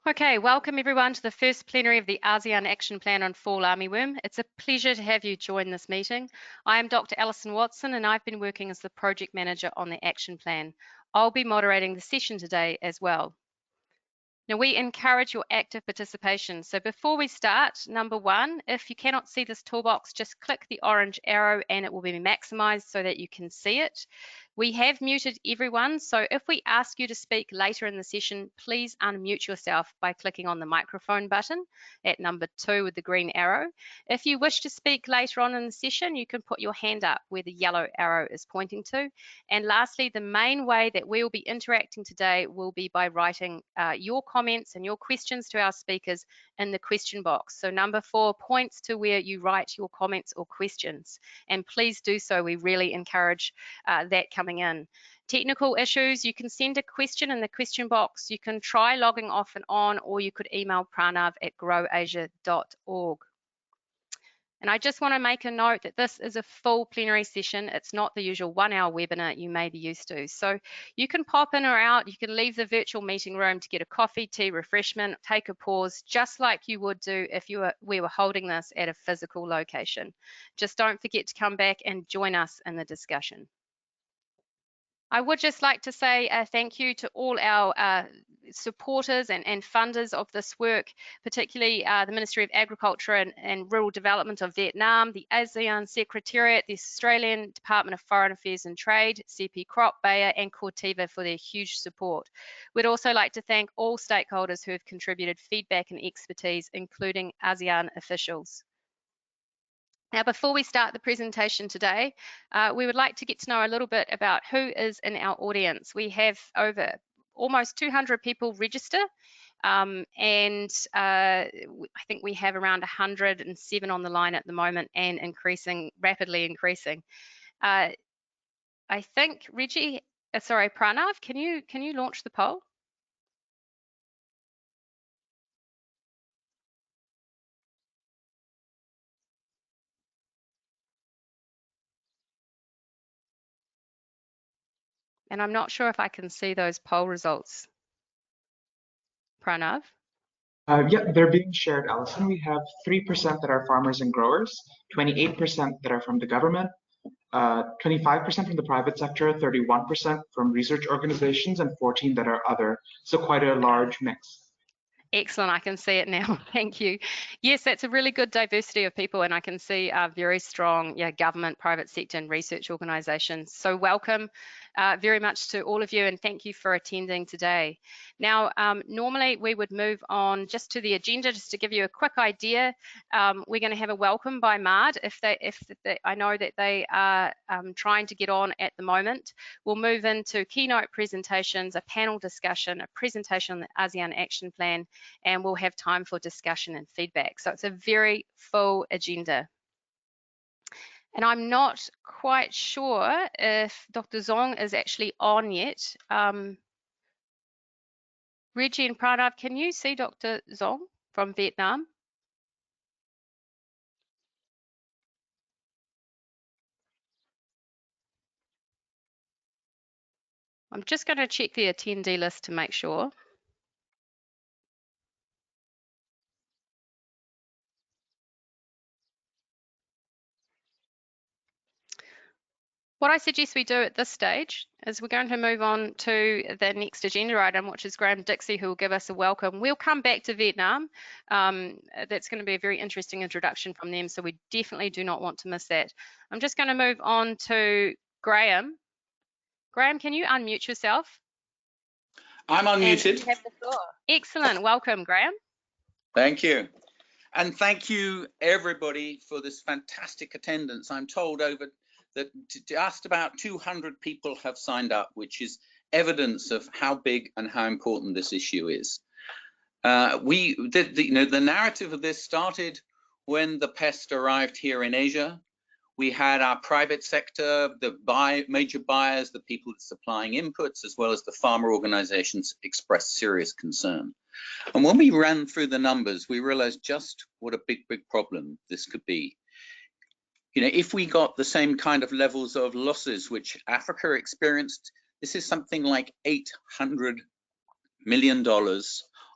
Okay, welcome everyone to the first plenary of the ASEAN Action Plan on Fall Armyworm. It's a pleasure to have you join this meeting. I am Dr. Alison Watson and I've been working as the project manager on the action plan. I'll be moderating the session today as well. Now, we encourage your active participation. So before we start, number one, if you cannot see this toolbox, just click the orange arrow and it will be maximized so that you can see it. We have muted everyone, so if we ask you to speak later in the session, please unmute yourself by clicking on the microphone button at number 2 with the green arrow. If you wish to speak later on in the session, you can put your hand up where the yellow arrow is pointing to. And lastly, the main way that we will be interacting today will be by writing your comments and your questions to our speakers in the question box. So number 4 points to where you write your comments or questions. And please do so. We really encourage that coming in. Technical issues, you can send a question in the question box. You can try logging off and on, or you could email pranav@growasia.org. And I just want to make a note that this is a full plenary session. It's not the usual 1-hour webinar you may be used to. So you can pop in or out, you can leave the virtual meeting room to get a coffee, tea, refreshment, take a pause, just like you would do if we were holding this at a physical location. Just don't forget to come back and join us in the discussion. I would just like to say thank you to all our supporters and funders of this work, particularly the Ministry of Agriculture and Rural Development of Vietnam, the ASEAN Secretariat, the Australian Department of Foreign Affairs and Trade, CP Crop, Bayer and Corteva for their huge support. We'd also like to thank all stakeholders who have contributed feedback and expertise, including ASEAN officials. Now, before we start the presentation today, we would like to get to know a little bit about who is in our audience. We have over almost 200 people register, and I think we have around 107 on the line at the moment and rapidly increasing. I think Pranav, can you launch the poll? And I'm not sure if I can see those poll results. Pranav? Yeah, they're being shared, Alison. We have 3% that are farmers and growers, 28% that are from the government, 25% from the private sector, 31% from research organizations, and 14% that are other. So quite a large mix. Excellent, I can see it now. Thank you. Yes, that's a really good diversity of people, and I can see very strong government, private sector, and research organisations. So welcome very much to all of you, and thank you for attending today. Now, normally we would move on just to the agenda, just to give you a quick idea. We're going to have a welcome by MARD if I know that they are trying to get on at the moment. We'll move into keynote presentations, a panel discussion, a presentation on the ASEAN Action Plan, and we'll have time for discussion and feedback. So it's a very full agenda. And I'm not quite sure if Dr. Zong is actually on yet. Reggie and Pranav, can you see Dr. Zong from Vietnam? I'm just going to check the attendee list to make sure. What I suggest we do at this stage is we're going to move on to the next agenda item, which is Graham Dixie, who will give us a welcome. We'll come back to Vietnam. That's going to be a very interesting introduction from them, so we definitely do not want to miss that. I'm just going to move on to Graham. Graham, can you unmute yourself? I'm unmuted. You have the floor. Excellent. Welcome, Graham. Thank you. And thank you, everybody, for this fantastic attendance. I'm told just about 200 people have signed up, which is evidence of how big and how important this issue is. The narrative of this started when the pest arrived here in Asia. We had our private sector, the major buyers, the people supplying inputs, as well as the farmer organizations express serious concern. And when we ran through the numbers, we realized just what a big problem this could be. If we got the same kind of levels of losses which Africa experienced, this is something like $800 million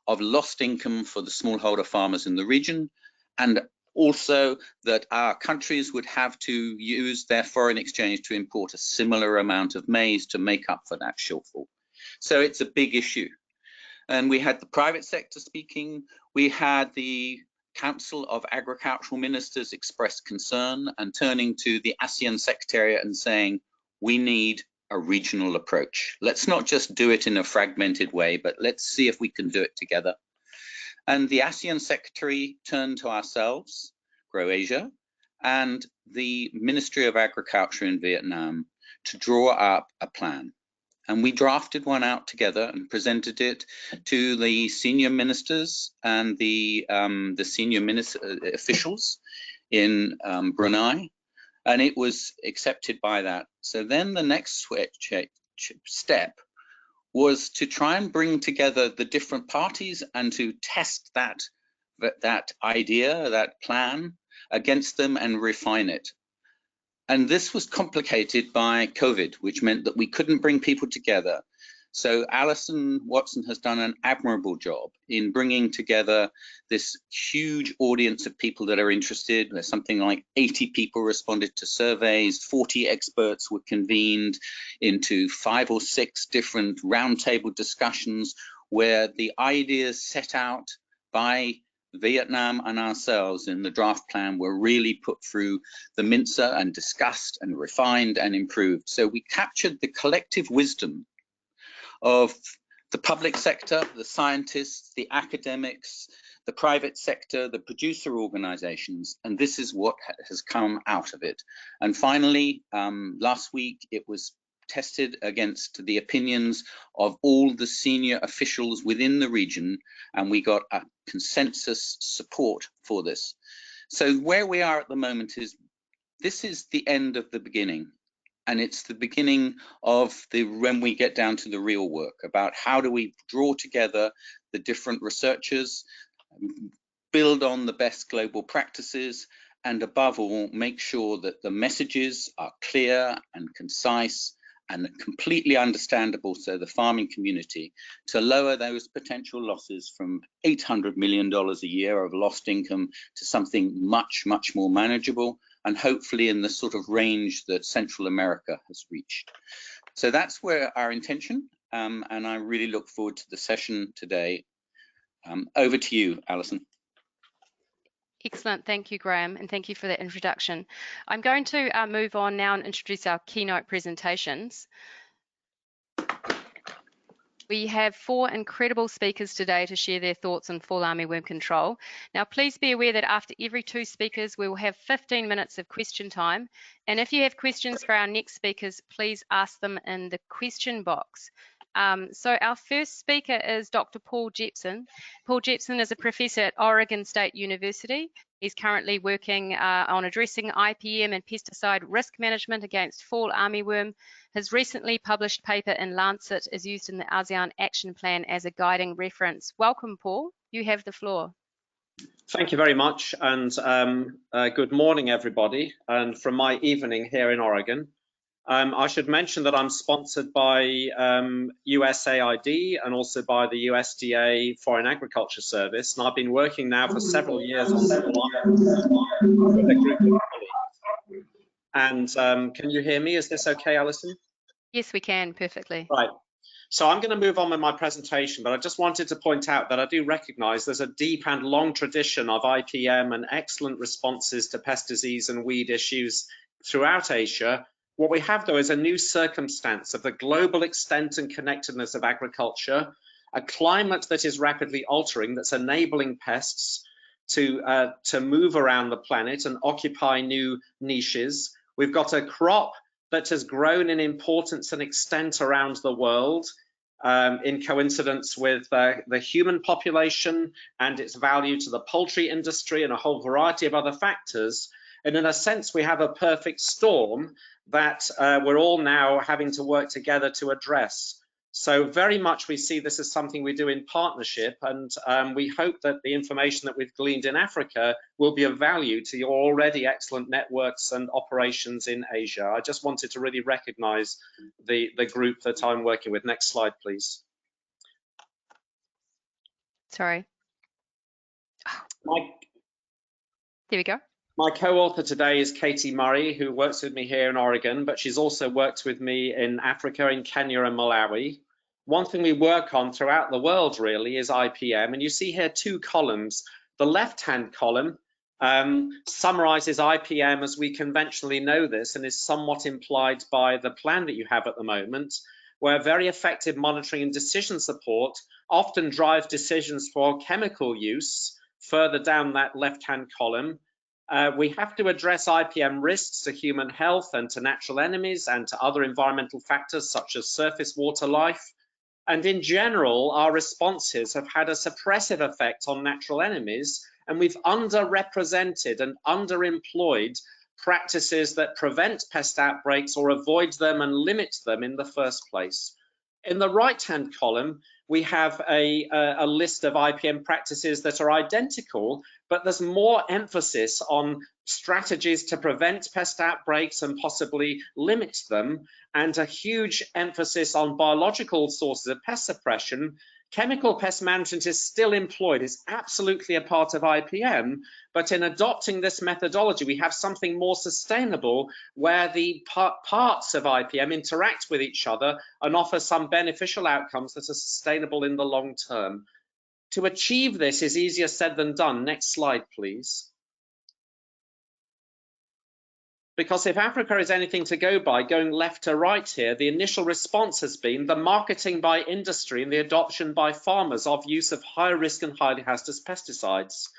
of lost income for the smallholder farmers in the region, and also that our countries would have to use their foreign exchange to import a similar amount of maize to make up for that shortfall. So it's a big issue. And we had the private sector speaking. We had the Council of Agricultural Ministers express concern and turning to the ASEAN Secretariat and saying, we need a regional approach. Let's not just do it in a fragmented way, but let's see if we can do it together. And the ASEAN Secretary turned to ourselves, Grow Asia, and the Ministry of Agriculture in Vietnam to draw up a plan. And we drafted one out together and presented it to the senior ministers and the senior officials in Brunei, and it was accepted by that. So then the next step was to try and bring together the different parties and to test that idea, that plan against them and refine it. And this was complicated by COVID, which meant that we couldn't bring people together. So Alison Watson has done an admirable job in bringing together this huge audience of people that are interested. There's something like 80 people responded to surveys, 40 experts were convened into 5 or 6 different roundtable discussions where the ideas set out by Vietnam and ourselves in the draft plan were really put through the mincer and discussed and refined and improved. So we captured the collective wisdom of the public sector, the scientists, the academics, the private sector, the producer organizations, and this is what has come out of it. And finally, last week, it was tested against the opinions of all the senior officials within the region, and we got a consensus support for this. So where we are at the moment is, this is the end of the beginning. And it's the beginning of when we get down to the real work about how do we draw together the different researchers, build on the best global practices, and above all, make sure that the messages are clear and concise and completely understandable, so the farming community, to lower those potential losses from $800 million a year of lost income to something much, much more manageable, and hopefully in the sort of range that Central America has reached. So that's where our intention, and I really look forward to the session today. Over to you, Alison. Excellent, thank you, Graham, and thank you for that introduction. I'm going to move on now and introduce our keynote presentations. We have 4 incredible speakers today to share their thoughts on fall armyworm control. Now, please be aware that after every 2 speakers, we will have 15 minutes of question time. And if you have questions for our next speakers, please ask them in the question box. So our first speaker is Dr. Paul Jepson. Paul Jepson is a professor at Oregon State University. He's currently working on addressing IPM and pesticide risk management against fall armyworm. His recently published paper in Lancet is used in the ASEAN Action Plan as a guiding reference. Welcome, Paul. You have the floor. Thank you very much, and good morning, everybody. And from my evening here in Oregon, I should mention that I'm sponsored by USAID and also by the USDA Foreign Agriculture Service, and I've been working now for several years on with a group of colleagues. And can you hear me? Is this okay, Alison? Yes, we can, perfectly. Right. So I'm going to move on with my presentation, but I just wanted to point out that I do recognize there's a deep and long tradition of IPM and excellent responses to pest disease and weed issues throughout Asia. What we have, though, is a new circumstance of the global extent and connectedness of agriculture, a climate that is rapidly altering, that's enabling pests to move around the planet and occupy new niches. We've got a crop that has grown in importance and extent around the world in coincidence with the human population and its value to the poultry industry and a whole variety of other factors. And in a sense, we have a perfect storm that we're all now having to work together to address. So very much we see this as something we do in partnership, and we hope that the information that we've gleaned in Africa will be of value to your already excellent networks and operations in Asia. I just wanted to really recognize the group that I'm working with. Next slide, please. Sorry. There we go. My co-author today is Katie Murray, who works with me here in Oregon, but she's also worked with me in Africa, in Kenya and Malawi. One thing we work on throughout the world really is IPM, and you see here two columns. The left-hand column summarizes IPM as we conventionally know this and is somewhat implied by the plan that you have at the moment, where very effective monitoring and decision support often drive decisions for chemical use further down that left-hand column. We have to address IPM risks to human health and to natural enemies and to other environmental factors such as surface water life. And in general, our responses have had a suppressive effect on natural enemies, and we've underrepresented and underemployed practices that prevent pest outbreaks or avoid them and limit them in the first place. In the right-hand column, we have a list of IPM practices that are identical, but there's more emphasis on strategies to prevent pest outbreaks and possibly limit them, and a huge emphasis on biological sources of pest suppression. Chemical pest management is still employed, is absolutely a part of IPM, but in adopting this methodology, we have something more sustainable where the parts of IPM interact with each other and offer some beneficial outcomes that are sustainable in the long term. To achieve this is easier said than done. Next slide, please. Because if Africa is anything to go by, going left to right here, the initial response has been the marketing by industry and the adoption by farmers of use of high risk and highly hazardous pesticides.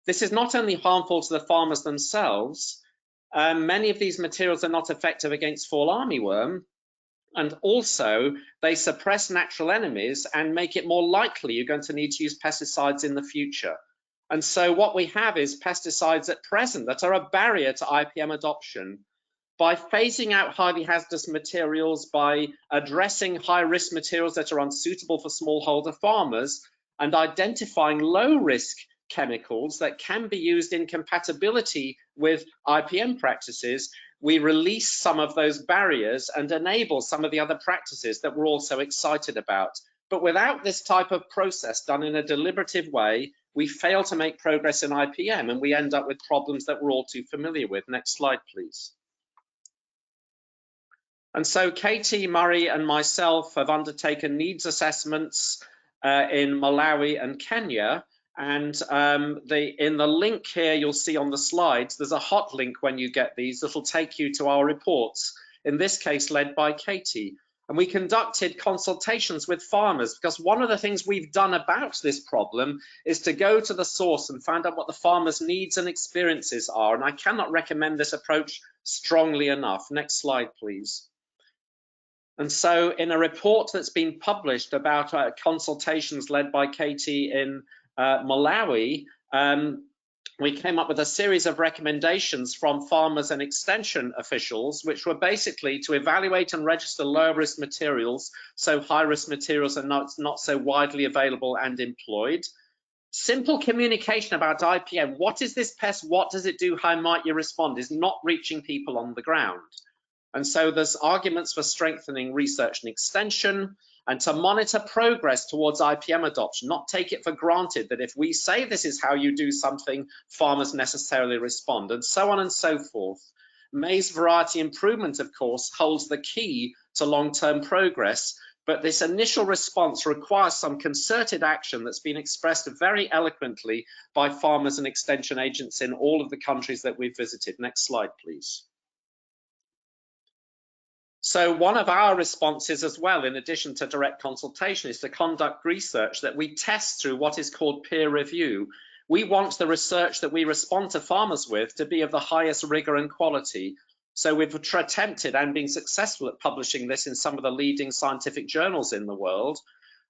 This is not only harmful to the farmers themselves, many of these materials are not effective against fall armyworm, and also they suppress natural enemies and make it more likely you're going to need to use pesticides in the future. And so what we have is pesticides at present that are a barrier to IPM adoption. By phasing out highly hazardous materials, by addressing high-risk materials that are unsuitable for smallholder farmers, and identifying low-risk chemicals that can be used in compatibility with IPM practices, we release some of those barriers and enable some of the other practices that we're also excited about. But without this type of process done in a deliberative way, we fail to make progress in IPM and we end up with problems that we're all too familiar with. Next slide, please. And so Katie Murray and myself have undertaken needs assessments in Malawi and Kenya. And in the link here, you'll see on the slides, there's a hot link when you get these that'll take you to our reports, in this case led by Katie. And we conducted consultations with farmers because one of the things we've done about this problem is to go to the source and find out what the farmers' needs and experiences are. And I cannot recommend this approach strongly enough. Next slide, please. And so in a report that's been published about consultations led by Katie in Malawi, we came up with a series of recommendations from farmers and extension officials, which were basically to evaluate and register low-risk materials, so high-risk materials are not so widely available and employed. Simple communication about IPM, what is this pest, what does it do, how might you respond, is not reaching people on the ground. And so there's arguments for strengthening research and extension, and to monitor progress towards IPM adoption, not take it for granted that if we say this is how you do something, farmers necessarily respond, and so on and so forth. Maize variety improvement, of course, holds the key to long-term progress, but this initial response requires some concerted action that's been expressed very eloquently by farmers and extension agents in all of the countries that we've visited. Next slide, please. So one of our responses as well, in addition to direct consultation, is to conduct research that we test through what is called peer review. We want the research that we respond to farmers with to be of the highest rigor and quality. So we've attempted and been successful at publishing this in some of the leading scientific journals in the world.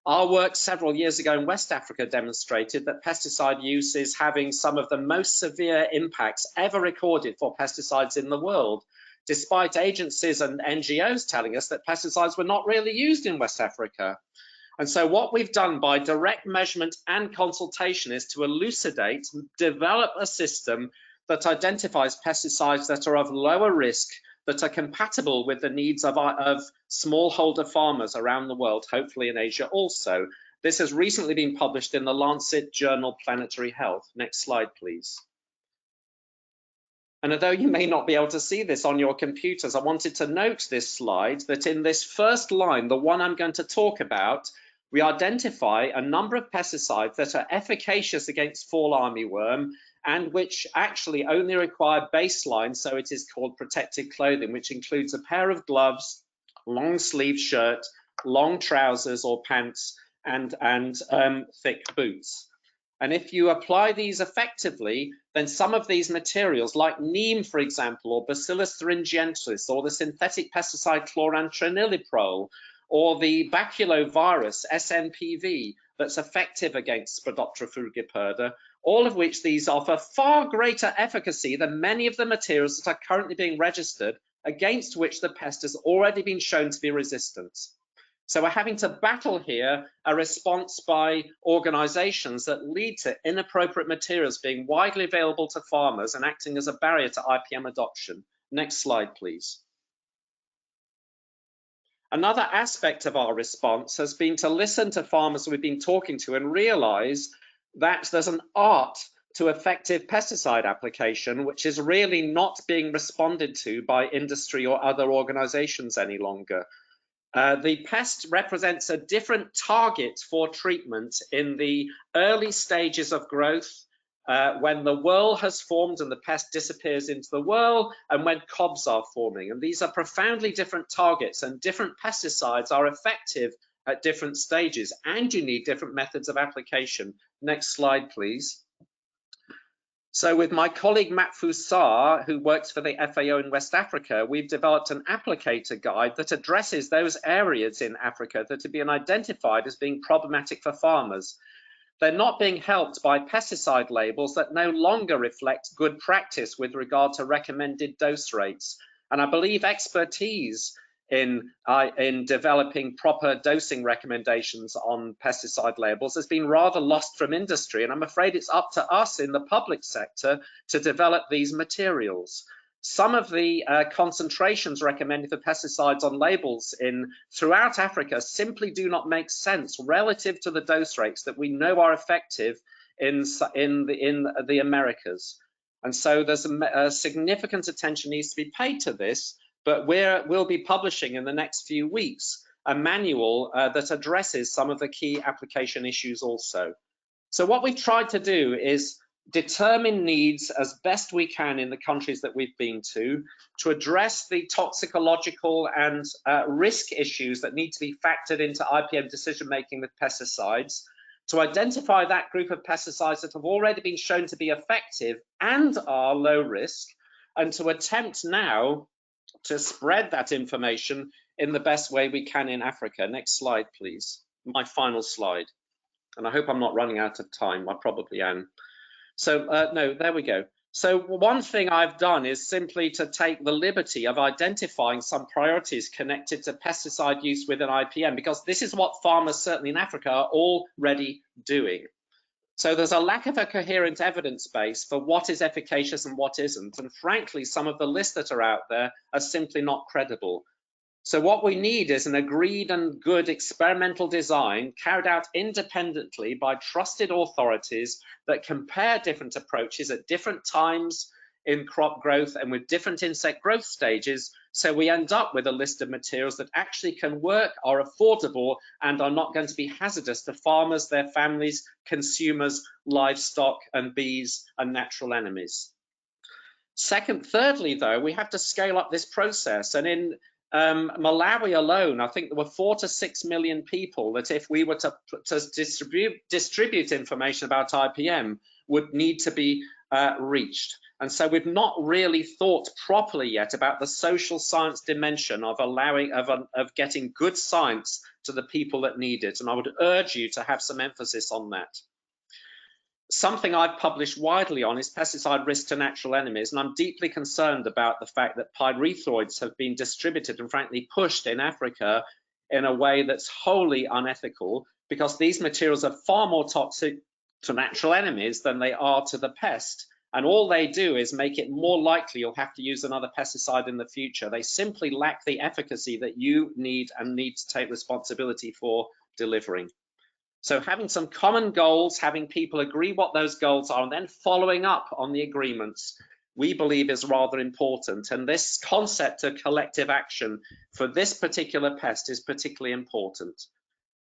Our work several years ago in West Africa demonstrated that pesticide use is having some of the most severe impacts ever recorded for pesticides in the world, despite agencies and NGOs telling us that pesticides were not really used in West Africa. And so what we've done by direct measurement and consultation is to elucidate, develop a system that identifies pesticides that are of lower risk, that are compatible with the needs of smallholder farmers around the world, hopefully in Asia also. This has recently been published in the Lancet Journal Planetary Health. Next slide, please. And although you may not be able to see this on your computers, I wanted to note this slide that in this first line, the one I'm going to talk about, we identify a number of pesticides that are efficacious against fall armyworm and which actually only require baseline, so it is called protective clothing, which includes a pair of gloves, long sleeve shirt, long trousers or pants, and thick boots. And if you apply these effectively, then some of these materials, like neem, for example, or Bacillus thuringiensis, or the synthetic pesticide chlorantraniliprole, or the baculovirus, SNPV, that's effective against Spodoptera frugiperda, all of which these offer far greater efficacy than many of the materials that are currently being registered, against which the pest has already been shown to be resistant. So we're having to battle here a response by organizations that lead to inappropriate materials being widely available to farmers and acting as a barrier to IPM adoption. Next slide, please. Another aspect of our response has been to listen to farmers we've been talking to and realize that there's an art to effective pesticide application, which is really not being responded to by industry or other organizations any longer. The pest represents a different target for treatment in the early stages of growth, when the whorl has formed and the pest disappears into the whorl, and when cobs are forming. And these are profoundly different targets, and different pesticides are effective at different stages, and you need different methods of application. Next slide, please. So with my colleague Matt Foussard, who works for the FAO in West Africa, we've developed an applicator guide that addresses those areas in Africa that have been identified as being problematic for farmers. They're not being helped by pesticide labels that no longer reflect good practice with regard to recommended dose rates. And I believe expertise in developing proper dosing recommendations on pesticide labels has been rather lost from industry, and I'm afraid it's up to us in the public sector to develop these materials. Some of the concentrations recommended for pesticides on labels throughout Africa simply do not make sense relative to the dose rates that we know are effective in the Americas. And so there's a significant attention needs to be paid to this. But we'll be publishing in the next few weeks a manual that addresses some of the key application issues also. So what we've tried to do is determine needs as best we can in the countries that we've been to address the toxicological and risk issues that need to be factored into IPM decision-making with pesticides, to identify that group of pesticides that have already been shown to be effective and are low risk, and to attempt now to spread that information in the best way we can in Africa. Next slide, please. My final slide. And I hope I'm not running out of time. I probably am. So no, there we go. So one thing I've done is simply to take the liberty of identifying some priorities connected to pesticide use within IPM, because this is what farmers, certainly in Africa, are already doing. So there's a lack of a coherent evidence base for what is efficacious and what isn't. And frankly, some of the lists that are out there are simply not credible. So what we need is an agreed and good experimental design carried out independently by trusted authorities that compare different approaches at different times in crop growth and with different insect growth stages, so we end up with a list of materials that actually can work, are affordable, and are not going to be hazardous to farmers, their families, consumers, livestock, and bees and natural enemies. Thirdly, though, we have to scale up this process. And in Malawi alone, I think there were 4 to 6 million people that if we were to distribute information about IPM would need to be reached. And so we've not really thought properly yet about the social science dimension of of getting good science to the people that need it. And I would urge you to have some emphasis on that. Something I've published widely on is pesticide risk to natural enemies, and I'm deeply concerned about the fact that pyrethroids have been distributed and frankly pushed in Africa in a way that's wholly unethical, because these materials are far more toxic to natural enemies than they are to the pest. And all they do is make it more likely you'll have to use another pesticide in the future. They simply lack the efficacy that you need and need to take responsibility for delivering. So having some common goals, having people agree what those goals are, and then following up on the agreements, we believe is rather important. And this concept of collective action for this particular pest is particularly important.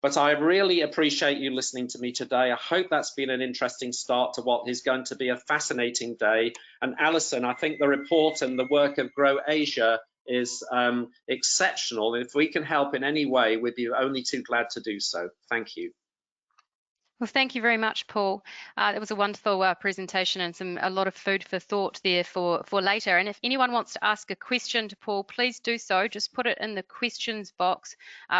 But I really appreciate you listening to me today. I hope that's been an interesting start to what is going to be a fascinating day. And Alison, I think the report and the work of Grow Asia is exceptional. If we can help in any way, we'd be only too glad to do so. Thank you. Well, thank you very much, Paul. It was a wonderful presentation and a lot of food for thought there for later. And if anyone wants to ask a question to Paul, please do so. Just put it in the questions box,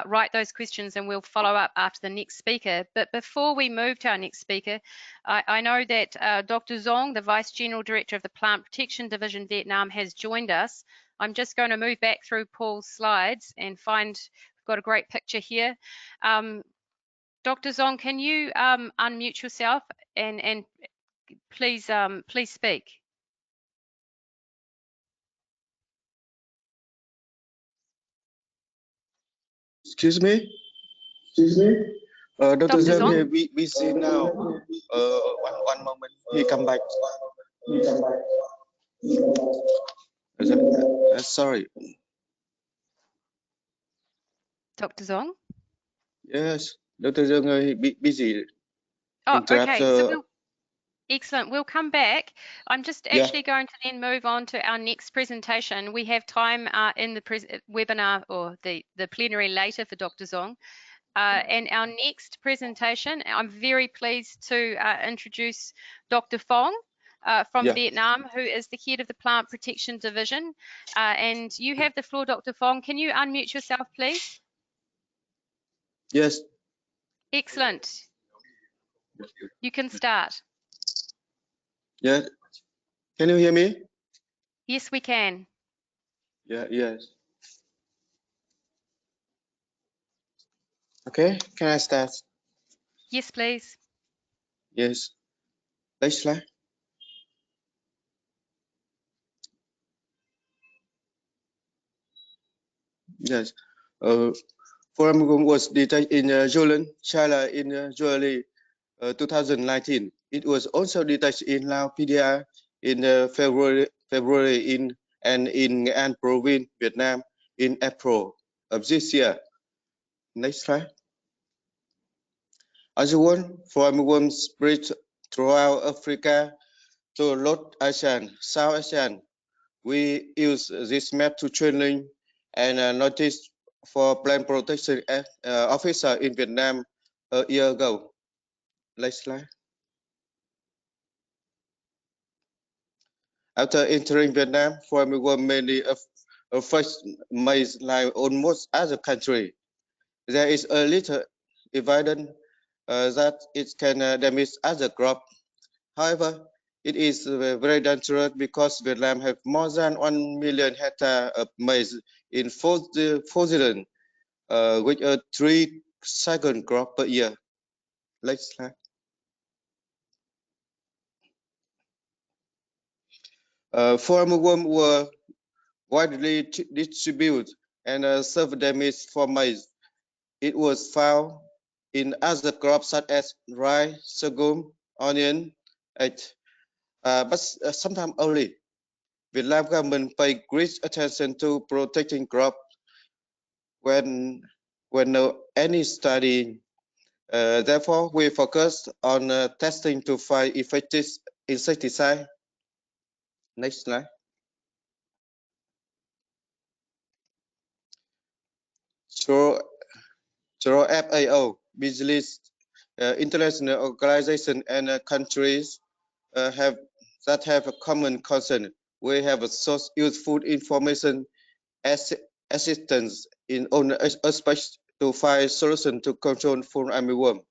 write those questions, and we'll follow up after the next speaker. But before we move to our next speaker, I know that Dr. Zong, the Vice General Director of the Plant Protection Division Vietnam, has joined us. I'm just going to move back through Paul's slides and find, we've got a great picture here. Dr. Zong, can you unmute yourself and please please speak. Excuse me? Dr. Zong, we see now. One moment. He come back. Sorry. Dr. Zong? Yes, Dr. Zong busy. Oh, okay. So excellent. We'll come back. I'm just actually going to then move on to our next presentation. We have time in the webinar or the plenary later for Dr. Zong. And our next presentation, I'm very pleased to introduce Dr. Phong from Vietnam, who is the head of the Plant Protection Division. And you have the floor, Dr. Phong. Can you unmute yourself, please? Yes. Excellent. You can start. Yeah. Can you hear me? Yes, we can. Yes. Okay, can I start? Yes, please. Yes. Next slide. Yes. Fall Armyworm was detected in Jolin, China in July 2019. It was also detected in Lao PDR in February and in Nghệ An province, Vietnam in April of this year. Next slide. As a one, Fall Armyworm spread throughout Africa to North ASEAN, South ASEAN. We use this map to training and notice for plant protection officer in Vietnam a year ago. Next slide. After entering Vietnam, Fall Armyworm mainly affects maize like almost other country. There is a little evidence that it can damage other crops. However, it is very dangerous because Vietnam have more than 1 million hectares of maize in frozen, with a 3-cycle crop per year. Next slide. Fall Armyworm were widely distributed and severe damage for maize. It was found in other crops such as rice, sorghum, onion, but sometimes only. Vietnam government pay great attention to protecting crops when no any study. Therefore, we focus on testing to find effective insecticide. Next slide. Through FAO, business, international organizations and countries that have a common concern. We have a source useful information assistance in all aspects to find solution to control Fall Armyworm.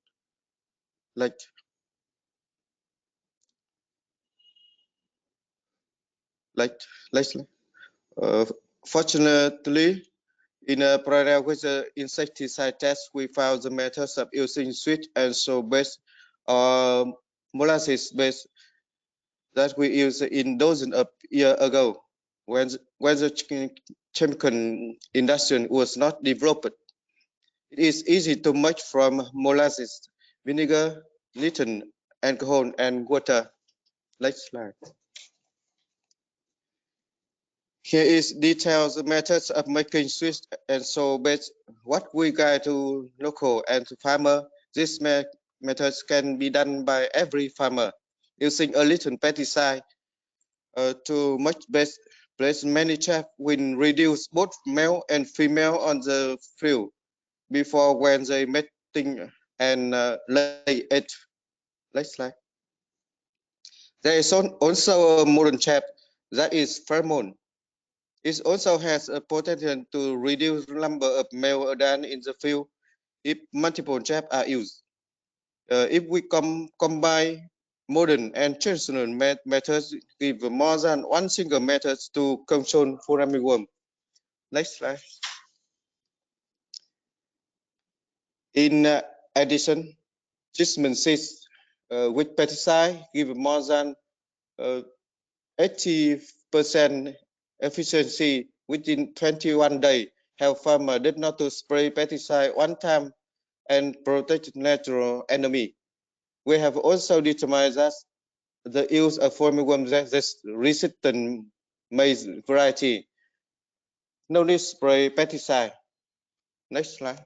Fortunately, in a parallel with the insecticide test, we found the methods of using sweet and soy-based or molasses-based that we used in dozens of years ago when the chemical industry was not developed. It is easy to make from molasses vinegar, litten, alcohol, and water. Next slide. Here is details methods of making Swiss and so based what we guide to local and to farmer. These methods can be done by every farmer using a little pesticide to much best place many chaff will reduce both male and female on the field before when they mating and lay egg. Next slide. There is also a modern chaff that is pheromone. It also has a potential to reduce number of male adults in the field if multiple traps are used. If we combine modern and traditional methods, give more than one single method to control Fall Armyworm. Next slide. In addition, treatment seeds with pesticide give more than 80% efficiency within 21 days. Help farmer did not to spray pesticide one time and protect natural enemy. We have also determined that the use of armyworm resistant maize variety no need spray pesticide. Next slide.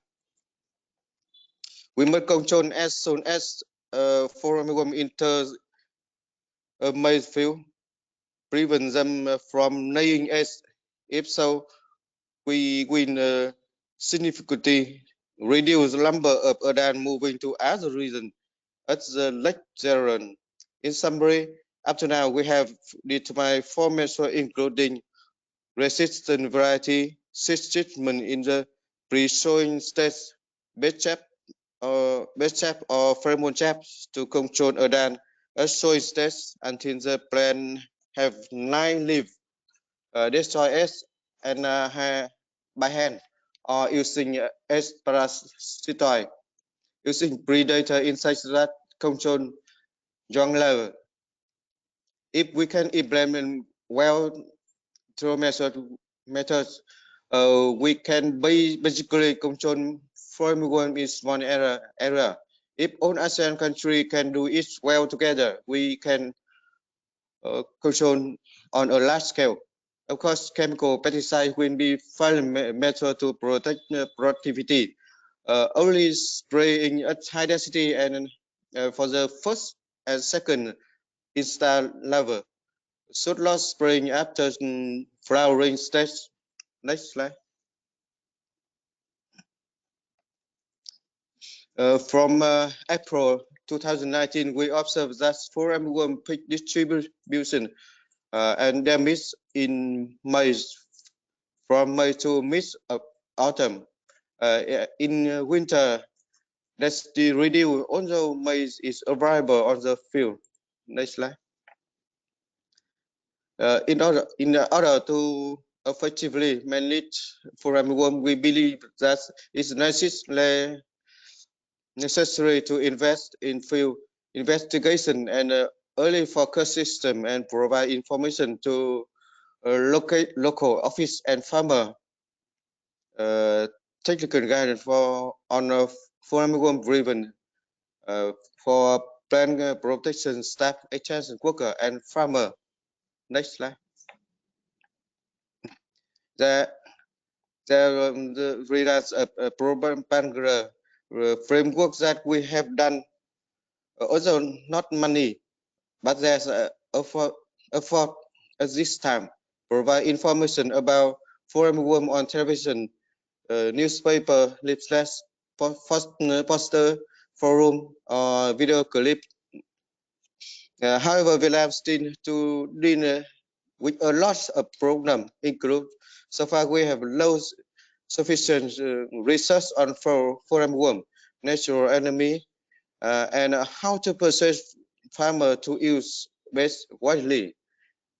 We must control as soon as armyworm enters a maize field, prevent them from laying eggs. If so, we will significantly reduce the number of adults moving to other regions at the lecture. In summary, up to now we have determined 4 measures including resistant variety, seed treatment in the pre-sowing stage, best trap or pheromone traps to control adult at sowing stage until the plant have 9 leaves, destroy eggs and by hand or using egg parasitoid, using predator insects that control young larvae. If we can implement well through methods, we can basically control armyworm in one area. If all ASEAN countries can do it well together, we can control on a large scale. Of course, chemical pesticide will be final method to protect productivity. Only spraying at high density and for the first and second install level. Should not spraying after flowering stage. Next slide. From April 2019, we observed that for armyworm peak distribution and damage in maize from May to mid of autumn. In winter, that's the reduce although maize is available on the field. Next slide. In order to effectively manage for armyworm, we believe that it's necessary to invest in field investigation and early focus system and provide information to local office and farmer. Technical guidance for armyworm driven for plant protection staff, extension worker and farmer. Next slide. The results of program framework that we have done also not money, but there's effort at this time. Provide information about armyworm on television, newspaper, leaflets, poster, forum, or video clip. However, we have still to deal with a lot of programs include. So far, we have no sufficient research on armyworm, natural enemy, and how to persuade farmer to use best widely,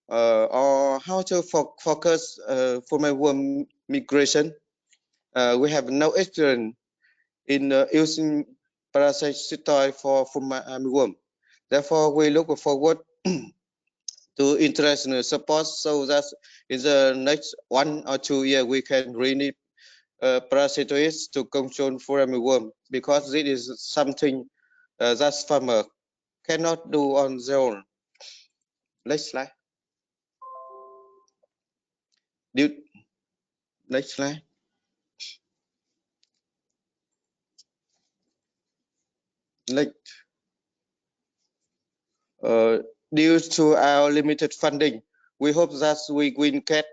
or how to focus armyworm migration. We have no experience in using parasitoid for armyworm. Therefore, we look forward to international support so that in the next 1 or 2 years we can really parasitoids to control armyworm, because this is something that farmer cannot do on their own. Next slide. Next slide. Due to our limited funding, we hope that we will get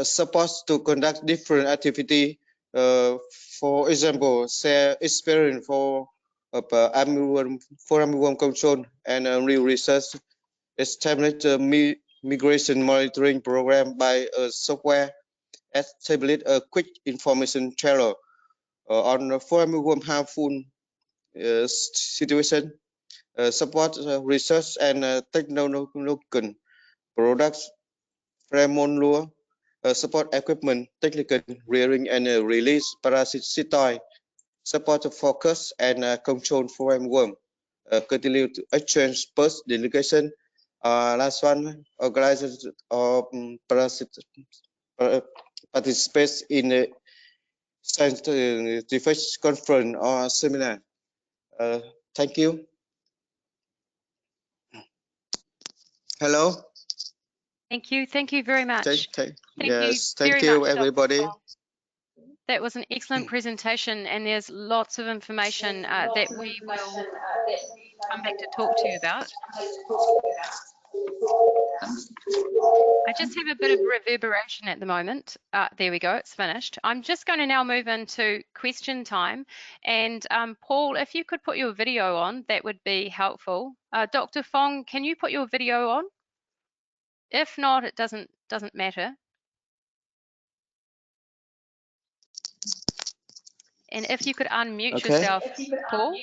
support to conduct different activity. For example, share experience for armyworm control and real research. Establish a migration monitoring program by a software. Establish a quick information channel on the armyworm harmful situation. Support research and technological products, pheromone lure, support equipment, technical rearing and release parasitoid, support focus and control for armyworm, continue to exchange post delegation. Last one, organize or participate in a scientific conference or seminar. Thank you. Hello. Thank you very much. Thank Yes, thank you, Dr. everybody. Fong. That was an excellent presentation, and there's lots of information that we will come back to talk to you about. I just have a bit of reverberation at the moment. There we go, it's finished. I'm just going to now move into question time. And Paul, if you could put your video on, that would be helpful. Dr. Fong, can you put your video on? If not, it doesn't matter. And if you could unmute yourself, Paul.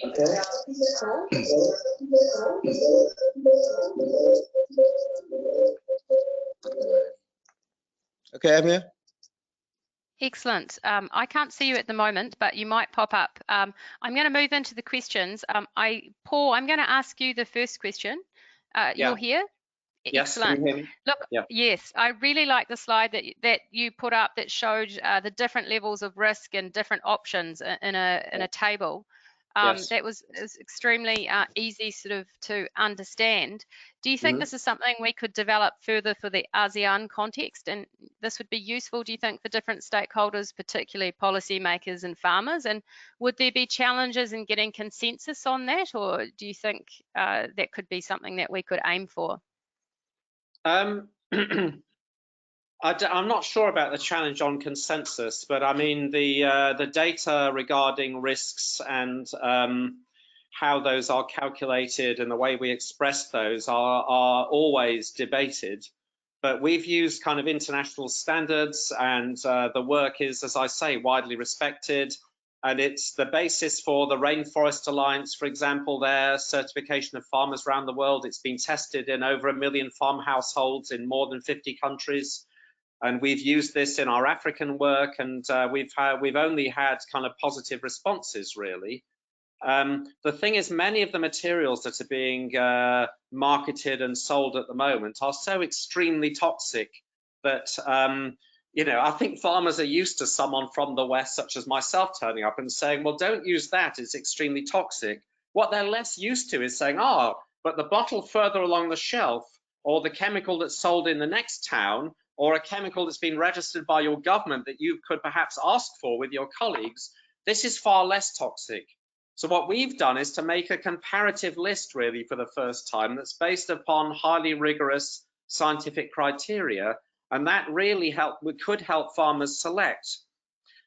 Okay, I'm here. Excellent. I can't see you at the moment, but you might pop up. I'm going to move into the questions. Paul, I'm going to ask you the first question. You're here? Yes, Excellent. can you hear me? Look, yeah. Yes, I really like the slide that you put up that showed the different levels of risk and different options in a table. Yes. That was extremely easy sort of to understand. Do you think this is something we could develop further for the ASEAN context, and this would be useful, do you think, for different stakeholders, particularly policymakers and farmers? And would there be challenges in getting consensus on that, or do you think that could be something that we could aim for? I'm not sure about the challenge on consensus, but I mean the data regarding risks and how those are calculated and the way we express those are always debated. But we've used kind of international standards, and the work is, as I say, widely respected. And it's the basis for the Rainforest Alliance, for example, their certification of farmers around the world. It's been tested in over 1 million farm households in more than 50 countries. And we've used this in our African work, and we've only had kind of positive responses, really. The thing is, many of the materials that are being marketed and sold at the moment are so extremely toxic that you know, I think farmers are used to someone from the West, such as myself, turning up and saying, well, don't use that, it's extremely toxic. What they're less used to is saying, oh, but the bottle further along the shelf, or the chemical that's sold in the next town, or a chemical that's been registered by your government that you could perhaps ask for with your colleagues, this is far less toxic. So what we've done is to make a comparative list, really, for the first time, that's based upon highly rigorous scientific criteria. And that really could help farmers select.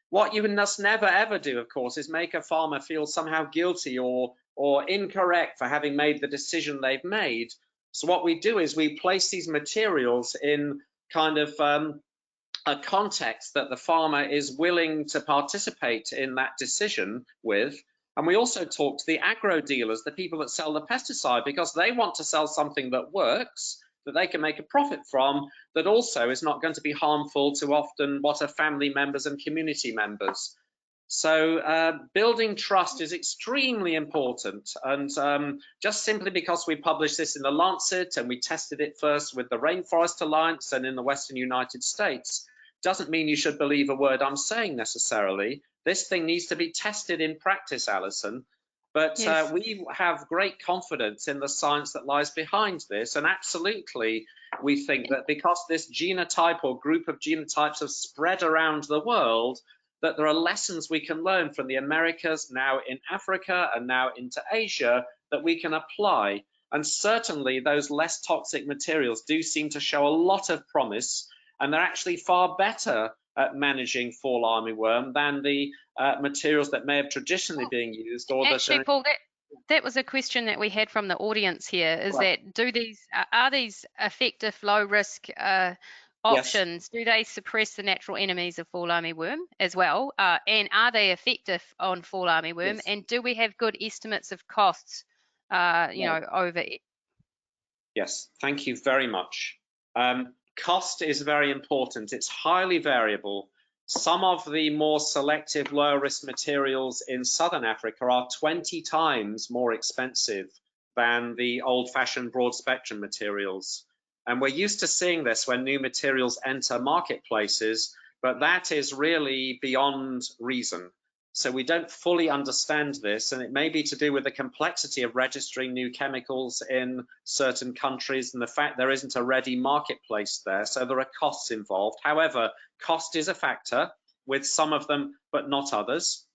What you must never ever do, of course, is make a farmer feel somehow guilty or incorrect for having made the decision they've made. So what we do is we place these materials in kind of a context that the farmer is willing to participate in that decision with. And we also talk to the agro dealers, the people that sell the pesticide, because they want to sell something that works, that they can make a profit from, that also is not going to be harmful to often what are family members and community members. So building trust is extremely important. And just simply because we published this in the Lancet and we tested it first with the Rainforest Alliance and in the Western United States, doesn't mean you should believe a word I'm saying necessarily. This thing needs to be tested in practice, Alison. But Yes. we have great confidence in the science that lies behind this. And absolutely, we think that because this genotype or group of genotypes have spread around the world, that there are lessons we can learn from the Americas, now in Africa, and now into Asia, that we can apply. And certainly those less toxic materials do seem to show a lot of promise, and they're actually far better at managing fall armyworm than the materials that may have traditionally been used. Or Actually, Paul, that was a question that we had from the audience here, is Right. that are these effective low risk options, yes, do they suppress the natural enemies of fall armyworm as well? And are they effective on fall armyworm? Yes. And do we have good estimates of costs, you know, over it? Yes, thank you very much. Cost is very important. It's highly variable. Some of the more selective lower risk materials in Southern Africa are 20 times more expensive than the old-fashioned broad spectrum materials. And we're used to seeing this when new materials enter marketplaces, but that is really beyond reason. So we don't fully understand this, and it may be to do with the complexity of registering new chemicals in certain countries and the fact there isn't a ready marketplace there, so there are costs involved. However, cost is a factor with some of them, but not others.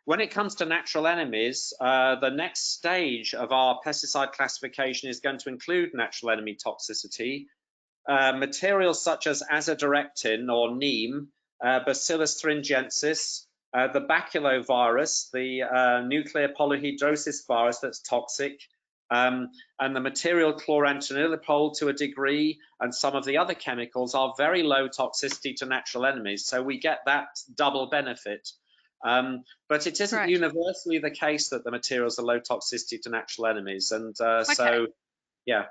When it comes to natural enemies, the next stage of our pesticide classification is going to include natural enemy toxicity. Materials such as azadirachtin or neem, Bacillus thuringiensis, the baculovirus, the nuclear polyhedrosis virus that's toxic, and the material chlorantraniliprole to a degree, and some of the other chemicals are very low toxicity to natural enemies. So we get that double benefit. But it isn't universally the case that the materials are low toxicity to natural enemies. And so, yeah.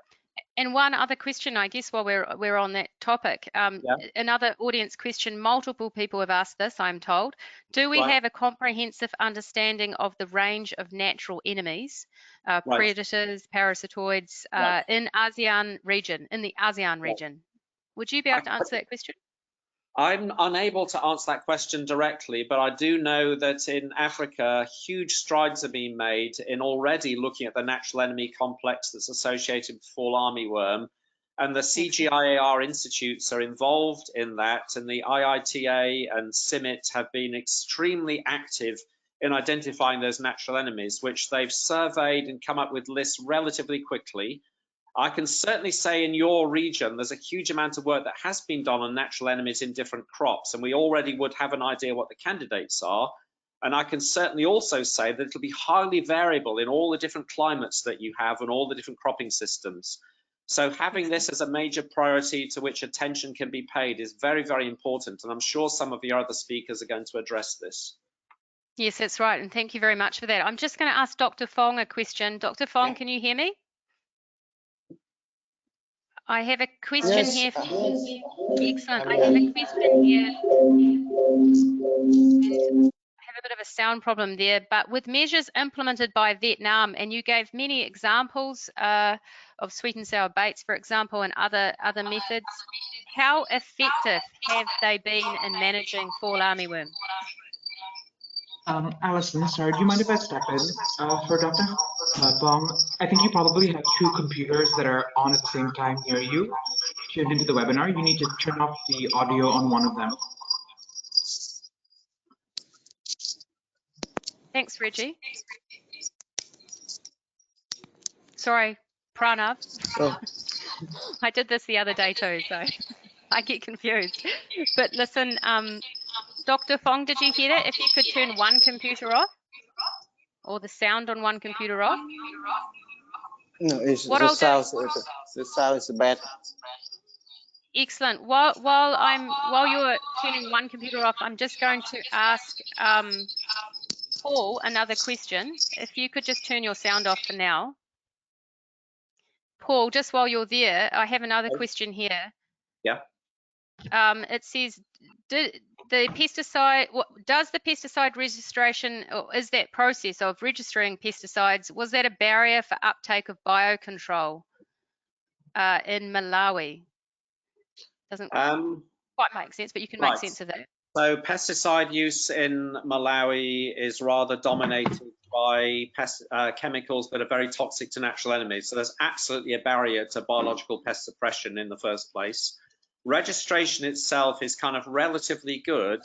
And one other question, I guess, while we're on that topic, another audience question, multiple people have asked this, I'm told. Do we have a comprehensive understanding of the range of natural enemies, predators, parasitoids, in ASEAN region, in the ASEAN region? Would you be able to answer that question? I'm unable to answer that question directly, but I do know that in Africa, huge strides are being made in already looking at the natural enemy complex that's associated with fall armyworm. And the CGIAR institutes are involved in that, and the IITA and CIMIT have been extremely active in identifying those natural enemies, which they've surveyed and come up with lists relatively quickly. I can certainly say in your region, there's a huge amount of work that has been done on natural enemies in different crops, and we already would have an idea what the candidates are. And I can certainly also say that it'll be highly variable in all the different climates that you have and all the different cropping systems. So having this as a major priority to which attention can be paid is very, very important. And I'm sure some of your other speakers are going to address this. Yes, that's right. And thank you very much for that. I'm just going to ask Dr. Fong a question. Dr. Fong, can you hear me? I have a question here. Excellent. I have a question here. I have a bit of a sound problem there, but with measures implemented by Vietnam, and you gave many examples of sweet and sour baits, for example, and other methods, how effective have they been in managing fall armyworm? Alison, sorry, do you mind if I step in for Dr. Fong? I think you probably have two computers that are on at the same time near you, tuned into the webinar. You need to turn off the audio on one of them. Thanks, Reggie. Sorry, Pranav. Oh. I did this the other day too, so I get confused. But listen, Dr. Fong, did you hear that? If you could turn one computer off, or the sound on one computer off. No, it's the sound is bad. Excellent. While you're turning one computer off, I'm just going to ask Paul another question. If you could just turn your sound off for now. Paul, just while you're there, I have another question here. Yeah. It says, does the pesticide registration, or is that process of registering pesticides, was that a barrier for uptake of biocontrol in Malawi? Doesn't quite make sense, but you can make sense of that. So pesticide use in Malawi is rather dominated by chemicals that are very toxic to natural enemies. So there's absolutely a barrier to biological pest suppression in the first place. Registration itself is kind of relatively good,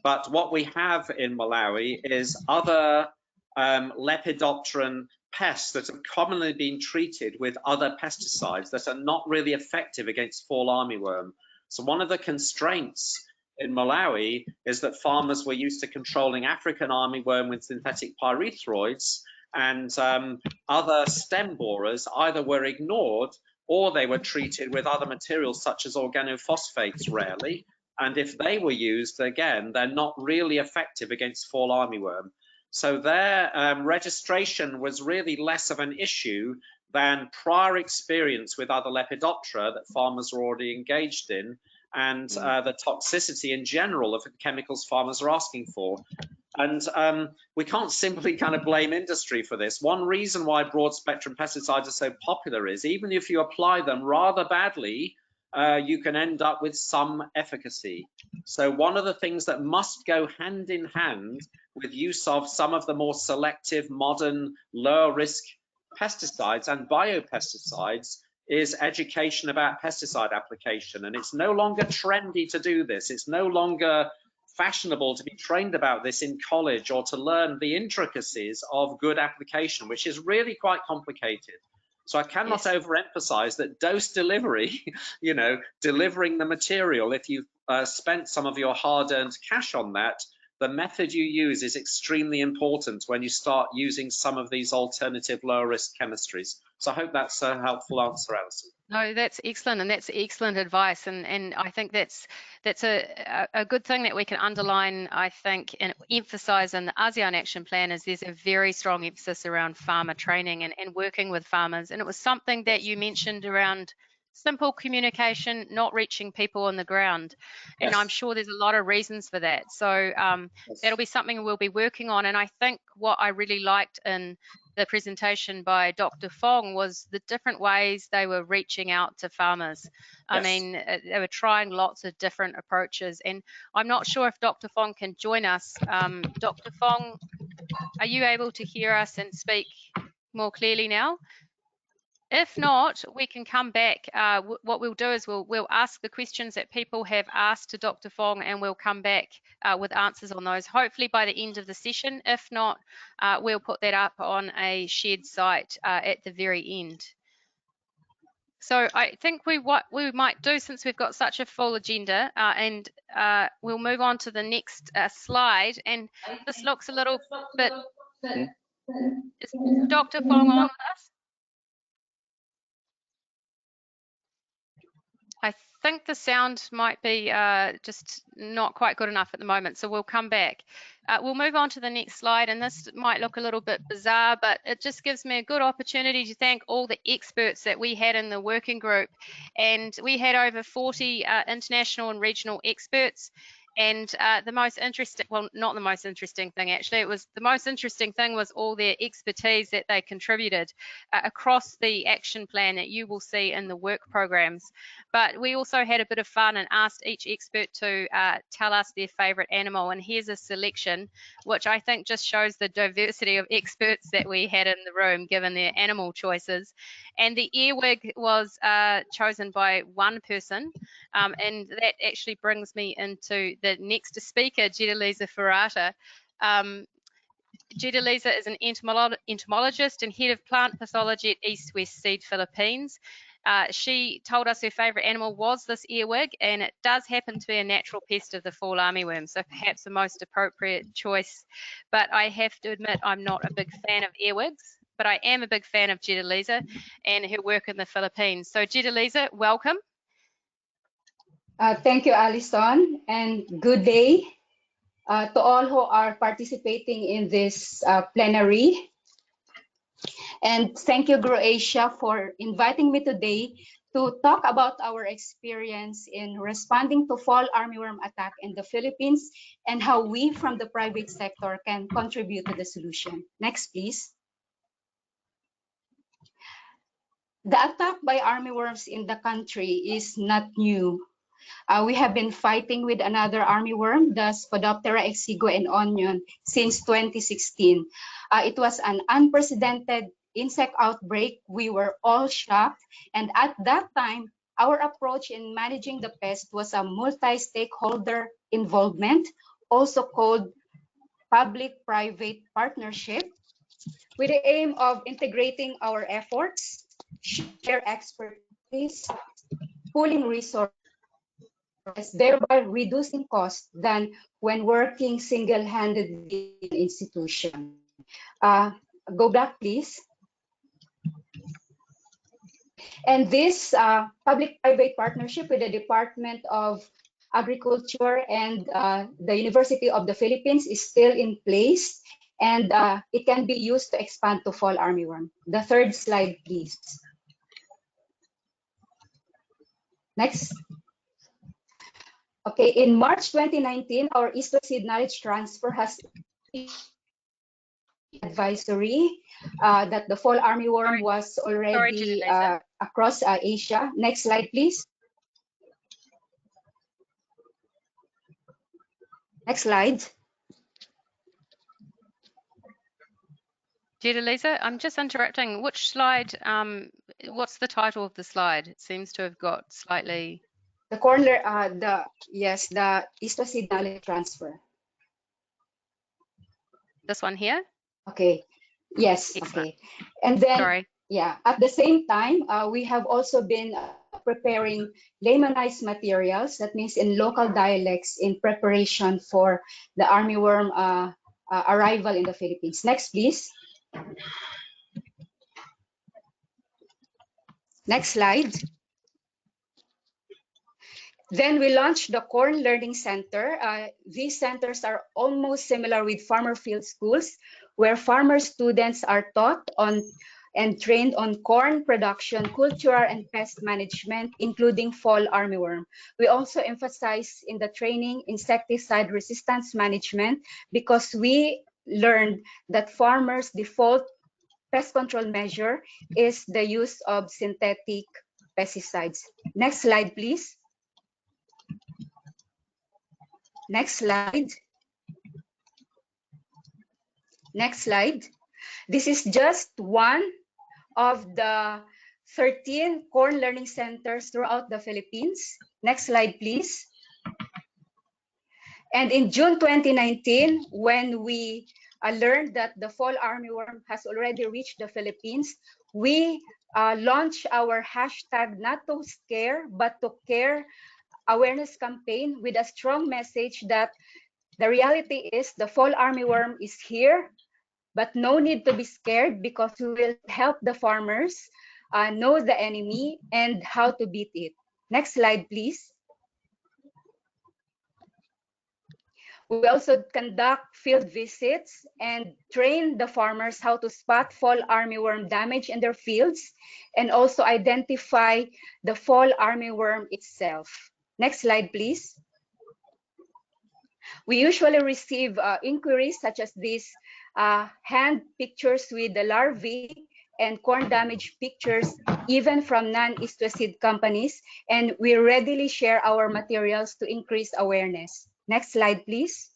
but what we have in Malawi is other lepidopteran pests that have commonly been treated with other pesticides that are not really effective against fall armyworm. So one of the constraints in Malawi is that farmers were used to controlling African armyworm with synthetic pyrethroids, and other stem borers either were ignored or they were treated with other materials such as organophosphates rarely. And if they were used, again, they're not really effective against fall armyworm. So their registration was really less of an issue than prior experience with other Lepidoptera that farmers were already engaged in, and the toxicity in general of the chemicals farmers are asking for. And we can't simply kind of blame industry for this. One reason why broad spectrum pesticides are so popular is even if you apply them rather badly, you can end up with some efficacy. So one of the things that must go hand in hand with use of some of the more selective, modern, lower risk pesticides and biopesticides is education about pesticide application. And it's no longer trendy to do this. It's no longer fashionable to be trained about this in college or to learn the intricacies of good application, which is really quite complicated. So I cannot overemphasize that dose delivery, you know, delivering the material, if you've spent some of your hard-earned cash on that, the method you use is extremely important when you start using some of these alternative lower risk chemistries. So I hope that's a helpful answer, Alison. No, that's excellent, and that's excellent advice, and I think that's a good thing that we can underline, I think, and emphasize in the ASEAN Action Plan is there's a very strong emphasis around farmer training and working with farmers, and it was something that you mentioned around simple communication, not reaching people on the ground, and I'm sure there's a lot of reasons for that. So that'll be something we'll be working on, and I think what I really liked in the presentation by Dr. Fong was the different ways they were reaching out to farmers. I mean, they were trying lots of different approaches, and I'm not sure if Dr. Fong can join us. Dr. Fong, are you able to hear us and speak more clearly now? If not, we can come back. What we'll do is we'll ask the questions that people have asked to Dr. Fong, and we'll come back with answers on those, hopefully by the end of the session. If not, we'll put that up on a shared site at the very end. So I think what we might do, since we've got such a full agenda, and we'll move on to the next slide. And this looks a little bit... Is Dr. Fong on with us? I think the sound might be just not quite good enough at the moment, so we'll come back. We'll move on to the next slide, and this might look a little bit bizarre, but it just gives me a good opportunity to thank all the experts that we had in the working group. And we had over 40 international and regional experts. And the most interesting, well, not the most interesting thing, actually, it was the most interesting thing was all their expertise that they contributed across the action plan that you will see in the work programs. But we also had a bit of fun and asked each expert to tell us their favorite animal. And here's a selection, which I think just shows the diversity of experts that we had in the room, given their animal choices. And the earwig was chosen by one person. And that actually brings me into the next speaker, Jedalisa Ferrata. Jedalisa is an entomologist and head of plant pathology at East West Seed Philippines. She told us her favourite animal was this earwig, and it does happen to be a natural pest of the fall armyworm, so perhaps the most appropriate choice. But I have to admit I'm not a big fan of earwigs, but I am a big fan of Jedalisa and her work in the Philippines. So Jedalisa, welcome. Thank you, Alison, and good day to all who are participating in this plenary. And thank you, Croatia, for inviting me today to talk about our experience in responding to fall armyworm attack in the Philippines and how we from the private sector can contribute to the solution. Next, please. The attack by armyworms in the country is not new. We have been fighting with another armyworm, the Spodoptera exigua in onion, since 2016. It was an unprecedented insect outbreak. We were all shocked, and at that time, our approach in managing the pest was a multi-stakeholder involvement, also called public-private partnership, with the aim of integrating our efforts, share expertise, pooling resources, thereby reducing costs than when working single-handedly in an institution. Go back, please. And this public-private partnership with the Department of Agriculture and the University of the Philippines is still in place, and it can be used to expand to fall armyworm. The third slide, please. Next. Okay, in March 2019, our East to Seed knowledge transfer has advisory that the fall armyworm was already across Asia. Next slide, please. Next slide. Lisa, I'm just interrupting. Which slide, what's the title of the slide? It seems to have got slightly... The corner, the East to Seed knowledge transfer. This one here? Okay, yes, excellent. Okay. And then, sorry. Yeah, at the same time, we have also been preparing laymanized materials, that means in local dialects, in preparation for the armyworm arrival in the Philippines. Next, please. Next slide. Then we launched the Corn Learning Center. These centers are almost similar with farmer field schools, where farmer students are taught on and trained on corn production, culture, and pest management, including fall armyworm. We also emphasize in the training insecticide resistance management, because we learned that farmers' default pest control measure is the use of synthetic pesticides. Next slide, please. Next slide. Next slide. This is just one of the 13 corn learning centers throughout the Philippines. Next slide, please. And in June 2019, when we learned that the fall armyworm has already reached the Philippines, we launched our hashtag not to scare but to care awareness campaign with a strong message that the reality is the fall armyworm is here, but no need to be scared, because we will help the farmers know the enemy and how to beat it. Next slide, please. We also conduct field visits and train the farmers how to spot fall armyworm damage in their fields, and also identify the fall armyworm itself. Next slide, please. We usually receive inquiries such as these hand pictures with the larvae and corn damage pictures, even from non-East to Seed companies, and we readily share our materials to increase awareness. Next slide, please.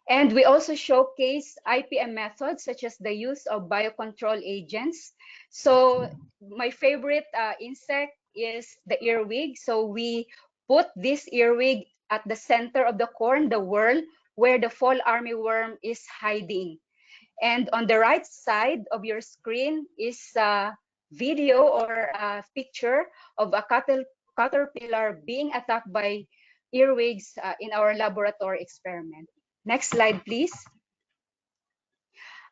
And we also showcase IPM methods, such as the use of biocontrol agents. So my favorite insect is the earwig. So we put this earwig at the center of the corn, the whorl, where the fall armyworm is hiding. And on the right side of your screen is a video or a picture of a caterpillar being attacked by earwigs in our laboratory experiment. Next slide, please.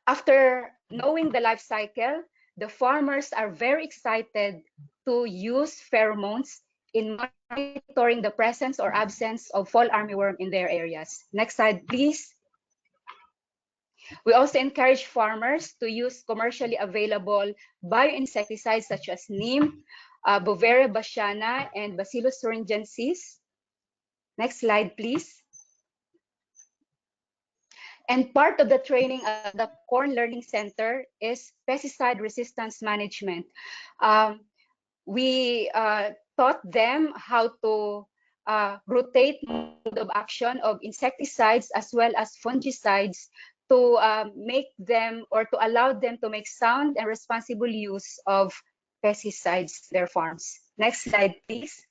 After knowing the life cycle, the farmers are very excited to use pheromones in monitoring the presence or absence of fall armyworm in their areas. Next slide, please. We also encourage farmers to use commercially available bioinsecticides such as neem, Beauveria bassiana, and Bacillus thuringiensis. Next slide, please. And part of the training at the Corn Learning Center is pesticide resistance management. We taught them how to rotate mode of action of insecticides as well as fungicides to make them or to allow them to make sound and responsible use of pesticides in their farms. Next slide, please.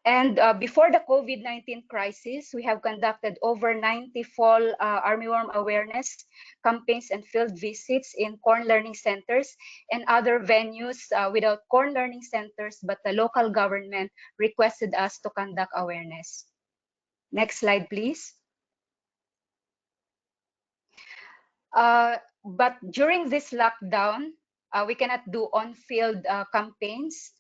And before the COVID-19 crisis, we have conducted over 90 fall armyworm awareness campaigns and field visits in corn learning centers and other venues without corn learning centers, but the local government requested us to conduct awareness. Next slide, please. But during this lockdown, we cannot do on-field campaigns.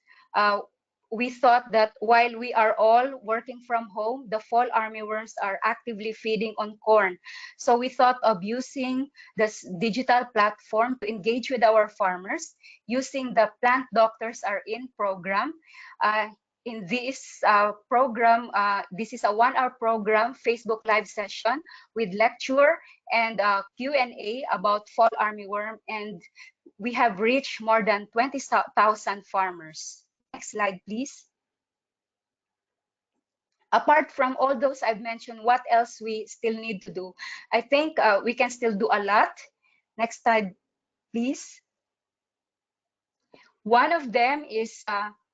We thought that while we are all working from home, the fall armyworms are actively feeding on corn. So we thought of using this digital platform to engage with our farmers using the Plant Doctors Are In program. In this program, this is a 1-hour program, Facebook Live session with lecture and Q&A about fall armyworm, and we have reached more than 20,000 farmers. Next slide, please. Apart from all those I've mentioned, what else we still need to do? I think we can still do a lot. Next slide, please. One of them is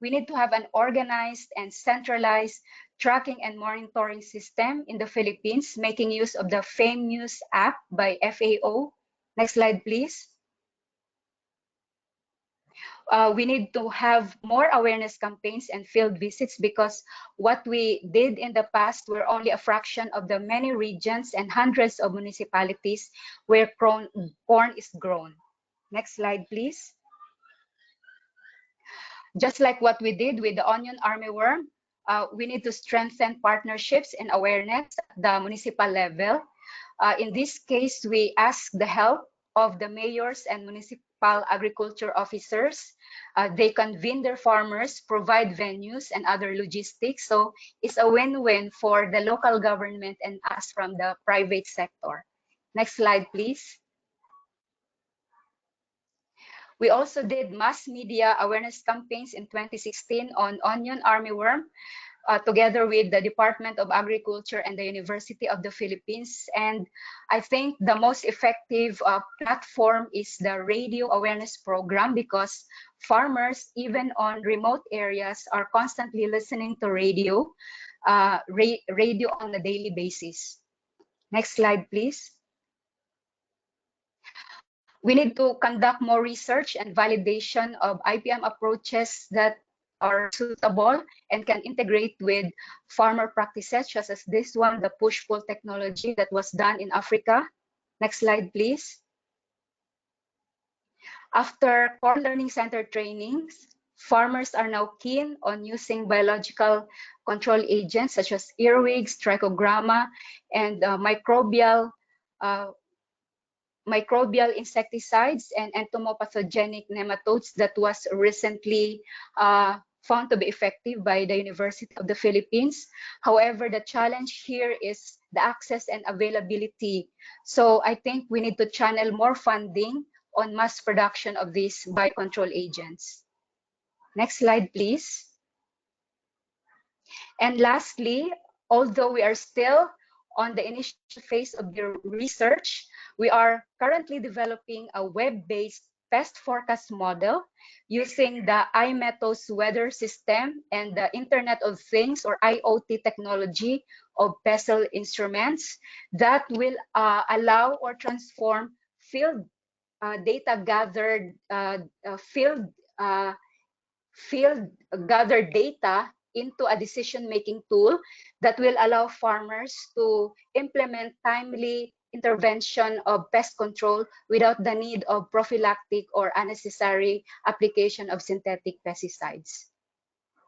we need to have an organized and centralized tracking and monitoring system in the Philippines, making use of the FAME News app by FAO. Next slide, please. We need to have more awareness campaigns and field visits because what we did in the past were only a fraction of the many regions and hundreds of municipalities where corn is grown. Next slide, please. Just like what we did with the onion armyworm, we need to strengthen partnerships and awareness at the municipal level. In this case, we ask the help of the mayors and municipal agriculture officers. They convene their farmers, provide venues and other logistics. So it's a win-win for the local government and us from the private sector. Next slide, please. We also did mass media awareness campaigns in 2016 on onion armyworm, together with the Department of Agriculture and the University of the Philippines. And I think the most effective platform is the radio awareness program because farmers, even on remote areas, are constantly listening to radio on a daily basis. Next slide, please. We need to conduct more research and validation of IPM approaches that are suitable and can integrate with farmer practices, such as this one, the push-pull technology that was done in Africa. Next slide, please. After corn learning center trainings, farmers are now keen on using biological control agents such as earwigs, trichogramma, and microbial insecticides and entomopathogenic nematodes that was recently found to be effective by the University of the Philippines. However, the challenge here is the access and availability. So I think we need to channel more funding on mass production of these biocontrol agents. Next slide, please. And lastly, although we are still on the initial phase of the research, we are currently developing a web-based pest forecast model using the iMetos weather system and the Internet of Things or IoT technology of PESEL instruments that will allow or transform field data gathered, field gathered data into a decision-making tool that will allow farmers to implement timely intervention of pest control without the need of prophylactic or unnecessary application of synthetic pesticides.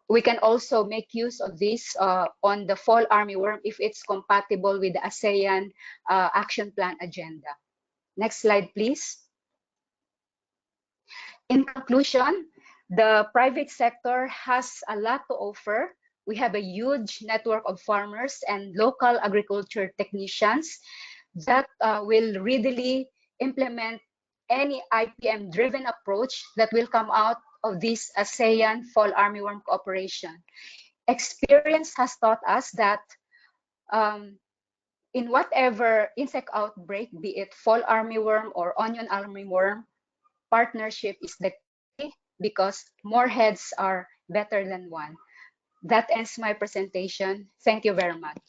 We can also make use of this on the fall armyworm if it's compatible with the ASEAN Action Plan agenda. Next slide, please. In conclusion, the private sector has a lot to offer. We have a huge network of farmers and local agriculture technicians that will readily implement any IPM-driven approach that will come out of this ASEAN Fall Armyworm cooperation. Experience has taught us that in whatever insect outbreak, be it fall armyworm or onion armyworm, partnership is the key because more heads are better than one. That ends my presentation. Thank you very much.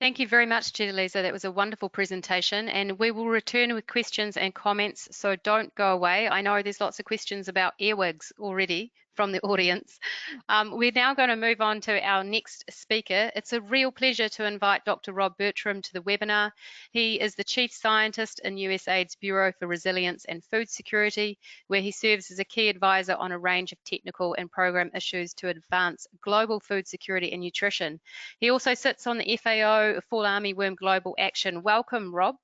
Thank you very much, Giuliza. That was a wonderful presentation, and we will return with questions and comments, so don't go away. I know there's lots of questions about earwigs already from the audience. We're now going to move on to our next speaker. It's a real pleasure to invite Dr. Rob Bertram to the webinar. He is the Chief Scientist in USAID's Bureau for Resilience and Food Security, where he serves as a key advisor on a range of technical and program issues to advance global food security and nutrition. He also sits on the FAO Fall Armyworm Global Action. Welcome, Rob.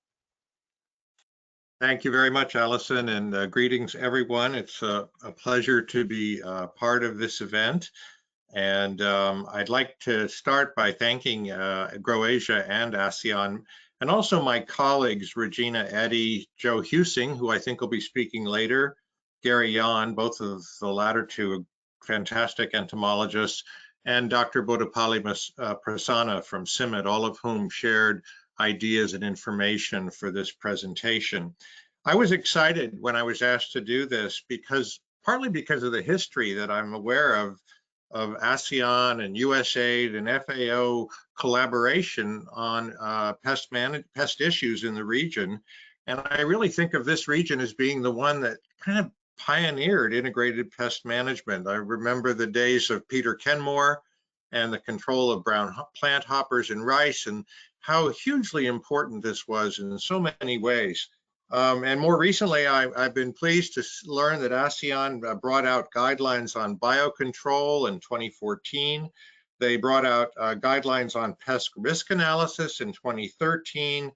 Thank you very much, Alison, and greetings, everyone. It's a pleasure to be part of this event. And I'd like to start by thanking GrowAsia and ASEAN, and also my colleagues, Regina Eddy, Joe Husing, who I think will be speaking later, Gary Yan, both of the latter two fantastic entomologists, and Dr. Bodapalli Prasanna from CIMMYT, all of whom shared ideas and information for this presentation. I was excited when I was asked to do this partly because of the history that I'm aware of ASEAN and USAID and FAO collaboration on pest issues in the region. And I really think of this region as being the one that kind of pioneered integrated pest management. I remember the days of Peter Kenmore and the control of brown plant hoppers in rice, and how hugely important this was in so many ways. And more recently, I've been pleased to learn that ASEAN brought out guidelines on biocontrol in 2014. They brought out guidelines on pest risk analysis in 2013,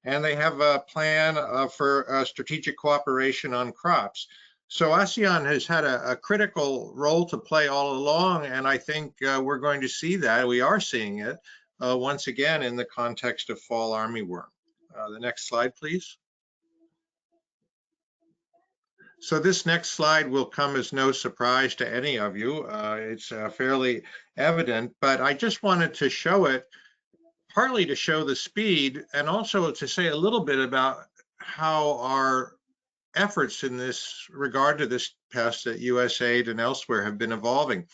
and they have a plan for strategic cooperation on crops. So ASEAN has had a critical role to play all along, and I think we're going to see that. We are seeing it once again in the context of fall armyworm. The next slide, please. So this next slide will come as no surprise to any of you. It's fairly evident, but I just wanted to show it, partly to show the speed, and also to say a little bit about how our efforts in this regard to this pest at USAID and elsewhere have been evolving.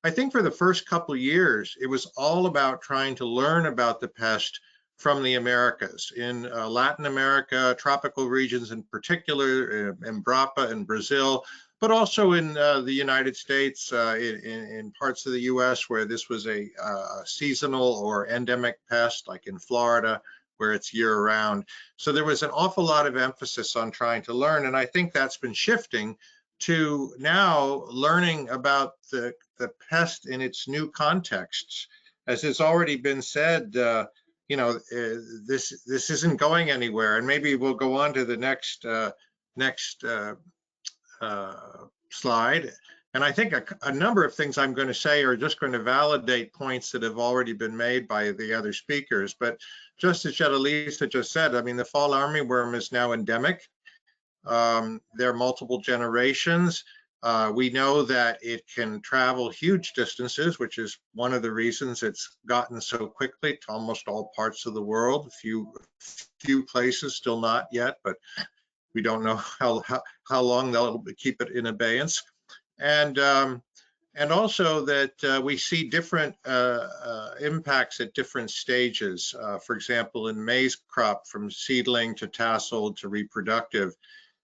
I think for the first couple of years, it was all about trying to learn about the pest from the Americas. In Latin America, tropical regions in particular, Embrapa in Brazil, but also in the United States, in parts of the US where this was a seasonal or endemic pest, like in Florida, where it's year-round. So there was an awful lot of emphasis on trying to learn, and I think that's been shifting to now learning about the pest in its new contexts. As has already been said, you know, this isn't going anywhere, and maybe we'll go on to the next slide. And I think a number of things I'm going to say are just going to validate points that have already been made by the other speakers. But just as Giuliza just said, I mean, the fall armyworm is now endemic. There are multiple generations. We know that it can travel huge distances, which is one of the reasons it's gotten so quickly to almost all parts of the world. A few places still not yet, but we don't know how long they'll keep it in abeyance. And also that we see different impacts at different stages. For example, in maize crop, from seedling to tasseled to reproductive.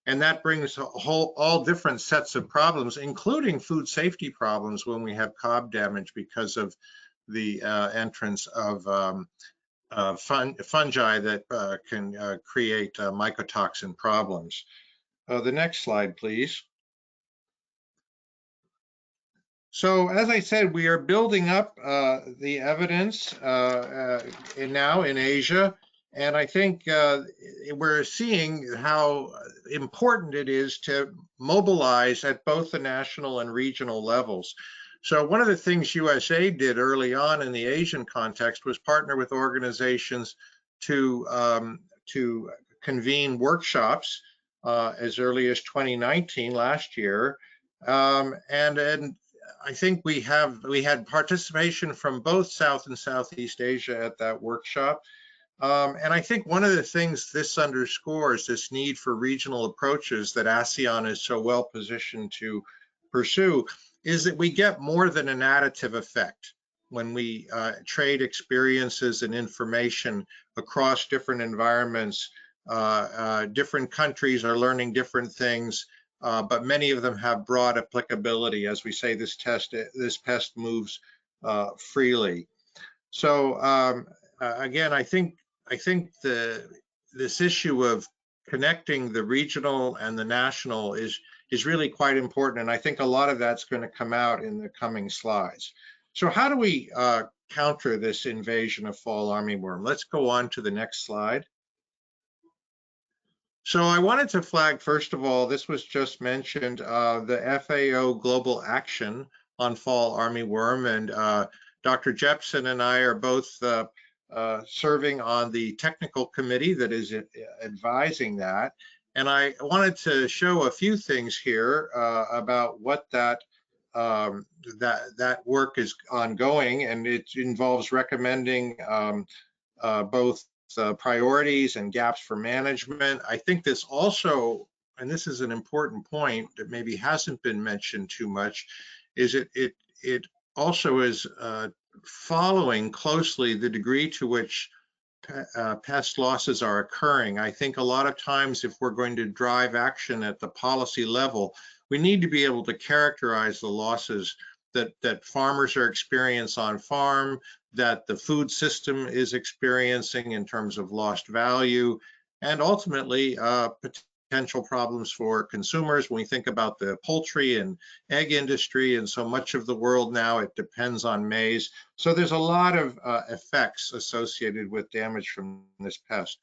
And that brings all different sets of problems, including food safety problems when we have cob damage because of the entrance of fungi that can create mycotoxin problems. The next slide, please. So as I said, we are building up the evidence now in Asia, and I think we're seeing how important it is to mobilize at both the national and regional levels. So one of the things USAID did early on in the Asian context was partner with organizations to convene workshops as early as 2019, last year. And I think we had participation from both South and Southeast Asia at that workshop. And I think one of the things this underscores, this need for regional approaches that ASEAN is so well positioned to pursue, is that we get more than an additive effect when we trade experiences and information across different environments. Different countries are learning different things, but many of them have broad applicability. As we say, this pest moves freely. So again, I think this issue of connecting the regional and the national is really quite important, and I think a lot of that's going to come out in the coming slides. So how do we counter this invasion of fall armyworm? Let's go on to the next slide. So I wanted to flag, first of all, this was just mentioned, the FAO Global Action on Fall Armyworm, and Dr. Jepson and I are both serving on the technical committee that is advising that. And I wanted to show a few things here about what that work is ongoing, and it involves recommending both priorities and gaps for management. I think this also, and this is an important point that maybe hasn't been mentioned too much, is it also is following closely the degree to which pest losses are occurring. I think a lot of times if we're going to drive action at the policy level, we need to be able to characterize the losses that farmers are experiencing on farm, that the food system is experiencing in terms of lost value, and ultimately potential problems for consumers. When we think about the poultry and egg industry, and so much of the world now, it depends on maize. So there's a lot of effects associated with damage from this pest.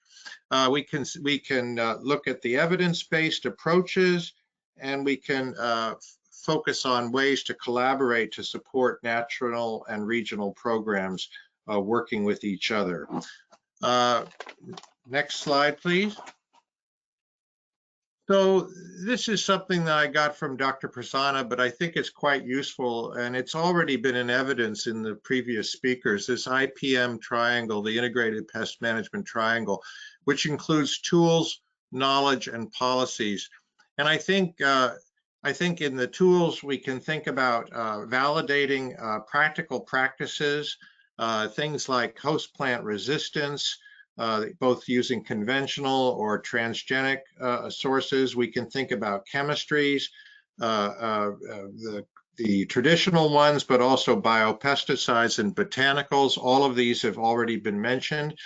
We can look at the evidence-based approaches, and we can focus on ways to collaborate to support national and regional programs working with each other. Next slide, please. So this is something that I got from Dr. Prasanna, but I think it's quite useful, and it's already been in evidence in the previous speakers, this IPM triangle, the Integrated Pest Management Triangle, which includes tools, knowledge, and policies. And I think in the tools, we can think about validating practical practices, things like host plant resistance, both using conventional or transgenic sources. We can think about chemistries, the traditional ones, but also biopesticides and botanicals. All of these have already been mentioned.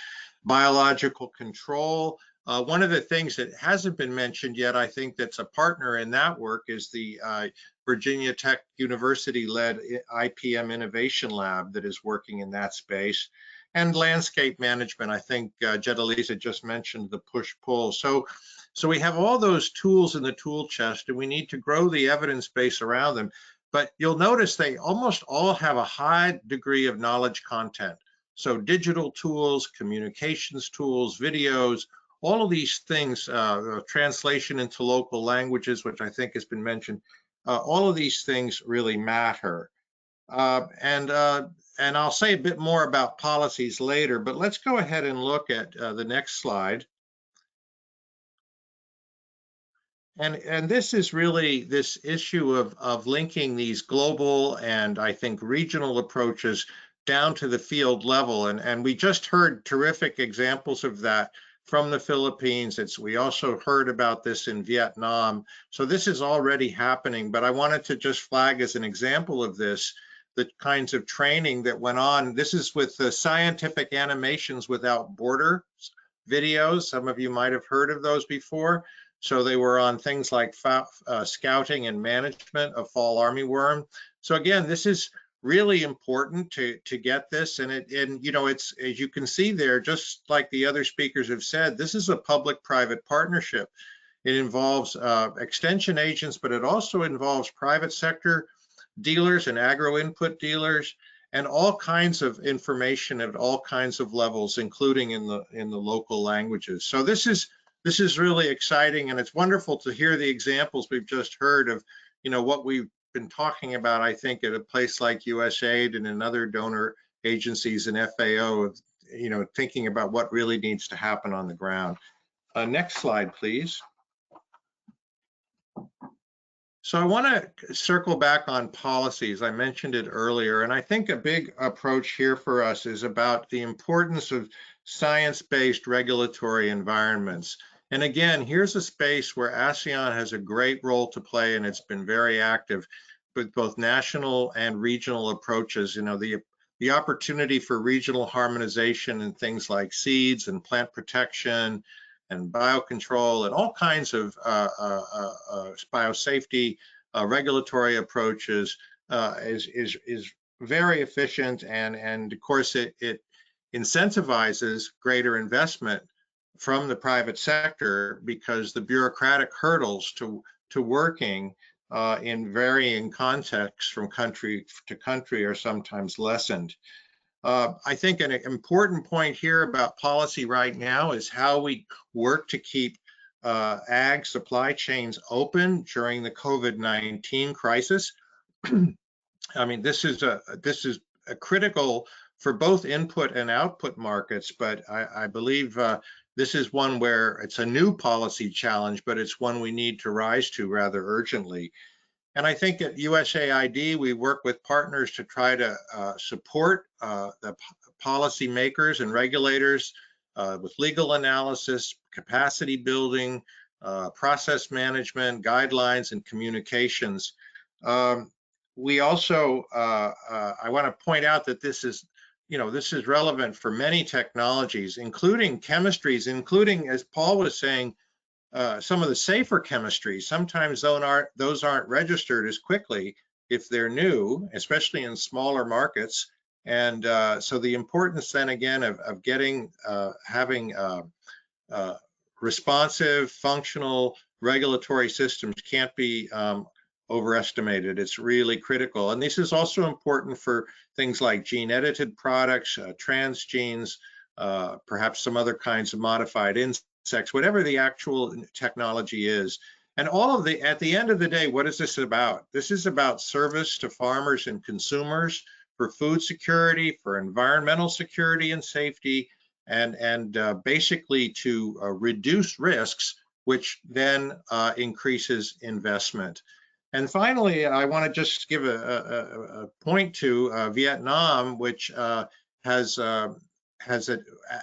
Biological control. One of the things that hasn't been mentioned yet, I think that's a partner in that work, is the Virginia Tech University-led IPM Innovation Lab that is working in that space. And landscape management, I think Jedalisa just mentioned the push-pull. So we have all those tools in the tool chest, and we need to grow the evidence base around them. But you'll notice they almost all have a high degree of knowledge content. So digital tools, communications tools, videos, all of these things, translation into local languages, which I think has been mentioned, all of these things really matter. And I'll say a bit more about policies later, but let's go ahead and look at the next slide. And this is really this issue of linking these global and I think regional approaches down to the field level. And we just heard terrific examples of that from the Philippines. We also heard about this in Vietnam. So this is already happening, but I wanted to just flag as an example of this, the kinds of training that went on. This is with the Scientific Animations Without Borders videos. Some of you might have heard of those before. So they were on things like scouting and management of fall armyworm. So again, this is really important to get this, and you know, it's, as you can see there, just like the other speakers have said, this is a public-private partnership. It involves extension agents, but it also involves private sector dealers and agro input dealers, and all kinds of information at all kinds of levels, including in the local languages. So this is this is really exciting, and it's wonderful to hear the examples we've just heard of, what we've been talking about, I think, at a place like USAID and in other donor agencies and FAO, of, thinking about what really needs to happen on the ground. Next slide, please. So I want to circle back on policies. I mentioned it earlier, and I think a big approach here for us is about the importance of science-based regulatory environments. And again, here's a space where ASEAN has a great role to play, and it's been very active with both national and regional approaches. The opportunity for regional harmonization in things like seeds and plant protection and biocontrol and all kinds of biosafety regulatory approaches is very efficient, and of course it incentivizes greater investment from the private sector, because the bureaucratic hurdles to working in varying contexts from country to country are sometimes lessened. I think an important point here about policy right now is how we work to keep ag supply chains open during the COVID-19 crisis. I mean, this is a critical for both input and output markets, but I believe this is one where it's a new policy challenge, but it's one we need to rise to rather urgently. And I think at USAID, we work with partners to try to support the policy makers and regulators with legal analysis, capacity building, process management, guidelines, and communications. We also, I want to point out that this is relevant for many technologies, including chemistries, including, as Paul was saying, some of the safer chemistries. Sometimes those aren't registered as quickly if they're new, especially in smaller markets. And so the importance then again of having responsive, functional regulatory systems can't be overestimated. It's really critical. And this is also important for things like gene edited products, transgenes, perhaps some other kinds of modified insects, whatever the actual technology is. And at the end of the day, what is this about? This is about service to farmers and consumers, for food security, for environmental security and safety, and basically to reduce risks, which then increases investment. And finally, I want to just give a point to Vietnam, which has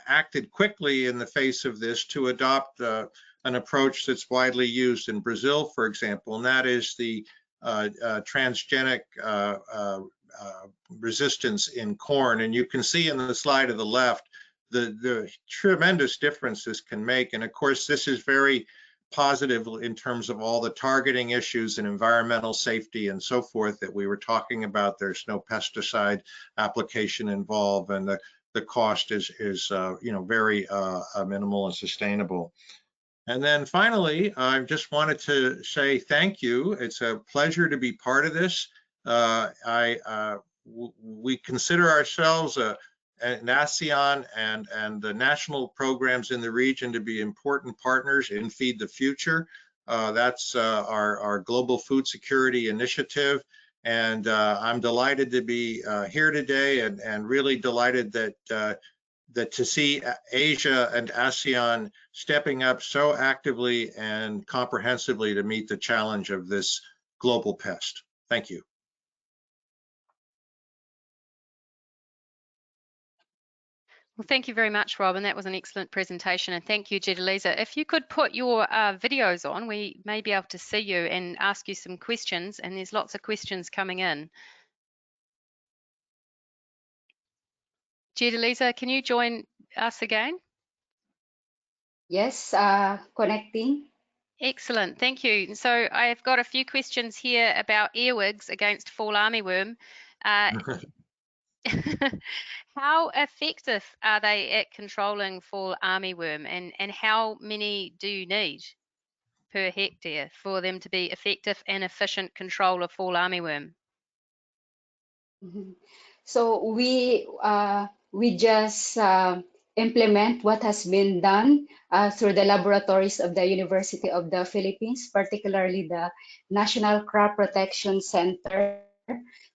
acted quickly in the face of this to adopt an approach that's widely used in Brazil, for example, and that is the transgenic resistance in corn. And you can see in the slide to the left the tremendous difference this can make. And of course, this is very positive in terms of all the targeting issues and environmental safety and so forth that we were talking about. There's no pesticide application involved, and the cost is very minimal and sustainable. And then finally, I just wanted to say thank you. It's a pleasure to be part of this. We consider ourselves an ASEAN and the national programs in the region to be important partners in Feed the Future. That's our global food security initiative. And I'm delighted to be here today, and really delighted that to see Asia and ASEAN stepping up so actively and comprehensively to meet the challenge of this global pest. Thank you. Well, thank you very much, Robin. That was an excellent presentation, and thank you, Jedalisa. If you could put your videos on, we may be able to see you and ask you some questions, and there's lots of questions coming in. Jedalisa, can you join us again? Yes, connecting. Excellent, thank you. So I've got a few questions here about earwigs against fall armyworm. How effective are they at controlling fall armyworm, and how many do you need per hectare for them to be effective and efficient control of fall armyworm? So we just implement what has been done through the laboratories of the University of the Philippines, particularly the National Crop Protection Center.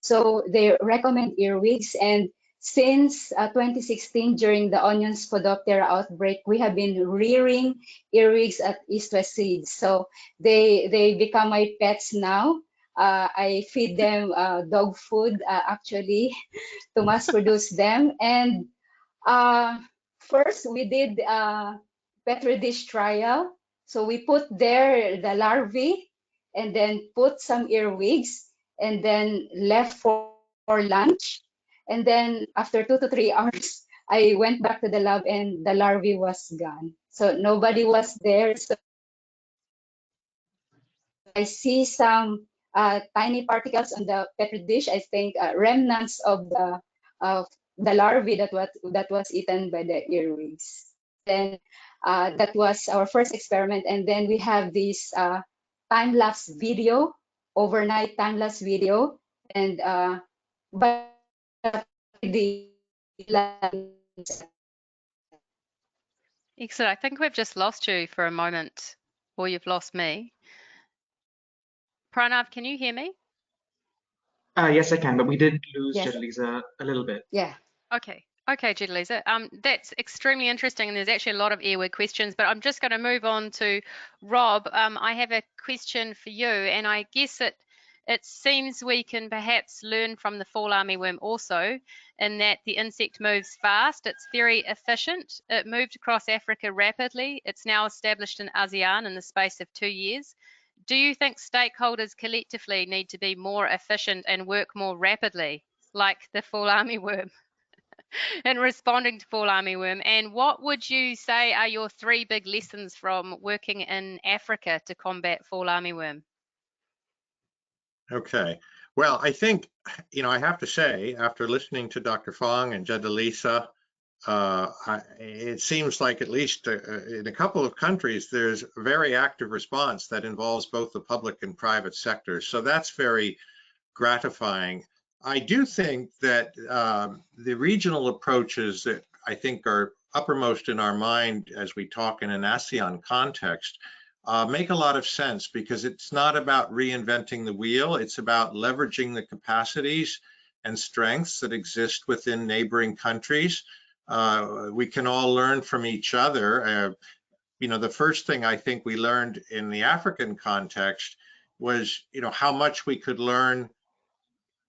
So they recommend earwigs, and since 2016, during the onion Spodoptera outbreak, we have been rearing earwigs at East West Seeds. So they become my pets now. I feed them dog food actually to mass produce them. And first we did Petri dish trial. So we put there the larvae and then put some earwigs and then left for lunch. And then after 2 to 3 hours, I went back to the lab and the larvae was gone. So nobody was there. So I see some tiny particles on the Petri dish. I think remnants of the larvae that was eaten by the earwigs. Then that was our first experiment. And then we have this time-lapse video, overnight time-lapse video, and but the Excellent. I think we've just lost you for a moment, or you've lost me. Pranav, can you hear me? Yes, I can, but we did lose Yes. Jedalisa a little bit. Yeah. Okay, Jedalisa. That's extremely interesting, and there's actually a lot of earwig questions, but I'm just going to move on to Rob. I have a question for you, and I guess it seems we can perhaps learn from the fall armyworm also, in that the insect moves fast, it's very efficient, it moved across Africa rapidly, it's now established in ASEAN in the space of 2 years. Do you think stakeholders collectively need to be more efficient and work more rapidly, like the fall armyworm, in responding to fall armyworm? And what would you say are your 3 big lessons from working in Africa to combat fall armyworm? Okay. Well, I think, I have to say, after listening to Dr. Fong and Jedalisa, it seems like at least in a couple of countries, there's a very active response that involves both the public and private sectors. So that's very gratifying. I do think that the regional approaches that I think are uppermost in our mind as we talk in an ASEAN context make a lot of sense, because it's not about reinventing the wheel, it's about leveraging the capacities and strengths that exist within neighboring countries. We can all learn from each other. The first thing I think we learned in the African context was, how much we could learn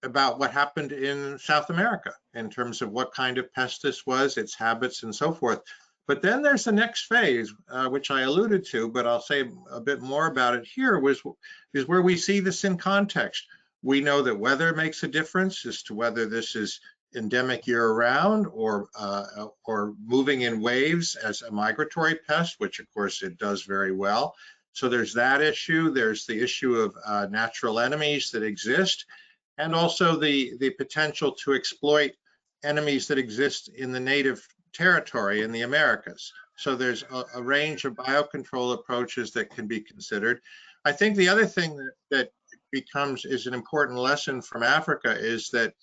about what happened in South America in terms of what kind of pest this was, its habits, and so forth. But then there's the next phase, which I alluded to, but I'll say a bit more about it here, is where we see this in context. We know that weather makes a difference as to whether this is endemic year-round or moving in waves as a migratory pest, which of course it does very well. So there's that issue. There's the issue of natural enemies that exist, and also the potential to exploit enemies that exist in the native territory in the Americas. So there's a range of biocontrol approaches that can be considered. I think the other thing that is an important lesson from Africa is that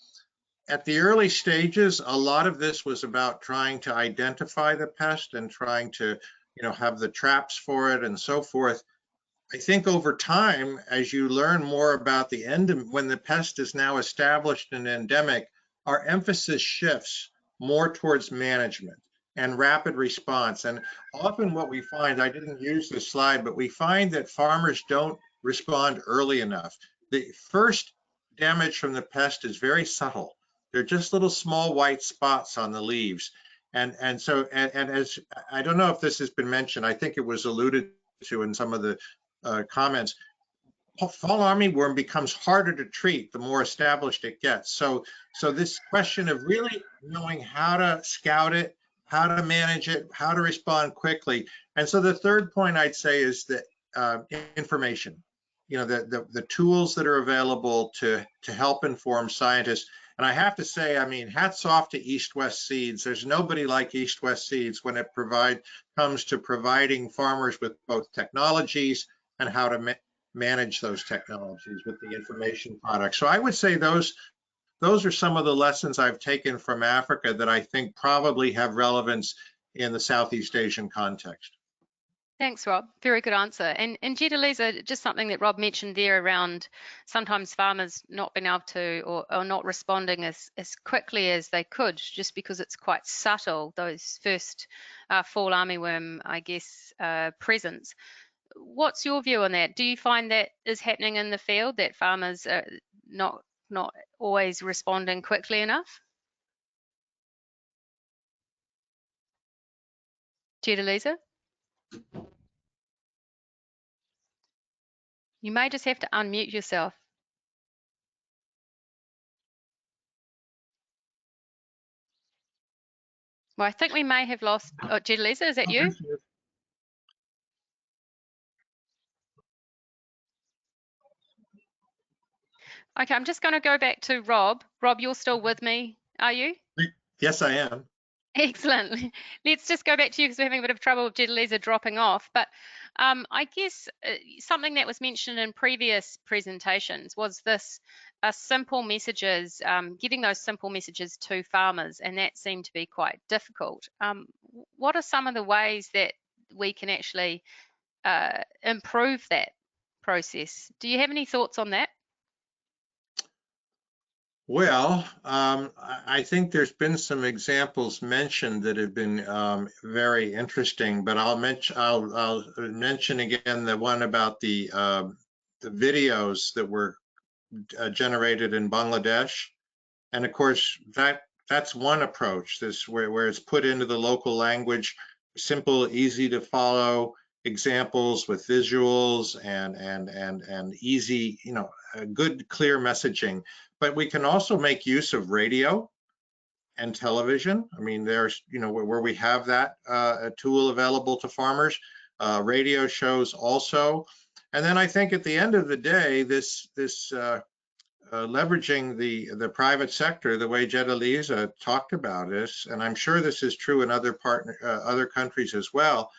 at the early stages, a lot of this was about trying to identify the pest and trying to, have the traps for it and so forth. I think over time, as you learn more about the when the pest is now established and endemic, our emphasis shifts more towards management and rapid response. And often what we find, I didn't use this slide, but we find that farmers don't respond early enough. The first damage from the pest is very subtle. They're just little small white spots on the leaves. And as I don't know if this has been mentioned, I think it was alluded to in some of the comments, fall armyworm becomes harder to treat the more established it gets. So this question of really knowing how to scout it, how to manage it, how to respond quickly. And so the third point I'd say is that information, the tools that are available to help inform scientists. And I have to say, hats off to East West Seeds. There's nobody like East West Seeds when it comes to providing farmers with both technologies and how to manage those technologies with the information products. So I would say those are some of the lessons I've taken from Africa that I think probably have relevance in the Southeast Asian context. Thanks, Rob. Very good answer. And Jedalisa, just something that Rob mentioned there around sometimes farmers not being able to or not responding as quickly as they could, just because it's quite subtle, those first fall armyworm, I guess, presence. What's your view on that? Do you find that is happening in the field, that farmers are not always responding quickly enough? Jedalisa? You may just have to unmute yourself. Well, I think we may have lost. Oh, Jedalisa, is that you? Okay, I'm just going to go back to Rob. Rob, you're still with me, are you? Yes, I am. Excellent. Let's just go back to you because we're having a bit of trouble with Jedalisa dropping off. But I guess something that was mentioned in previous presentations was this simple messages, getting those simple messages to farmers, and that seemed to be quite difficult. What are some of the ways that we can actually improve that process? Do you have any thoughts on that? Well, I think there's been some examples mentioned that have been very interesting, but I'll mention again the one about the videos that were generated in Bangladesh, and of course that's one approach. This where it's put into the local language, simple, easy to follow examples with visuals and easy, good, clear messaging. But we can also make use of radio and television. I mean, there's, where we have that a tool available to farmers, radio shows also. And then I think at the end of the day, this leveraging the private sector, the way Jedalisa talked about this, and I'm sure this is true in other countries as well.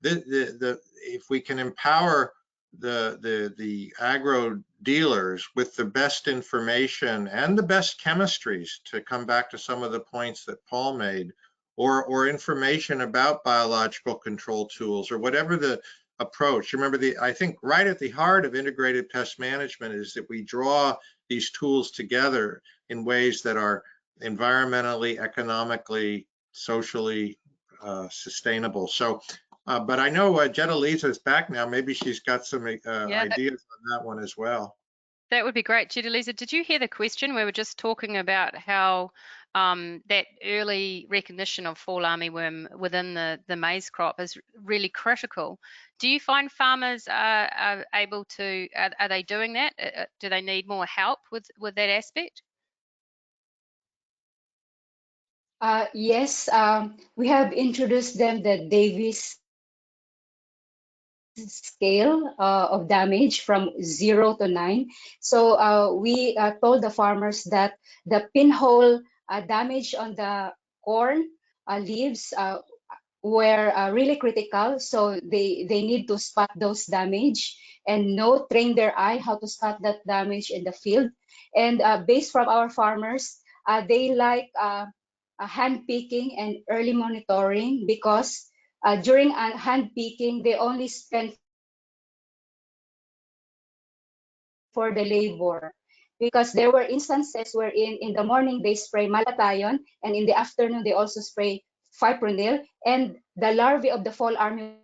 If we can empower the agro dealers with the best information and the best chemistries, to come back to some of the points that Paul made, or information about biological control tools, or whatever the approach. Remember, I think right at the heart of integrated pest management is that we draw these tools together in ways that are environmentally, economically, socially sustainable. So but I know Jedalisa is back now. Maybe she's got some ideas on that one as well. That would be great. Jedalisa, did you hear the question? We were just talking about how that early recognition of fall armyworm within the maize crop is really critical. Do you find farmers are able to, are they doing that? Do they need more help with that aspect? Yes, we have introduced them the Davis scale of damage from 0 to 9. So we told the farmers that the pinhole damage on the corn leaves were really critical. So they need to spot those damage and train their eye how to spot that damage in the field. And based from our farmers, they like hand picking and early monitoring, because during hand picking, they only spend for the labor, because there were instances where in the morning they spray malathion, and in the afternoon they also spray fipronil, and the larvae of the fall armyworm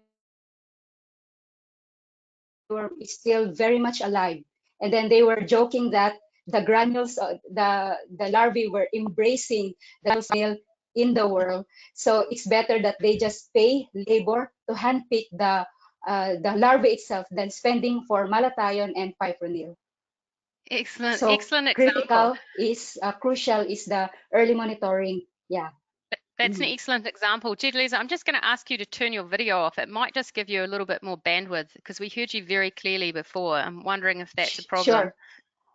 is still very much alive. And then they were joking that the granules, the larvae were embracing the granules in the world. So it's better that they just pay labor to handpick the larvae itself than spending for malathion and fipronil. Excellent, So excellent critical example. is crucial is the early monitoring. Yeah. That's an excellent example. Jedalisa, I'm just going to ask you to turn your video off. It might just give you a little bit more bandwidth, because we heard you very clearly before. I'm wondering if that's a problem. Sure.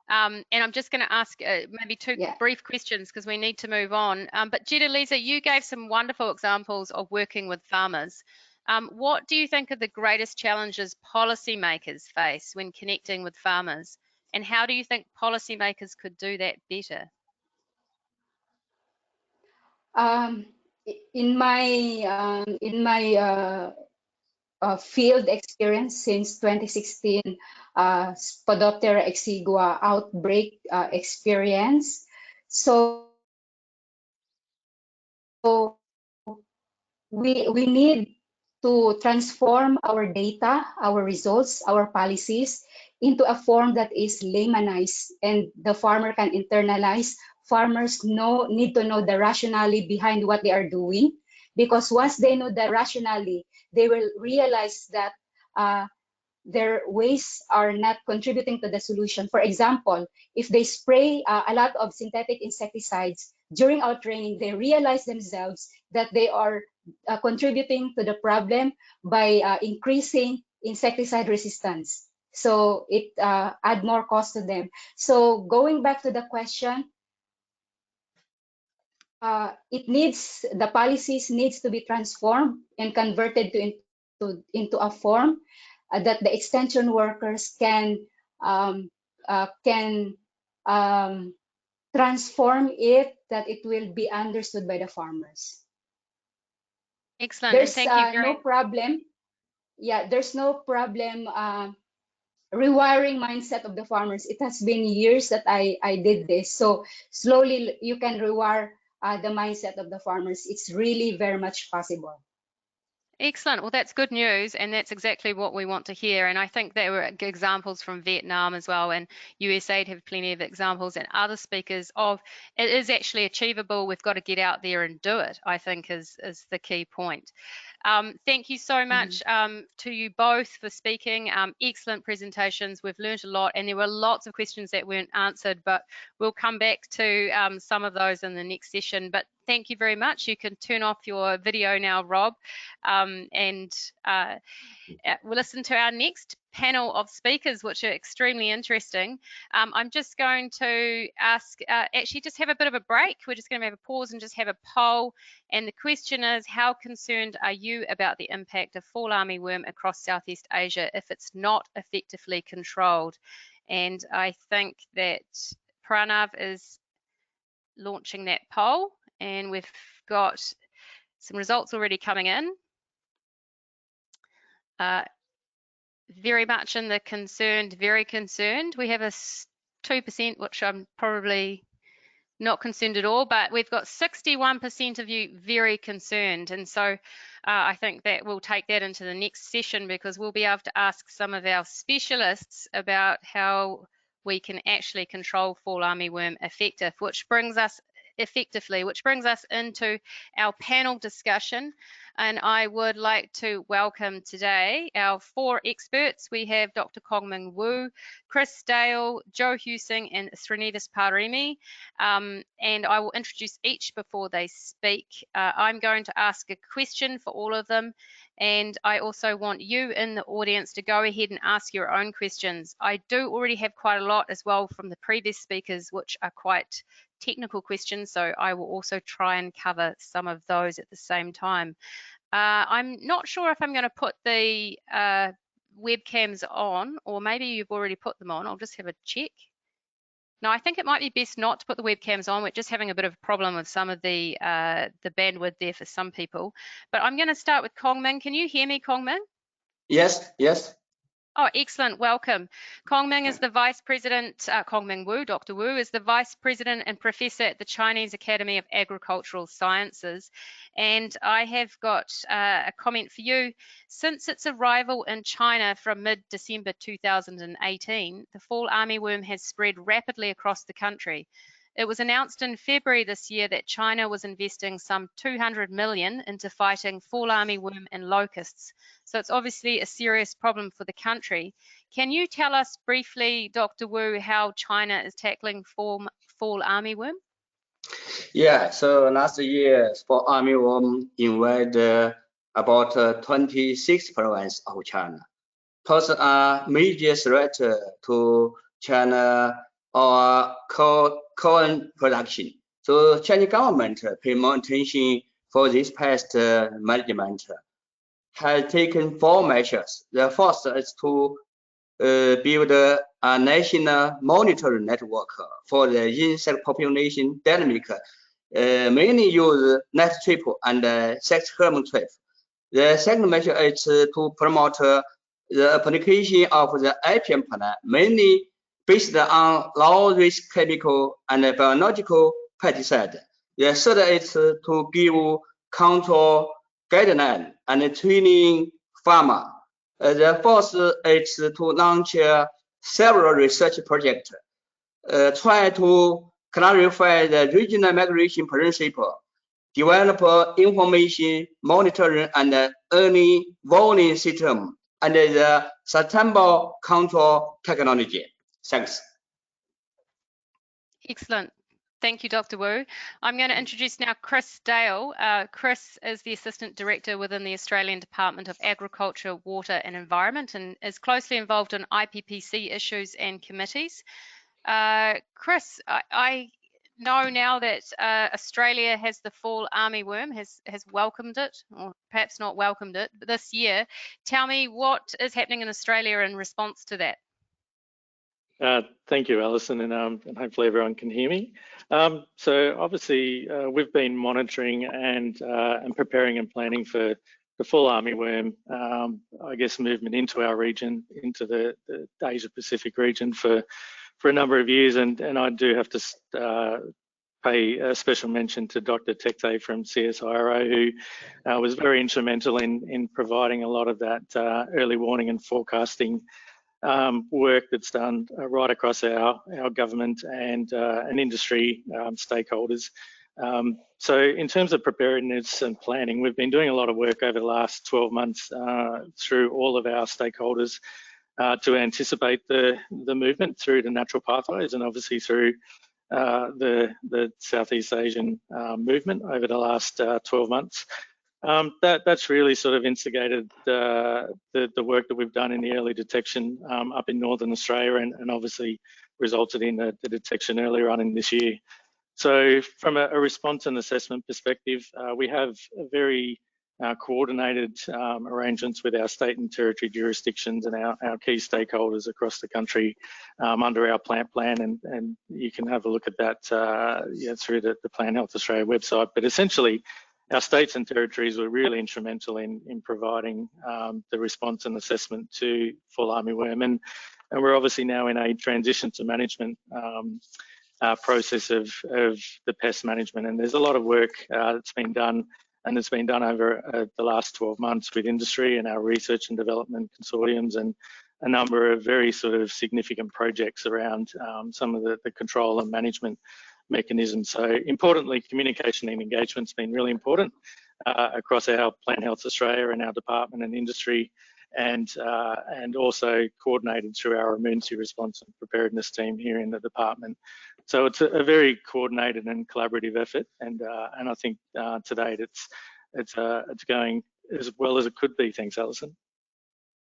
And I'm just going to ask maybe two brief questions, because we need to move on. But Jedalisa, you gave some wonderful examples of working with farmers. What do you think are the greatest challenges policymakers face when connecting with farmers? And how do you think policymakers could do that better? in my field experience since 2016, Spodoptera exigua outbreak experience. So we need to transform our data, our results, our policies into a form that is laymanized and the farmer can internalize. Farmers need to know the rationale behind what they are doing, because once they know the rationale, they will realize that their ways are not contributing to the solution. For example, if they spray a lot of synthetic insecticides during our training, they realize themselves that they are contributing to the problem by increasing insecticide resistance. So it add more cost to them. So going back to the question, the policies needs to be transformed and converted into a form that the extension workers can transform it, that it will be understood by the farmers. Excellent. There's and thank you no problem. Yeah, there's no problem rewiring mindset of the farmers. It has been years that I did this. So slowly you can rewire the mindset of the farmers. It's really very much possible. Excellent. Well, that's good news, and that's exactly what we want to hear. And I think there were examples from Vietnam as well, and USAID have plenty of examples, and other speakers of it is actually achievable. We've got to get out there and do it, I think is the key point. Thank you so much to you both for speaking. Excellent presentations. We've learned a lot, and there were lots of questions that weren't answered, but we'll come back to some of those in the next session. But thank you very much. You can turn off your video now, Rob, and we'll listen to our next panel of speakers, which are extremely interesting. I'm just going to ask, actually just have a bit of a break. We're just going to have a pause and just have a poll. And the question is, how concerned are you about the impact of fall armyworm across Southeast Asia if it's not effectively controlled? And I think that Pranav is launching that poll, and we've got some results already coming in. Very much in the concerned, very concerned. We have a 2%, which I'm probably not concerned at all, but we've got 61% of you very concerned. And so I think that we'll take that into the next session, because we'll be able to ask some of our specialists about how we can actually control fall armyworm effectively, which brings us into our panel discussion. And I would like to welcome today our 4 experts. We have Dr. Kong-Ming Wu, Chris Dale, Joe Husing, and Srinivas Parimi. And I will introduce each before they speak. I'm going to ask a question for all of them. And I also want you in the audience to go ahead and ask your own questions. I do already have quite a lot as well from the previous speakers, which are quite technical questions, so I will also try and cover some of those at the same time. I'm not sure if I'm going to put the webcams on, or maybe you've already put them on. I'll just have a check. No, I think it might be best not to put the webcams on. We're just having a bit of a problem with some of the bandwidth there for some people. But I'm going to start with Kong-Ming. Can you hear me, Kong-Ming? Yes, yes. Oh, excellent. Welcome. Kong-Ming is the Vice President, Kong-Ming Wu, Dr. Wu, is the Vice President and Professor at the Chinese Academy of Agricultural Sciences. And I have got a comment for you. Since its arrival in China from mid-December 2018, the fall armyworm has spread rapidly across the country. It was announced in February this year that China was investing some 200 million into fighting fall armyworm and locusts. So it's obviously a serious problem for the country. Can you tell us briefly, Dr. Wu, how China is tackling fall armyworm? Yeah, so last year, fall armyworm invaded about 26 provinces of China. Pose a major threat to China or corn production. So Chinese government pay more attention for this pest management. Has taken 4 measures. The first is to build a national monitoring network for the insect population dynamic mainly use net trip and sex hormone trip. The second measure is to promote the application of the ASEAN Plan, mainly based on low-risk chemical and biological pesticide. The third is to give control guideline and training farmer. The fourth is to launch several research projects, try to clarify the regional migration principle, develop information monitoring and early warning system, and the sustainable control technology. Thanks. Excellent. Thank you, Dr. Wu. I'm going to introduce now Chris Dale. Chris is the Assistant Director within the Australian Department of Agriculture, Water and Environment and is closely involved in IPPC issues and committees. Chris, I know now that Australia has the fall armyworm, has welcomed it, or perhaps not welcomed it, but this year. Tell me what is happening in Australia in response to that. Thank you, Alison, and hopefully everyone can hear me. So obviously we've been monitoring and preparing and planning for the fall armyworm, I guess, movement into our region, into the Asia Pacific region for a number of years, and I do have to pay a special mention to Dr. Tekte from CSIRO, who was very instrumental in providing a lot of that early warning and forecasting work that's done right across our government and industry stakeholders. So in terms of preparedness and planning, we've been doing a lot of work over the last 12 months through all of our stakeholders to anticipate the movement through the natural pathways and obviously through the Southeast Asian movement over the last 12 months. That's really sort of instigated the work that we've done in the early detection up in Northern Australia and obviously resulted in the detection earlier on in this year. So from a response and assessment perspective, we have a very coordinated arrangements with our state and territory jurisdictions and our key stakeholders across the country under our plant plan, and you can have a look at that through the Plan Health Australia website. But essentially, our states and territories were really instrumental in providing the response and assessment to fall armyworm, and we're obviously now in a transition to management process of the pest management, and there's a lot of work that's been done, and it's been done over the last 12 months with industry and our research and development consortiums and a number of very sort of significant projects around some of the control and management mechanisms. So importantly, communication and engagement's been really important across our Plan Health Australia and our department and industry, and also coordinated through our emergency response and preparedness team here in the department. So it's a very coordinated and collaborative effort, and I think to date it's going as well as it could be. Thanks, Alison.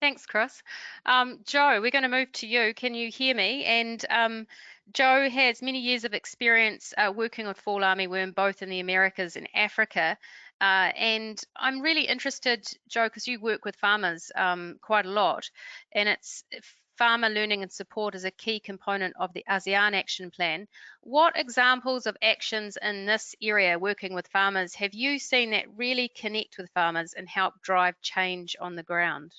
Thanks, Chris. Joe, we're going to move to you. Can you hear me? And Joe has many years of experience working with fall armyworm, both in the Americas and Africa. And I'm really interested, Joe, because you work with farmers quite a lot, and it's farmer learning and support is a key component of the ASEAN Action Plan. What examples of actions in this area, working with farmers, have you seen that really connect with farmers and help drive change on the ground?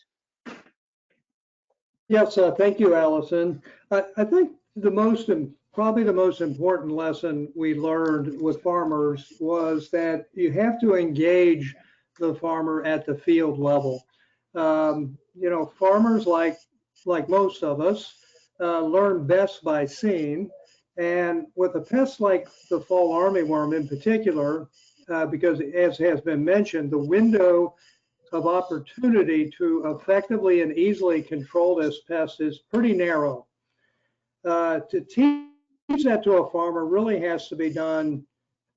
Yes, thank you, Alison. I think probably the most important lesson we learned with farmers was that you have to engage the farmer at the field level. You know, farmers, like most of us, learn best by seeing. And with a pest like the fall armyworm in particular, because as has been mentioned, the window of opportunity to effectively and easily control this pest is pretty narrow. To teach that to a farmer really has to be done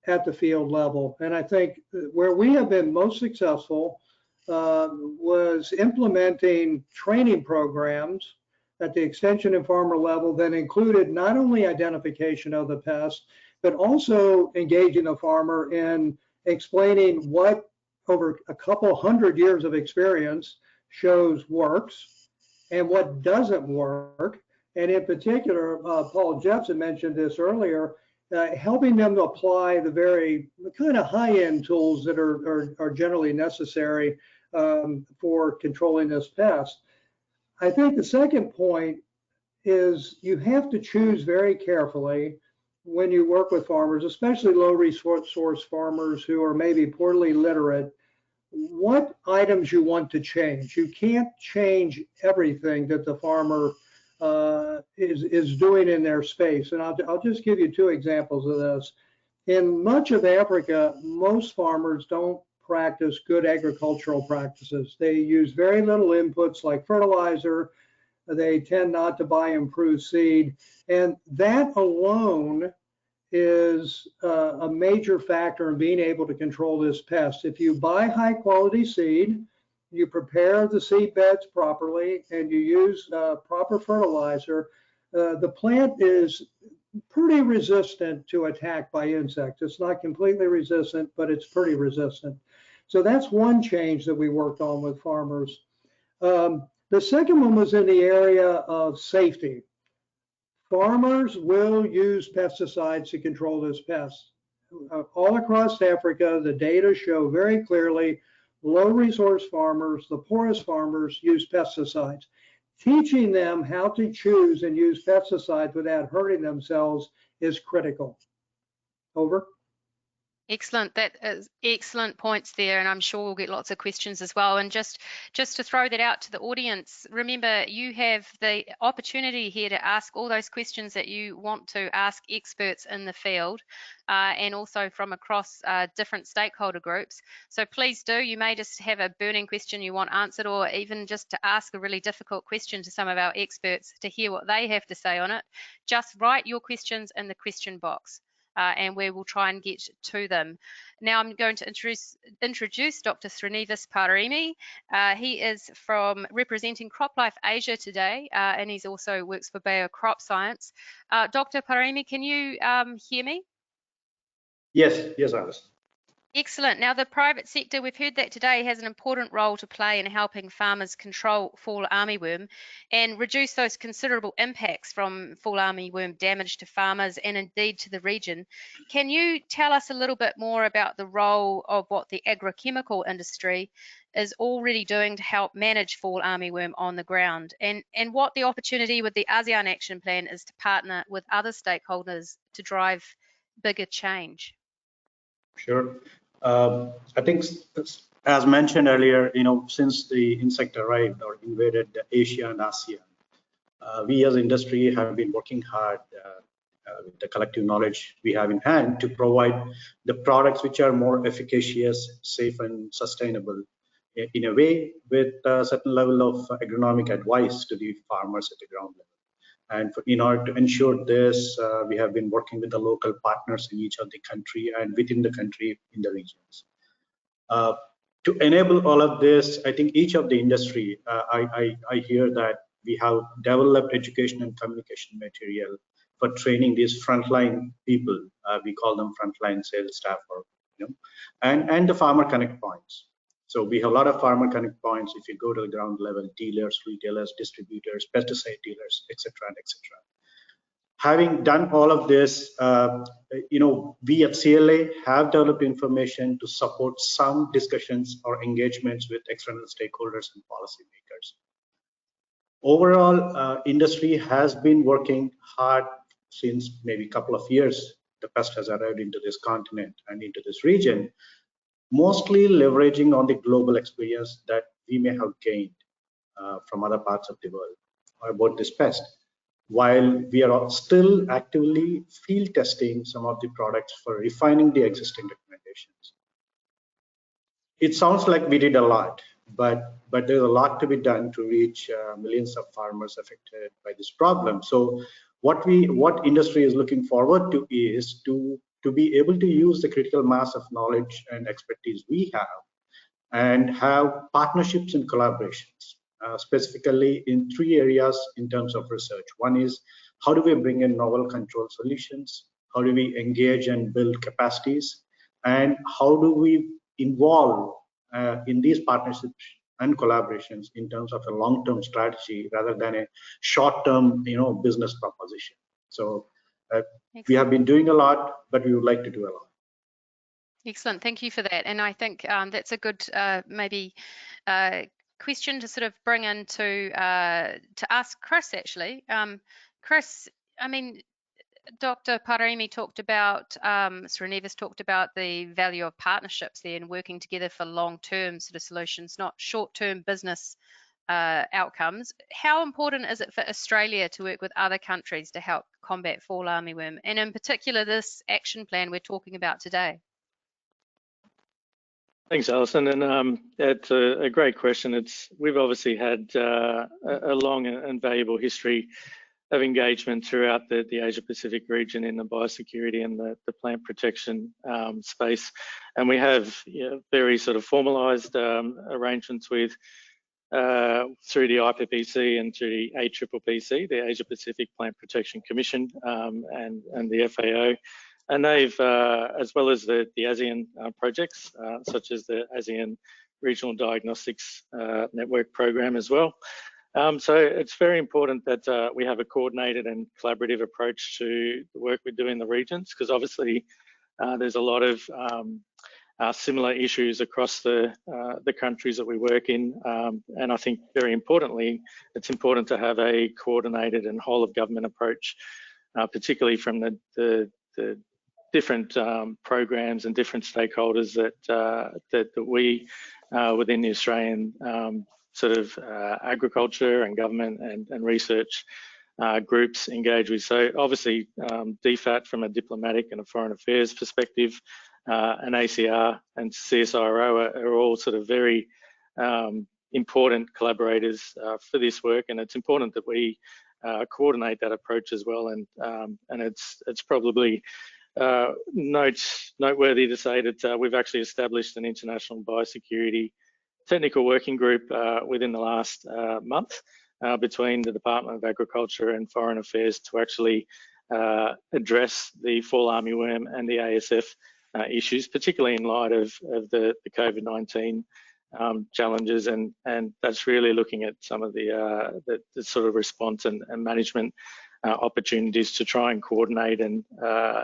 at the field level. And I think where we have been most successful was implementing training programs at the extension and farmer level that included not only identification of the pest, but also engaging the farmer in explaining what over a couple hundred years of experience shows works and what doesn't work. And in particular, Paul Jepson mentioned this earlier, helping them to apply the very kind of high-end tools that are generally necessary for controlling this pest. I think the second point is you have to choose very carefully when you work with farmers, especially low resource farmers who are maybe poorly literate, what items you want to change. You can't change everything that the farmer is doing in their space. And I'll just give you two examples of this. In much of Africa, most farmers don't practice good agricultural practices. They use very little inputs like fertilizer. They tend not to buy improved seed. And that alone is a major factor in being able to control this pest. If you buy high quality seed, you prepare the seed beds properly, and you use proper fertilizer, the plant is pretty resistant to attack by insects. It's not completely resistant, but it's pretty resistant. So that's one change that we worked on with farmers. The second one was in the area of safety. Farmers will use pesticides to control this pest. All across Africa, the data show very clearly low resource farmers, the poorest farmers, use pesticides. Teaching them how to choose and use pesticides without hurting themselves is critical. Over. Excellent. That is excellent points there, and I'm sure we'll get lots of questions as well. And just to throw that out to the audience, remember you have the opportunity here to ask all those questions that you want to ask experts in the field, and also from across different stakeholder groups. So please do. You may just have a burning question you want answered, or even just to ask a really difficult question to some of our experts to hear what they have to say on it. Just write your questions in the question box. And we will try and get to them. Now I'm going to introduce Dr. Srinivas Parimi. He is from representing CropLife Asia today, and he's also works for Bayer Crop Science. Dr. Parimi, can you hear me? Yes, Alice. Excellent. Now, the private sector, we've heard that today, has an important role to play in helping farmers control fall armyworm and reduce those considerable impacts from fall armyworm damage to farmers and indeed to the region. Can you tell us a little bit more about the role of what the agrochemical industry is already doing to help manage fall armyworm on the ground, and what the opportunity with the ASEAN Action Plan is to partner with other stakeholders to drive bigger change? Sure. I think, as mentioned earlier, since the insect arrived or invaded Asia and ASEAN, we as industry have been working hard with the collective knowledge we have in hand to provide the products which are more efficacious, safe, and sustainable in a way with a certain level of agronomic advice to the farmers at the ground level. And in order to ensure this, we have been working with the local partners in each of the country and within the country in the regions. To enable all of this, I think each of the industry, I hear that we have developed education and communication material for training these frontline people. We call them frontline sales staff, or and the farmer connect points. So we have a lot of farmer connect points. If you go to the ground level, dealers, retailers, distributors, pesticide dealers, etc., etc. Having done all of this, we at CLA have developed information to support some discussions or engagements with external stakeholders and policymakers. Overall, industry has been working hard since maybe a couple of years. The pest has arrived into this continent and into this region, mostly leveraging on the global experience that we may have gained from other parts of the world about this pest, while we are still actively field testing some of the products for refining the existing recommendations. It sounds like we did a lot, but there's a lot to be done to reach millions of farmers affected by this problem. So what industry is looking forward to is to be able to use the critical mass of knowledge and expertise we have and have partnerships and collaborations, specifically in 3 areas in terms of research. One is, how do we bring in novel control solutions? How do we engage and build capacities? And how do we involve in these partnerships and collaborations in terms of a long-term strategy rather than a short-term, business proposition? So We have been doing a lot, but we would like to do a lot. Excellent, thank you for that. And I think that's a good maybe question to sort of bring in to ask Chris, actually. Chris, I mean, Dr. Parimi talked about, Srinivas talked about the value of partnerships there and working together for long-term sort of solutions, not short-term business outcomes. How important is it for Australia to work with other countries to help combat fall armyworm, and in particular this action plan we're talking about today? Thanks, Alison, and it's a great question. We've obviously had a long and valuable history of engagement throughout the Asia Pacific region in the biosecurity and the plant protection space, and we have very sort of formalised arrangements with through the IPPC and through the APPC, the Asia Pacific Plant Protection Commission, and the FAO. And they've, as well as the ASEAN projects, such as the ASEAN Regional Diagnostics Network Program as well. So it's very important that we have a coordinated and collaborative approach to the work we do in the regions, because obviously there's a lot of similar issues across the countries that we work in. And I think very importantly, it's important to have a coordinated and whole of government approach, particularly from the different programs and different stakeholders that we within the Australian sort of agriculture and government and research groups engage with. So obviously DFAT from a diplomatic and a foreign affairs perspective, and ACR and CSIRO are all sort of very important collaborators for this work, and it's important that we coordinate that approach as well. And it's probably noteworthy to say that we've actually established an international biosecurity technical working group within the last month between the Department of Agriculture and Foreign Affairs to actually address the fall armyworm and the ASF issues, particularly in light of the COVID-19 challenges, and that's really looking at some of the sort of response and management opportunities to try and coordinate and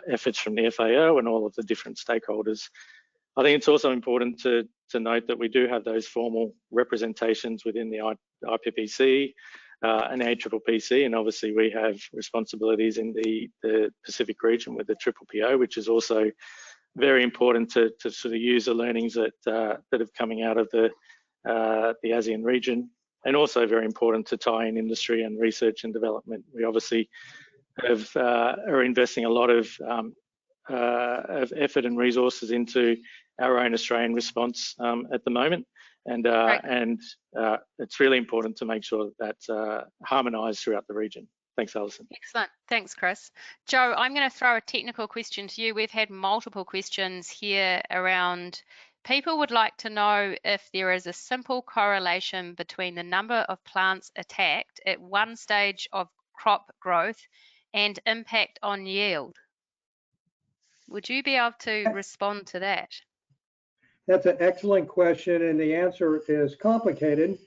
efforts from the FAO and all of the different stakeholders. I think it's also important to note that we do have those formal representations within the IPPC and APPC, and obviously we have responsibilities in the Pacific region with the PPPO, which is also very important to sort of use the learnings that are coming out of the ASEAN region, and also very important to tie in industry and research and development. We obviously are investing a lot of effort and resources into our own Australian response at the moment, and it's really important to make sure that that's harmonised throughout the region. Thanks, Alison. Excellent. Thanks, Chris. Joe, I'm going to throw a technical question to you. We've had multiple questions here around, people would like to know if there is a simple correlation between the number of plants attacked at one stage of crop growth and impact on yield. Would you be able to respond to that? That's an excellent question, and the answer is complicated.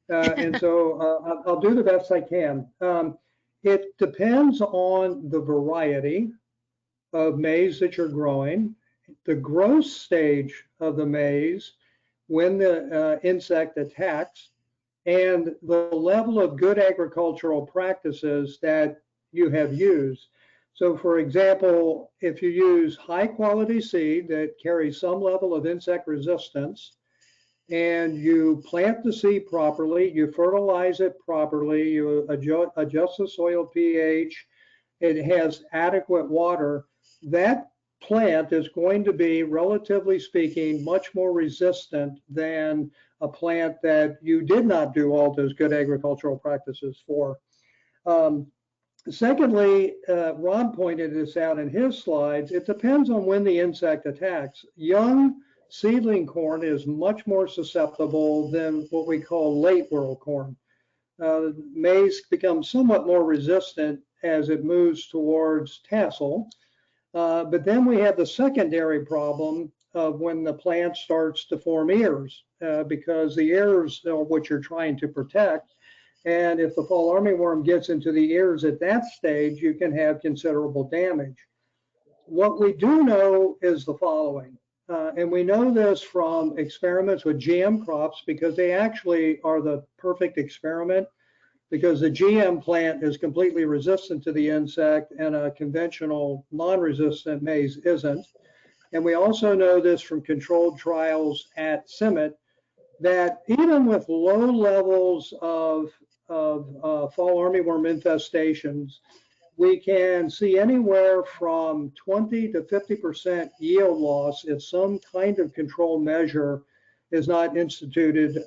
And so I'll do the best I can. It depends on the variety of maize that you're growing, the growth stage of the maize when the insect attacks, and the level of good agricultural practices that you have used. So for example, if you use high quality seed that carries some level of insect resistance, and you plant the seed properly, you fertilize it properly, you adjust the soil pH, it has adequate water, that plant is going to be, relatively speaking, much more resistant than a plant that you did not do all those good agricultural practices for. Secondly, Ron pointed this out in his slides, it depends on when the insect attacks. Young seedling corn is much more susceptible than what we call late world corn. Maize becomes somewhat more resistant as it moves towards tassel. But then we have the secondary problem of when the plant starts to form ears, because the ears are what you're trying to protect. And if the fall armyworm gets into the ears at that stage, you can have considerable damage. What we do know is the following, and we know this from experiments with GM crops because they actually are the perfect experiment, because the GM plant is completely resistant to the insect and a conventional non-resistant maize isn't. And we also know this from controlled trials at CIMMYT, that even with low levels of fall armyworm infestations, we can see anywhere from 20 to 50% yield loss if some kind of control measure is not instituted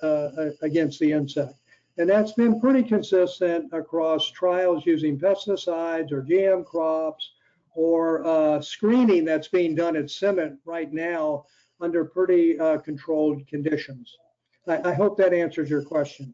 against the insect. And that's been pretty consistent across trials using pesticides or GM crops or screening that's being done at CIMMYT right now under pretty controlled conditions. I hope that answers your question.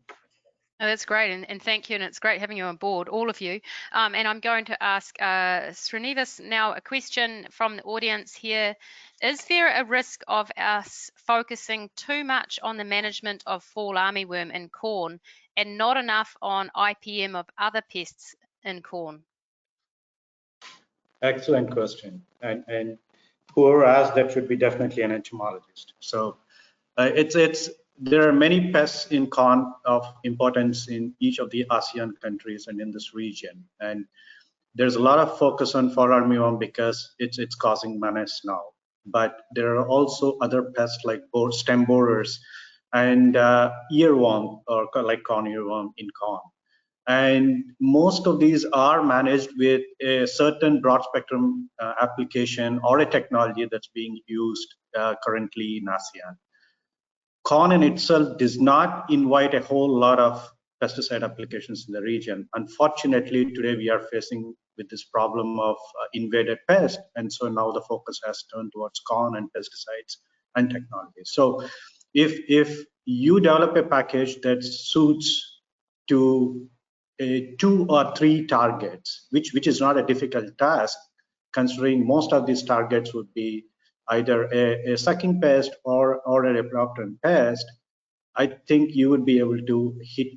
Oh, that's great, and thank you, and it's great having you on board, all of you. And I'm going to ask Srinivas now a question from the audience here. Is there a risk of us focusing too much on the management of fall armyworm in corn and not enough on IPM of other pests in corn? Excellent question. And whoever asked that should be definitely an entomologist. So there are many pests in corn of importance in each of the ASEAN countries and in this region. And there's a lot of focus on fall armyworm because it's causing menace now. But there are also other pests like stem borers and earworm, or like corn earworm in corn. And most of these are managed with a certain broad spectrum application or a technology that's being used currently in ASEAN. Corn in itself does not invite a whole lot of pesticide applications in the region. Unfortunately, today we are facing with this problem of invaded pest, and so now the focus has turned towards corn and pesticides and technology. So if you develop a package that suits to 2 or 3 targets, which is not a difficult task, considering most of these targets would be either a sucking pest or a reproductive pest, I think you would be able to hit,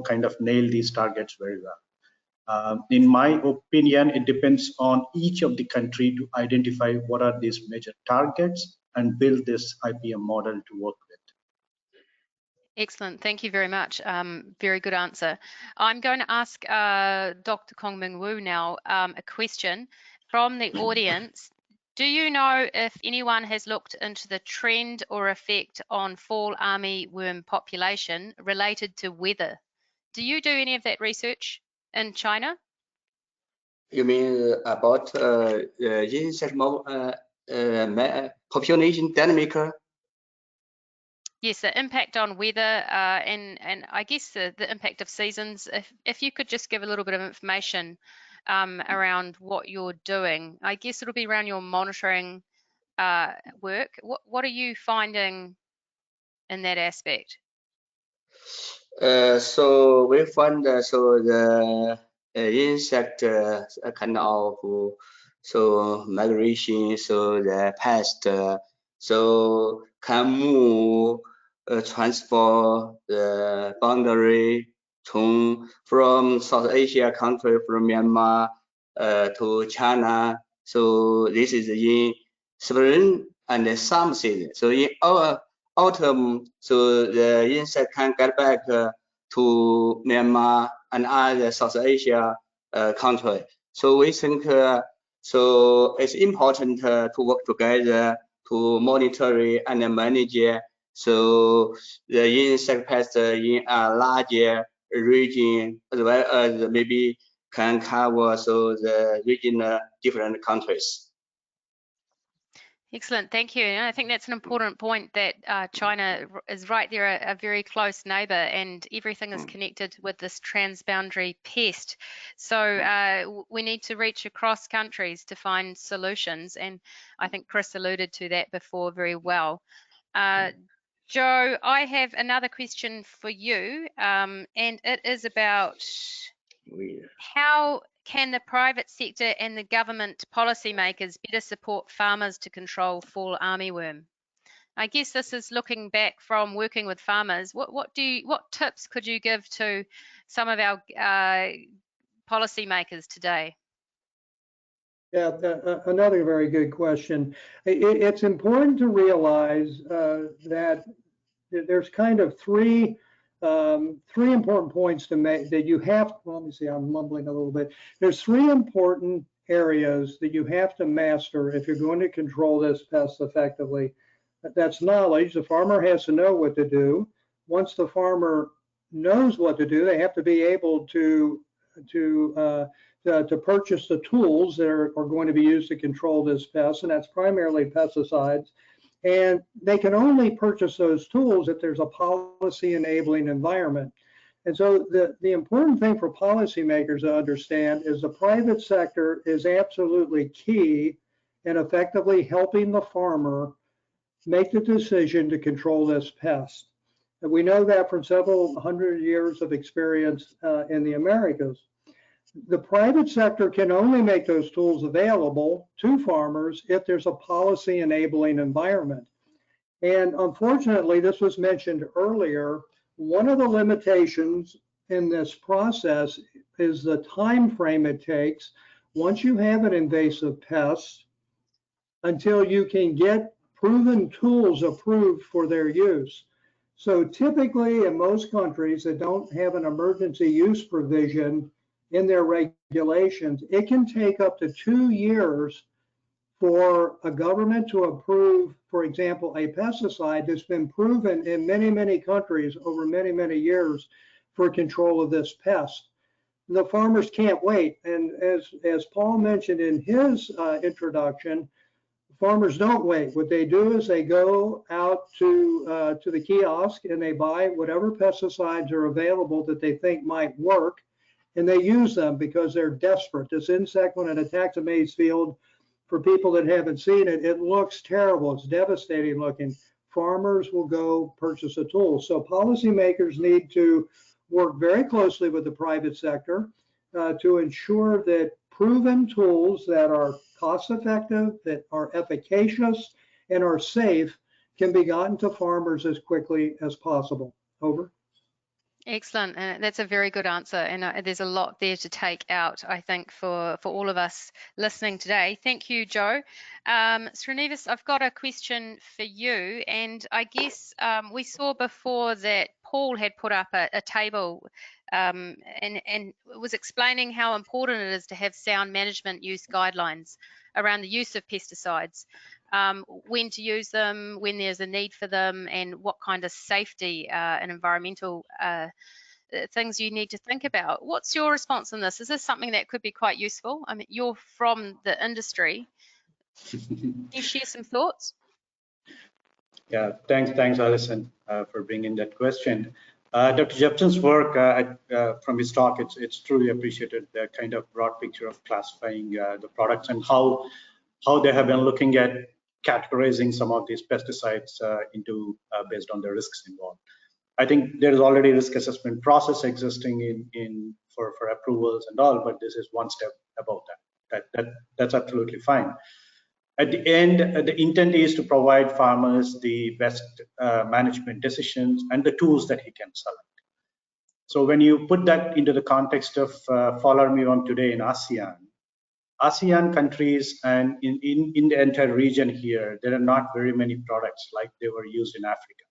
kind of nail these targets very well. In my opinion, it depends on each of the country to identify what are these major targets and build this IPM model to work with. Excellent. Thank you very much. Very good answer. I'm going to ask Dr. Kong Ming Wu now a question from the audience. Do you know if anyone has looked into the trend or effect on fall armyworm population related to weather? Do you do any of that research in China? You mean about insect population dynamic? Yes, the impact on weather and I guess the impact of seasons. If you could just give a little bit of information around what you're doing. I guess it'll be around your monitoring work. What are you finding in that aspect? So we find so the insect kind of so migration, so the pest so can move transfer the boundary from South Asia country, from Myanmar to China. So this is in spring and summer season. So in our autumn, so the insect can get back to Myanmar and other South Asia country. So we think so it's important to work together to monitor and manage so the insect pests in a larger region, as well as maybe can cover so the region different countries. Excellent, thank you. And I think that's an important point, that China is right there, a very close neighbour, and everything is connected with this transboundary pest. So we need to reach across countries to find solutions, and I think Chris alluded to that before very well. Joe, I have another question for you, and it is about how can the private sector and the government policymakers better support farmers to control fall armyworm? I guess this is looking back from working with farmers. What tips could you give to some of our policymakers today? Yeah, another very good question. It's important to realize that there's kind of three important points to make that you have. Well, let me see, I'm mumbling a little bit. There's three important areas that you have to master if you're going to control this pest effectively. That's knowledge. The farmer has to know what to do. Once the farmer knows what to do, they have to be able to purchase the tools that are going to be used to control this pest, and that's primarily pesticides. And they can only purchase those tools if there's a policy enabling environment. And so the important thing for policymakers to understand is the private sector is absolutely key in effectively helping the farmer make the decision to control this pest. And we know that from several hundred years of experience in the Americas. The private sector can only make those tools available to farmers if there's a policy enabling environment. And unfortunately, this was mentioned earlier, one of the limitations in this process is the time frame it takes once you have an invasive pest until you can get proven tools approved for their use. So typically in most countries that don't have an emergency use provision in their regulations, it can take up to 2 years for a government to approve, for example, a pesticide that's been proven in many, many countries over many, many years for control of this pest. The farmers can't wait. And as Paul mentioned in his introduction, farmers don't wait. What they do is they go out to the kiosk and they buy whatever pesticides are available that they think might work, and they use them because they're desperate. This insect, when it attacks a maize field, for people that haven't seen it, it looks terrible. It's devastating looking. Farmers will go purchase a tool. So policymakers need to work very closely with the private sector to ensure that proven tools that are cost effective, that are efficacious, and are safe can be gotten to farmers as quickly as possible. Over. Excellent, and that's a very good answer, and there's a lot there to take out, I think, for all of us listening today. Thank you, Joe. Srinivas, I've got a question for you, and I guess we saw before that Paul had put up a table and was explaining how important it is to have sound management use guidelines around the use of pesticides, when to use them, when there's a need for them, and what kind of safety and environmental things you need to think about. What's your response on this? Is this something that could be quite useful? I mean, you're from the industry. Can you share some thoughts? Yeah, thanks, Alison, for bringing that question. Dr. Jepson's work from his talk, it's truly appreciated, the kind of broad picture of classifying the products and how they have been looking at categorizing some of these pesticides into based on the risks involved. I think there is already a risk assessment process existing for approvals and all, but this is one step above that. That's absolutely fine. At the end, the intent is to provide farmers the best management decisions and the tools that he can select. So when you put that into the context of Fall Armyworm today in ASEAN countries and in the entire region here, there are not very many products like they were used in Africa.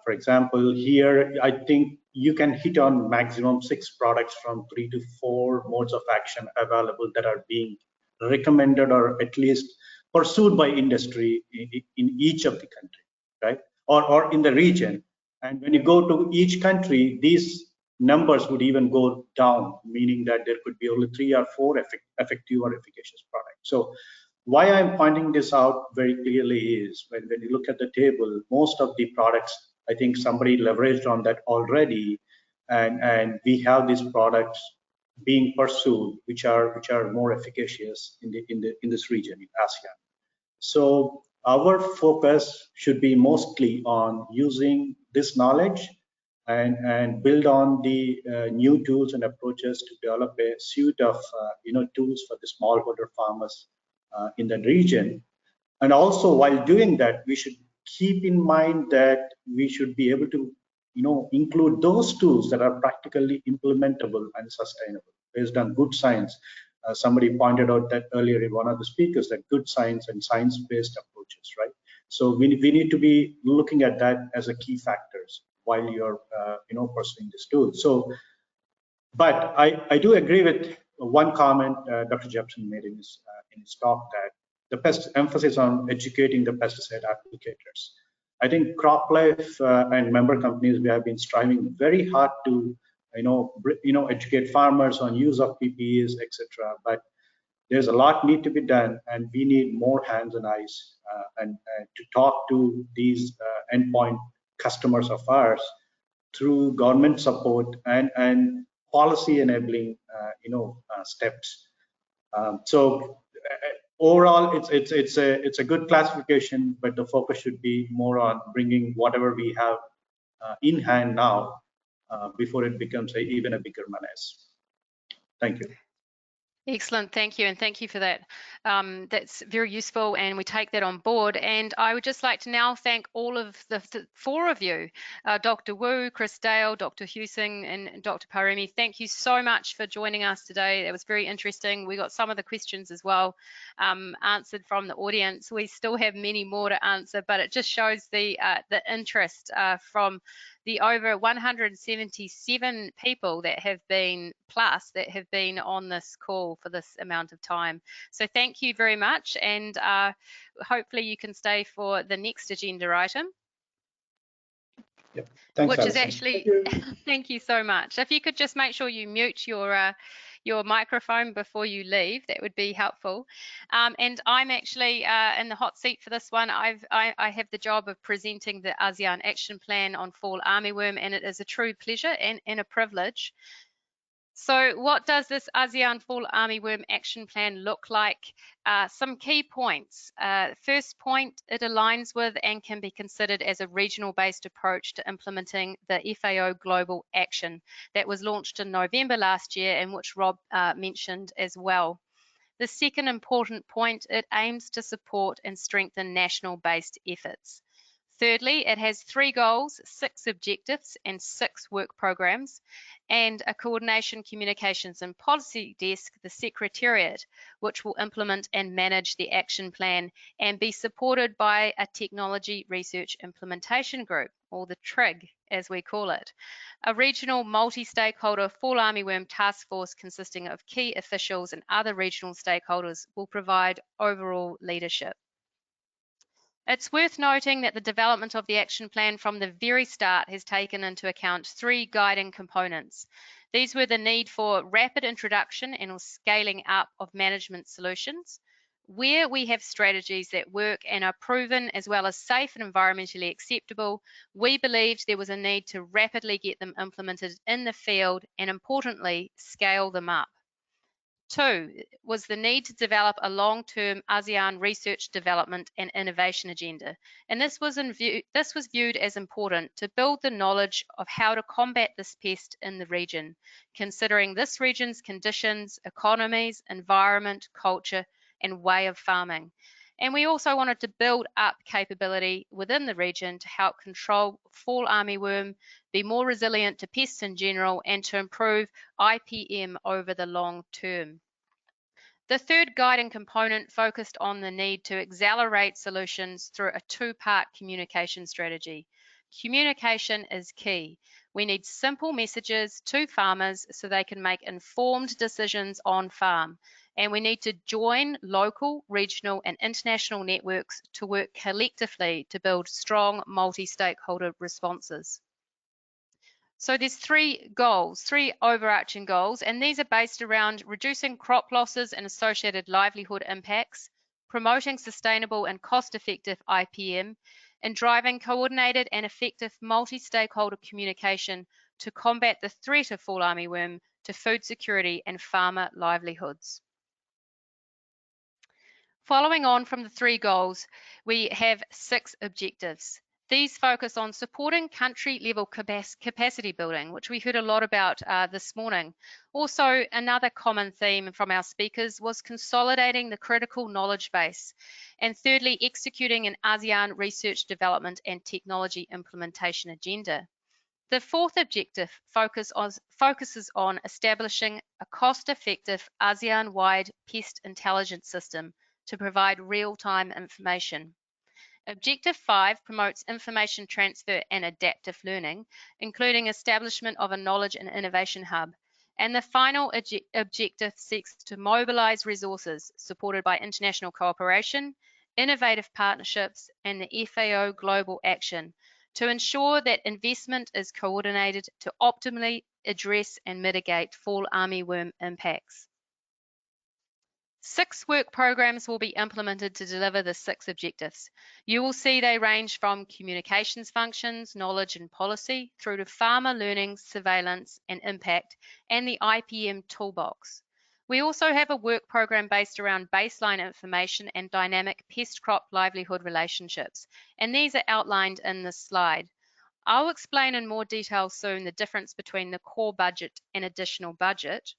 For example, here, I think you can hit on maximum 6 products from 3 to 4 modes of action available that are being recommended or at least pursued by industry in each of the country, right? Or in the region. And when you go to each country, these numbers would even go down, meaning that there could be only 3 or 4 effective or efficacious products. So why I'm pointing this out very clearly is when you look at the table, most of the products, I think somebody leveraged on that already, and we have these products being pursued, which are more efficacious in this region in ASEAN. So our focus should be mostly on using this knowledge and build on the new tools and approaches to develop a suite of tools for the smallholder farmers in that region. And also, while doing that, we should keep in mind that we should be able to, include those tools that are practically implementable and sustainable based on good science. Somebody pointed out that earlier in one of the speakers, that good science and science-based approaches, right? So we need to be looking at that as a key factors while you're, pursuing this tool. So, but I do agree with one comment Dr. Jepson made in his talk, that the emphasis on educating the pesticide applicators. I think CropLife and member companies, we have been striving very hard to, educate farmers on use of PPEs, etc. But there's a lot need to be done, and we need more hands and eyes and to talk to these endpoint customers of ours through government support and policy enabling, steps. So overall, it's a good classification, but the focus should be more on bringing whatever we have in hand now before it becomes even a bigger menace. Thank you. Excellent, thank you, and thank you for that. That's very useful, and we take that on board. And I would just like to now thank all of the four of you, Dr. Wu, Chris Dale, Dr. Husing, and Dr. Parumi. Thank you so much for joining us today. That was very interesting. We got some of the questions as well answered from the audience. We still have many more to answer, but it just shows the interest from the over 177 people that have been on this call for this amount of time. So thank you very much, and hopefully you can stay for the next agenda item. Yep. Thanks, which Alison. is actually, thank you so much. If you could just make sure you mute your microphone before you leave, that would be helpful. And I'm actually in the hot seat for this one. I have the job of presenting the ASEAN Action Plan on Fall Armyworm, and it is a true pleasure and a privilege. So what does this ASEAN Fall Armyworm Action Plan look like? Some key points. First point, it aligns with and can be considered as a regional-based approach to implementing the FAO Global Action that was launched in November last year, and which Rob mentioned as well. The second important point, it aims to support and strengthen national-based efforts. Thirdly, it has 3 goals, 6 objectives, and 6 work programs, and a coordination, communications, and policy desk, the Secretariat, which will implement and manage the action plan and be supported by a technology research implementation group, or the TRIG, as we call it. A regional multi-stakeholder Fall Armyworm task force consisting of key officials and other regional stakeholders will provide overall leadership. It's worth noting that the development of the action plan from the very start has taken into account 3 guiding components. These were the need for rapid introduction and scaling up of management solutions, where we have strategies that work and are proven as well as safe and environmentally acceptable. We believed there was a need to rapidly get them implemented in the field and, importantly, scale them up. 2 was the need to develop a long-term ASEAN research development and innovation agenda, and this was viewed as important to build the knowledge of how to combat this pest in the region, considering this region's conditions, economies, environment, culture, and way of farming. And we also wanted to build up capability within the region to help control Fall Armyworm, be more resilient to pests in general, and to improve IPM over the long term. The third guiding component focused on the need to accelerate solutions through a 2-part communication strategy. Communication is key. We need simple messages to farmers so they can make informed decisions on farm. And we need to join local, regional, and international networks to work collectively to build strong multi-stakeholder responses. So there's 3 goals, 3 overarching goals, and these are based around reducing crop losses and associated livelihood impacts, promoting sustainable and cost-effective IPM, and driving coordinated and effective multi-stakeholder communication to combat the threat of Fall Armyworm to food security and farmer livelihoods. Following on from the 3 goals, we have 6 objectives. These focus on supporting country-level capacity building, which we heard a lot about this morning. Also, another common theme from our speakers was consolidating the critical knowledge base. And thirdly, executing an ASEAN research development and technology implementation agenda. The fourth objective focuses on establishing a cost-effective ASEAN-wide pest intelligence system to provide real-time information. Objective 5 promotes information transfer and adaptive learning, including establishment of a knowledge and innovation hub. And the final objective seeks to mobilize resources supported by international cooperation, innovative partnerships, and the FAO Global Action to ensure that investment is coordinated to optimally address and mitigate fall armyworm impacts. 6 work programs will be implemented to deliver the 6 objectives. You will see they range from communications functions, knowledge and policy, through to farmer learning, surveillance and impact, and the IPM toolbox. We also have a work program based around baseline information and dynamic pest-crop livelihood relationships, and these are outlined in this slide. I'll explain in more detail soon the difference between the core budget and additional budget.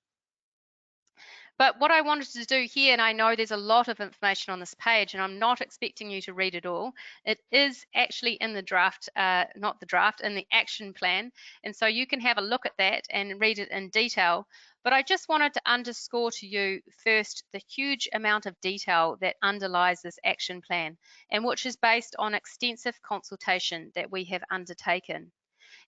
But what I wanted to do here, and I know there's a lot of information on this page, and I'm not expecting you to read it all. It is actually in the draft, not the draft, in the action plan. And so you can have a look at that and read it in detail. But I just wanted to underscore to you first the huge amount of detail that underlies this action plan, and which is based on extensive consultation that we have undertaken.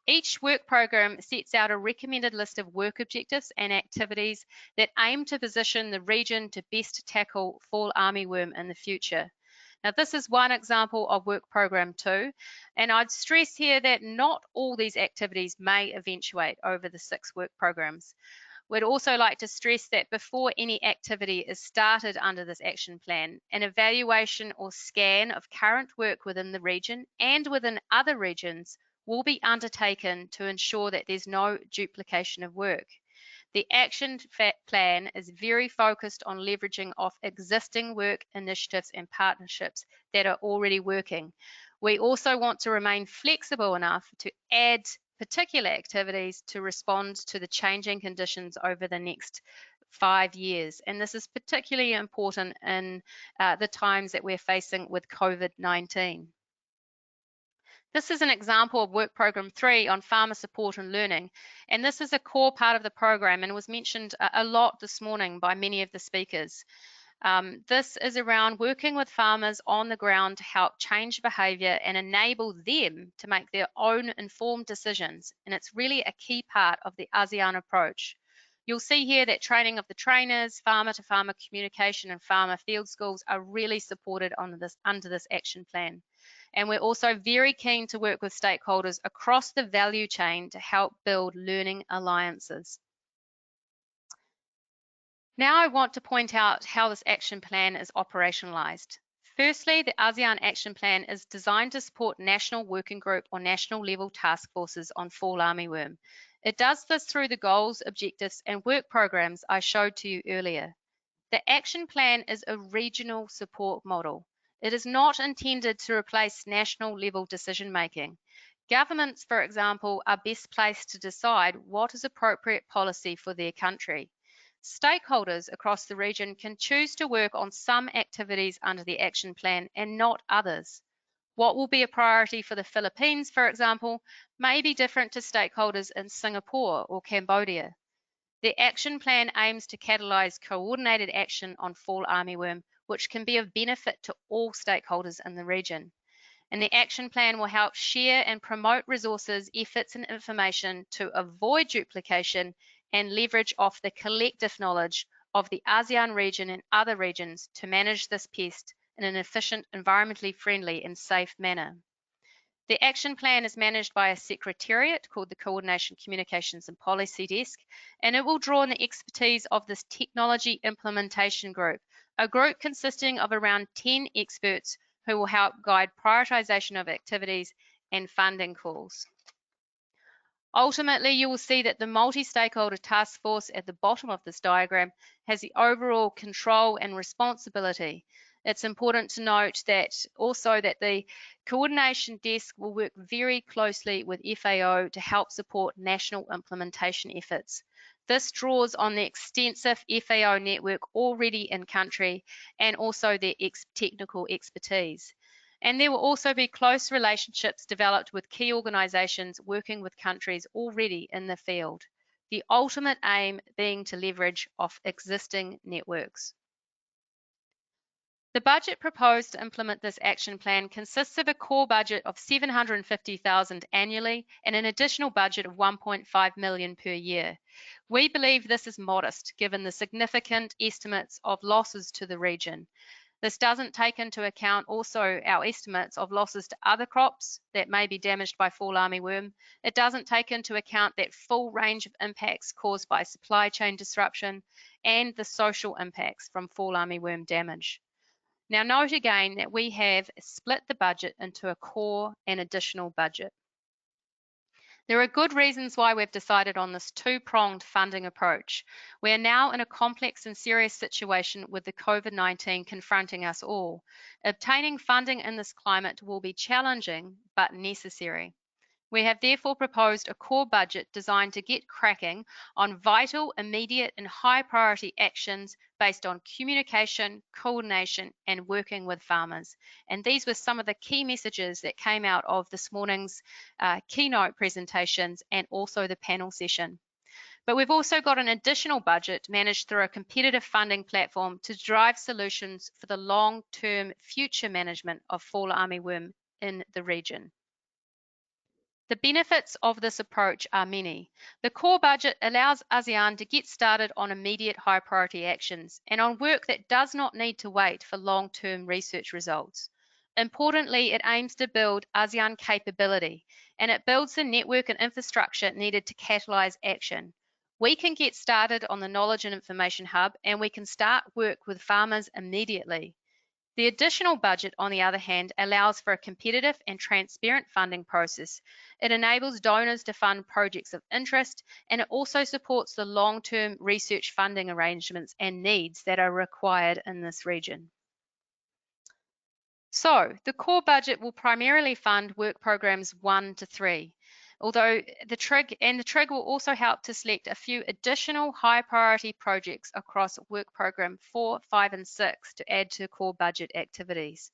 Each work program sets out a recommended list of work objectives and activities that aim to position the region to best tackle fall armyworm in the future. Now, this is one example of work program 2, and I'd stress here that not all these activities may eventuate over the 6 work programs. We'd also like to stress that before any activity is started under this action plan, an evaluation or scan of current work within the region and within other regions will be undertaken to ensure that there's no duplication of work. The action plan is very focused on leveraging off existing work initiatives and partnerships that are already working. We also want to remain flexible enough to add particular activities to respond to the changing conditions over the next 5 years. And this is particularly important in the times that we're facing with COVID-19. This is an example of work program 3 on farmer support and learning, and this is a core part of the program and was mentioned a lot this morning by many of the speakers. This is around working with farmers on the ground to help change behaviour and enable them to make their own informed decisions, and it's really a key part of the ASEAN approach. You'll see here that training of the trainers, farmer-to-farmer communication and farmer field schools are really supported under this action plan. And we're also very keen to work with stakeholders across the value chain to help build learning alliances. Now I want to point out how this action plan is operationalized. Firstly, the ASEAN Action Plan is designed to support national working group or national level task forces on fall armyworm. It does this through the goals, objectives, and work programs I showed to you earlier. The action plan is a regional support model. It is not intended to replace national level decision making. Governments, for example, are best placed to decide what is appropriate policy for their country. Stakeholders across the region can choose to work on some activities under the action plan and not others. What will be a priority for the Philippines, for example, may be different to stakeholders in Singapore or Cambodia. The action plan aims to catalyse coordinated action on fall armyworm, which can be of benefit to all stakeholders in the region. And the action plan will help share and promote resources, efforts and information to avoid duplication and leverage off the collective knowledge of the ASEAN region and other regions to manage this pest in an efficient, environmentally friendly and safe manner. The action plan is managed by a secretariat called the Coordination, Communications and Policy Desk, and it will draw on the expertise of this Technology Implementation Group, a group consisting of around 10 experts who will help guide prioritisation of activities and funding calls. Ultimately, you will see that the multi-stakeholder task force at the bottom of this diagram has the overall control and responsibility. It's important to note that also that the coordination desk will work very closely with FAO to help support national implementation efforts. This draws on the extensive FAO network already in country and also their technical expertise. And there will also be close relationships developed with key organisations working with countries already in the field. The ultimate aim being to leverage off existing networks. The budget proposed to implement this action plan consists of a core budget of $750,000 annually and an additional budget of $1.5 million per year. We believe this is modest given the significant estimates of losses to the region. This doesn't take into account also our estimates of losses to other crops that may be damaged by fall armyworm. It doesn't take into account that full range of impacts caused by supply chain disruption and the social impacts from fall armyworm damage. Now note again that we have split the budget into a core and additional budget. There are good reasons why we've decided on this two-pronged funding approach. We are now in a complex and serious situation with the COVID-19 confronting us all. Obtaining funding in this climate will be challenging but necessary. We have therefore proposed a core budget designed to get cracking on vital, immediate and high priority actions based on communication, coordination and working with farmers. And these were some of the key messages that came out of this morning's keynote presentations and also the panel session. But we've also got an additional budget managed through a competitive funding platform to drive solutions for the long-term future management of fall armyworm in the region. The benefits of this approach are many. The core budget allows ASEAN to get started on immediate high priority actions and on work that does not need to wait for long-term research results. Importantly, it aims to build ASEAN capability and it builds the network and infrastructure needed to catalyse action. We can get started on the Knowledge and Information Hub and we can start work with farmers immediately. The additional budget, on the other hand, allows for a competitive and transparent funding process. It enables donors to fund projects of interest, and it also supports the long-term research funding arrangements and needs that are required in this region. So, the core budget will primarily fund work programs 1 to 3. Although the TRIG will also help to select a few additional high priority projects across work program 4, 5 and 6 to add to core budget activities.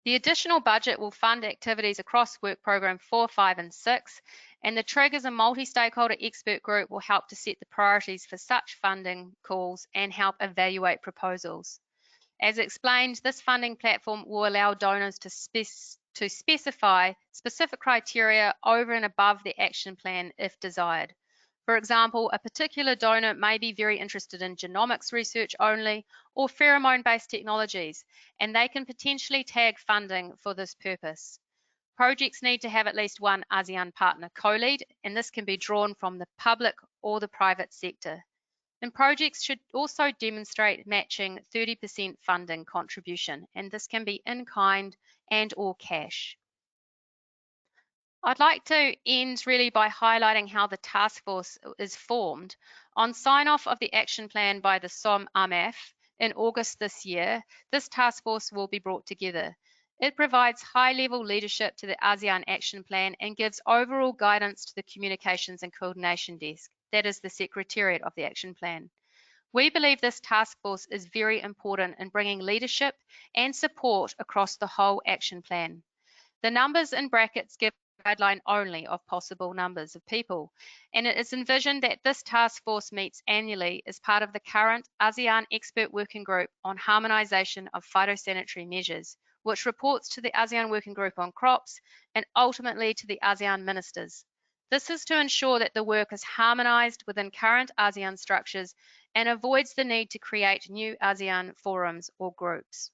The additional budget will fund activities across work program 4, 5 and 6 and the TRIG as a multi-stakeholder expert group will help to set the priorities for such funding calls and help evaluate proposals. As explained, this funding platform will allow donors to specify specific criteria over and above the action plan if desired. For example, a particular donor may be very interested in genomics research only or pheromone-based technologies, and they can potentially tag funding for this purpose. Projects need to have at least one ASEAN partner co-lead, and this can be drawn from the public or the private sector. And projects should also demonstrate matching 30% funding contribution, and this can be in kind and or cash. I'd like to end really by highlighting how the task force is formed. On sign-off of the action plan by the SOM-AMAF in August this year, this task force will be brought together. It provides high-level leadership to the ASEAN Action Plan and gives overall guidance to the Communications and Coordination Desk, that is the Secretariat of the Action Plan. We believe this task force is very important in bringing leadership and support across the whole action plan. The numbers in brackets give a guideline only of possible numbers of people, and it is envisioned that this task force meets annually as part of the current ASEAN Expert Working Group on Harmonisation of Phytosanitary Measures, which reports to the ASEAN Working Group on Crops and ultimately to the ASEAN ministers. This is to ensure that the work is harmonised within current ASEAN structures and avoids the need to create new ASEAN forums or groups.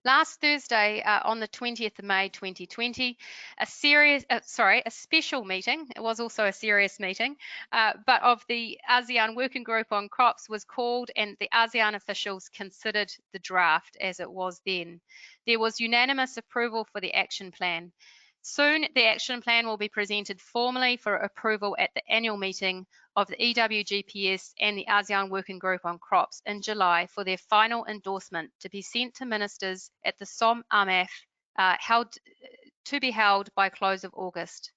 Last Thursday, on the 20th of May 2020, a special meeting, it was also a serious meeting, but of the ASEAN Working Group on Crops was called and the ASEAN officials considered the draft as it was then. There was unanimous approval for the action plan. Soon, the action plan will be presented formally for approval at the annual meeting of the EWGPS and the ASEAN Working Group on Crops in July for their final endorsement to be sent to ministers at the SOM AMAF to be held by close of August.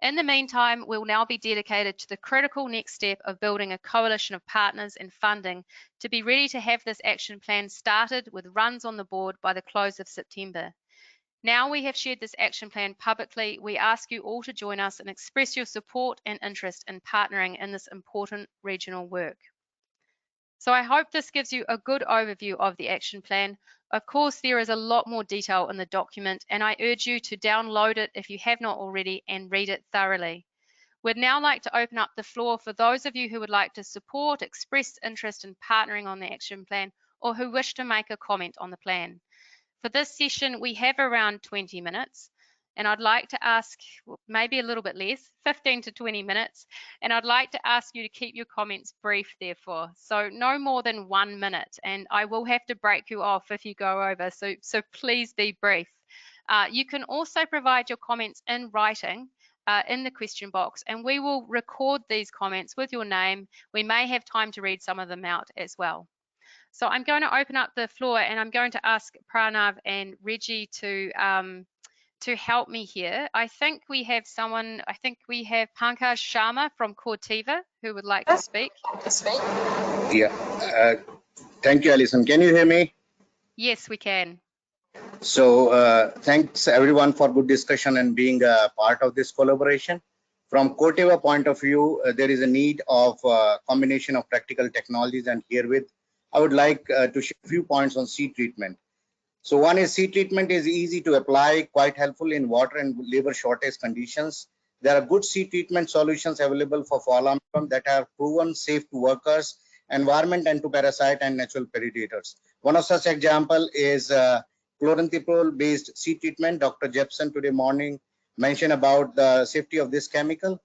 In the meantime, we'll now be dedicated to the critical next step of building a coalition of partners and funding to be ready to have this action plan started with runs on the board by the close of September. Now we have shared this action plan publicly, we ask you all to join us and express your support and interest in partnering in this important regional work. So I hope this gives you a good overview of the action plan. Of course, there is a lot more detail in the document, and I urge you to download it if you have not already and read it thoroughly. We'd now like to open up the floor for those of you who would like to support, express interest in partnering on the action plan, or who wish to make a comment on the plan. For this session, we have around 20 minutes, and I'd like to ask, maybe a little bit less, 15 to 20 minutes, and I'd like to ask you to keep your comments brief, therefore. So no more than 1 minute, and I will have to break you off if you go over, so please be brief. You can also provide your comments in writing in the question box, and we will record these comments with your name. We may have time to read some of them out as well. So I'm going to open up the floor, and I'm going to ask Pranav and Reggie to help me here. I think we have someone, I think we have Pankaj Sharma from Cortiva who would like to speak. Yeah, thank you, Alison. Can you hear me? Yes, we can. So thanks everyone for good discussion and being a part of this collaboration. From Cortiva point of view, there is a need of a combination of practical technologies, and herewith I would like to share a few points on seed treatment. So one is seed treatment is easy to apply, quite helpful in water and labor shortage conditions. There are good seed treatment solutions available for fall armyworm that are proven safe to workers, environment, and to parasite and natural predators. One of such example is chloranthiprol based seed treatment. Dr. Jepson today morning mentioned about the safety of this chemical.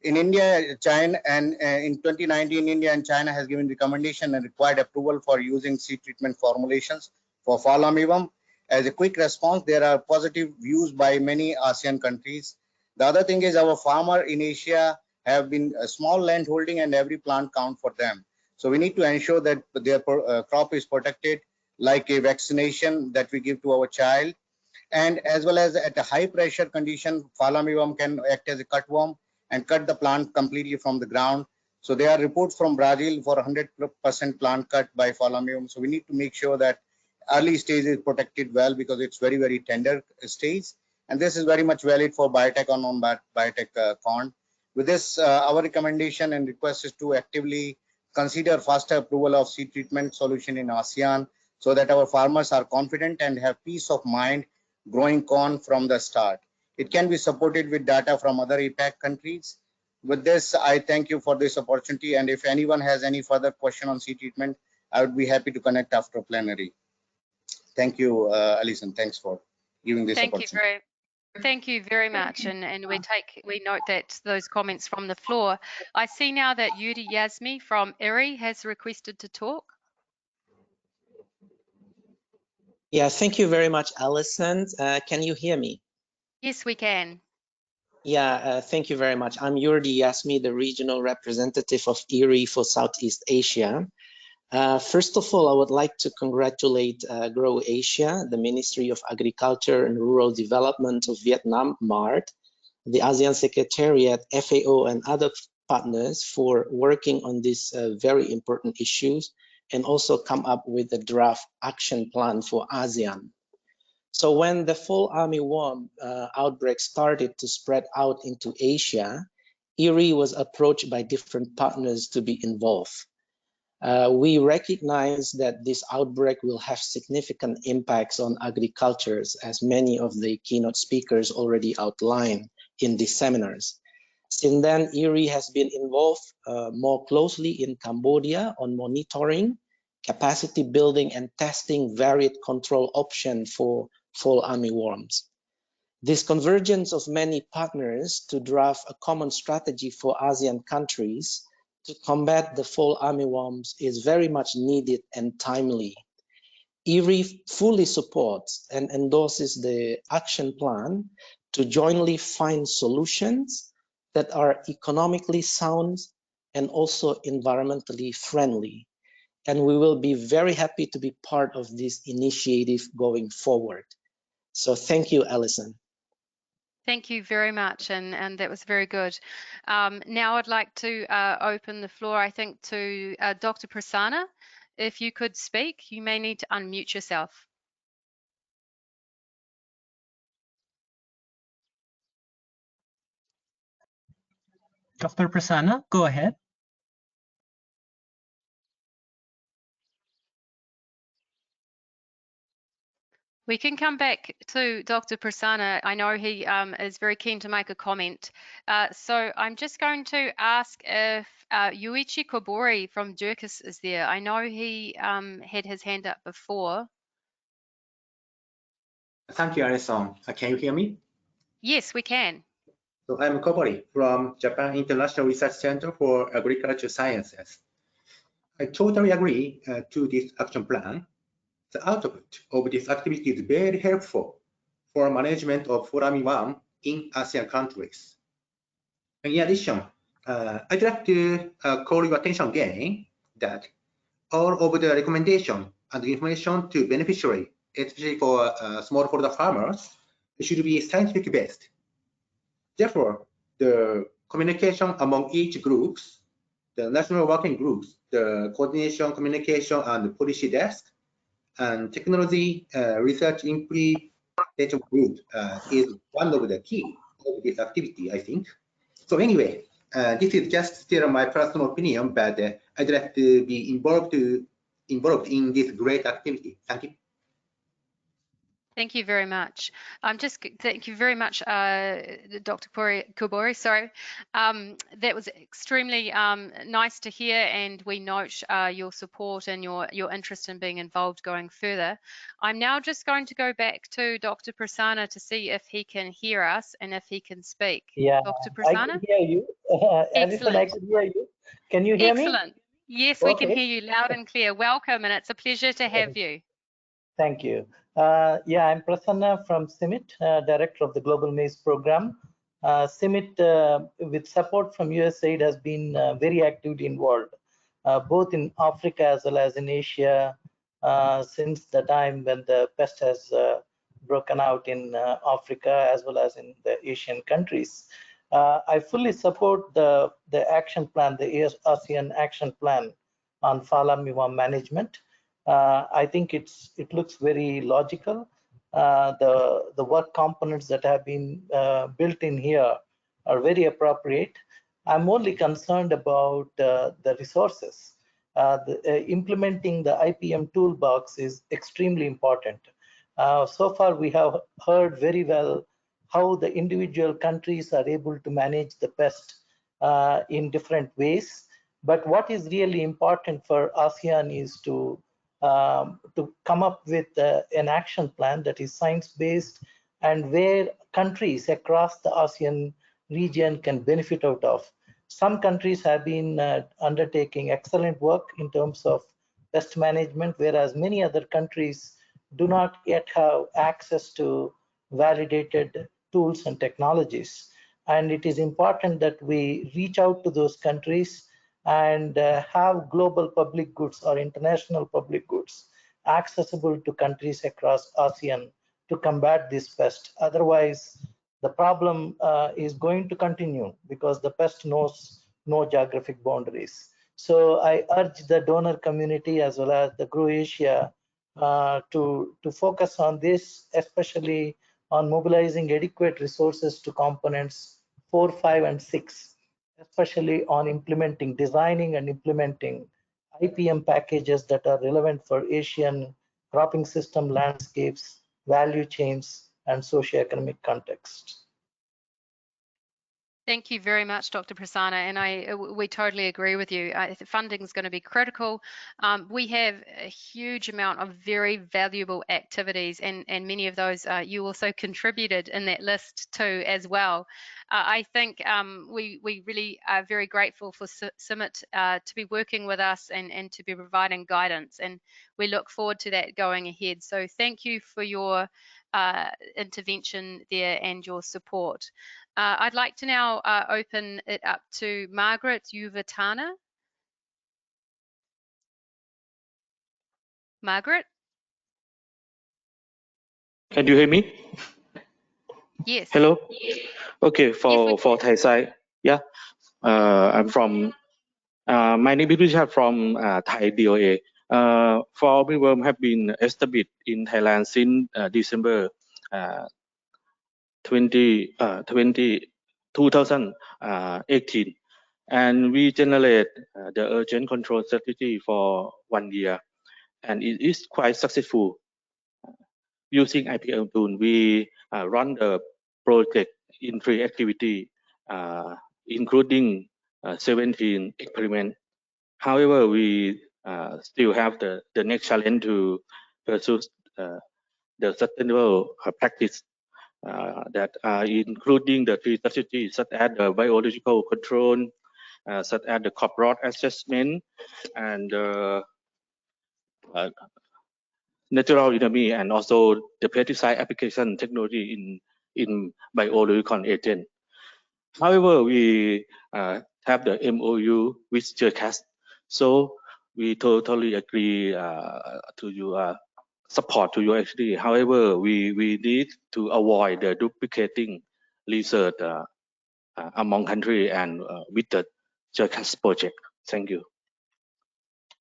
In India, China, and in 2019, India and China has given recommendation and required approval for using seed treatment formulations for fall armyworm. As a quick response, there are positive views by many ASEAN countries. The other thing is our farmer in Asia have been a small land holding, and every plant count for them. So we need to ensure that their crop is protected, like a vaccination that we give to our child. And as well as at a high pressure condition, fall armyworm can act as a cutworm and cut the plant completely from the ground. So there are reports from Brazil for 100% plant cut by fall armyworm. So we need to make sure that early stage is protected well, because it's very, very tender stage. And this is very much valid for biotech or non-biotech corn. With this, our recommendation and request is to actively consider faster approval of seed treatment solution in ASEAN, so that our farmers are confident and have peace of mind growing corn from the start. It can be supported with data from other APAC countries. With this, I thank you for this opportunity. And if anyone has any further question on seed treatment, I would be happy to connect after plenary. Thank you, Alison. Thanks for giving this opportunity. Thank you very much. And we note that those comments from the floor. I see now that Yuri Yasmi from IRI has requested to talk. Yeah, thank you very much, Alison. Can you hear me? Yes, we can. Yeah, thank you very much. I'm Yuri Yasmi, the regional representative of IRI for Southeast Asia. First of all, I would like to congratulate Grow Asia, the Ministry of Agriculture and Rural Development of Vietnam, MART, the ASEAN Secretariat, FAO, and other partners for working on these very important issues, and also come up with a draft action plan for ASEAN. So when the fall armyworm outbreak started to spread out into Asia, IRI was approached by different partners to be involved. We recognize that this outbreak will have significant impacts on agriculture, as many of the keynote speakers already outlined in these seminars. Since then, IRI has been involved more closely in Cambodia on monitoring, capacity building, and testing varied control options for fall armyworms. This convergence of many partners to draft a common strategy for ASEAN countries to combat the fall armyworms is very much needed and timely. IRI fully supports and endorses the action plan to jointly find solutions that are economically sound and also environmentally friendly. And we will be very happy to be part of this initiative going forward. So thank you, Alison. Thank you very much, and that was very good. Now I'd like to open the floor, I think, to Dr. Prasanna. If you could speak, you may need to unmute yourself. Dr. Prasanna, go ahead. We can come back to Dr. Prasanna. I know he is very keen to make a comment. So I'm just going to ask if Yuichi Kobori from Jerkis is there. I know he had his hand up before. Thank you, Alison. Can you hear me? Yes, we can. So I'm Kobori from Japan International Research Center for Agriculture Sciences. I totally agree to this action plan. The output of this activity is very helpful for management of Fall Armyworm in ASEAN countries. In addition, I'd like to call your attention again that all of the recommendation and information to beneficiary, especially for smallholder farmers, should be scientific based. Therefore, the communication among each groups, the national working groups, the coordination, communication, and policy desk, and technology research implementation group is one of the key of this activity, I think. So anyway, this is just still my personal opinion, but I'd like to be involved in this great activity. Thank you. Thank you very much. Thank you very much, Dr. Kobori. Sorry, that was extremely nice to hear, and we note your support and your interest in being involved going further. I'm now just going to go back to Dr. Prasanna to see if he can hear us and if he can speak. Yeah, Dr. Prasanna? I can hear you. Alison, I can hear you. Can you hear me? Excellent. Yes, we can hear you loud and clear. Welcome, and it's a pleasure to have you. Thank you. Yeah, I'm Prasanna from CIMMYT, Director of the Global Maize Program. CIMMYT, with support from USAID, has been very actively involved, both in Africa as well as in Asia, since the time when the pest has broken out in Africa as well as in the Asian countries. I fully support the action plan, the ASEAN Action Plan on Fall Armyworm management. I think it looks very logical. The work components that have been built in here are very appropriate. I'm only concerned about the resources. Implementing the IPM toolbox is extremely important. So far, we have heard very well how the individual countries are able to manage the pest in different ways. But what is really important for ASEAN is to come up with an action plan that is science-based and where countries across the ASEAN region can benefit out of. Some countries have been undertaking excellent work in terms of pest management, whereas many other countries do not yet have access to validated tools and technologies. And it is important that we reach out to those countries and have global public goods or international public goods accessible to countries across ASEAN to combat this pest. Otherwise, the problem is going to continue because the pest knows no geographic boundaries. So I urge the donor community as well as the Grow Asia to focus on this, especially on mobilizing adequate resources to components 4, 5, and 6. Especially on designing and implementing IPM packages that are relevant for Asian cropping system landscapes, value chains, and socioeconomic contexts. Thank you very much, Dr. Prasanna, and we totally agree with you. Funding is going to be critical. We have a huge amount of very valuable activities, and many of those you also contributed in that list too as well. I think we really are very grateful for CIMMYT to be working with us and to be providing guidance, and we look forward to that going ahead. So thank you for your intervention there and your support. I'd like to now open it up to Margaret Yuvatana. Margaret? Can you hear me? Yes. Hello? Okay, for Thai side, yeah. I'm from, my name is Richard from Thai DOA. Fall Armyworm have been established in Thailand since December 2018. And we generate the urgent control strategy for 1 year. And it is quite successful. Using IPM tool, we run the project in 3 activities, including 17 experiments. However, we still have the next challenge to pursue the sustainable practice that are including the 3 strategies such as the biological control, such as the crop rot assessment, and natural enemy, and also the pesticide application technology in biological agent. However, we have the MOU with JCAS, so we totally agree to your support to you actually. However, we need to avoid the duplicating research among countries and with the JCAS project. Thank you.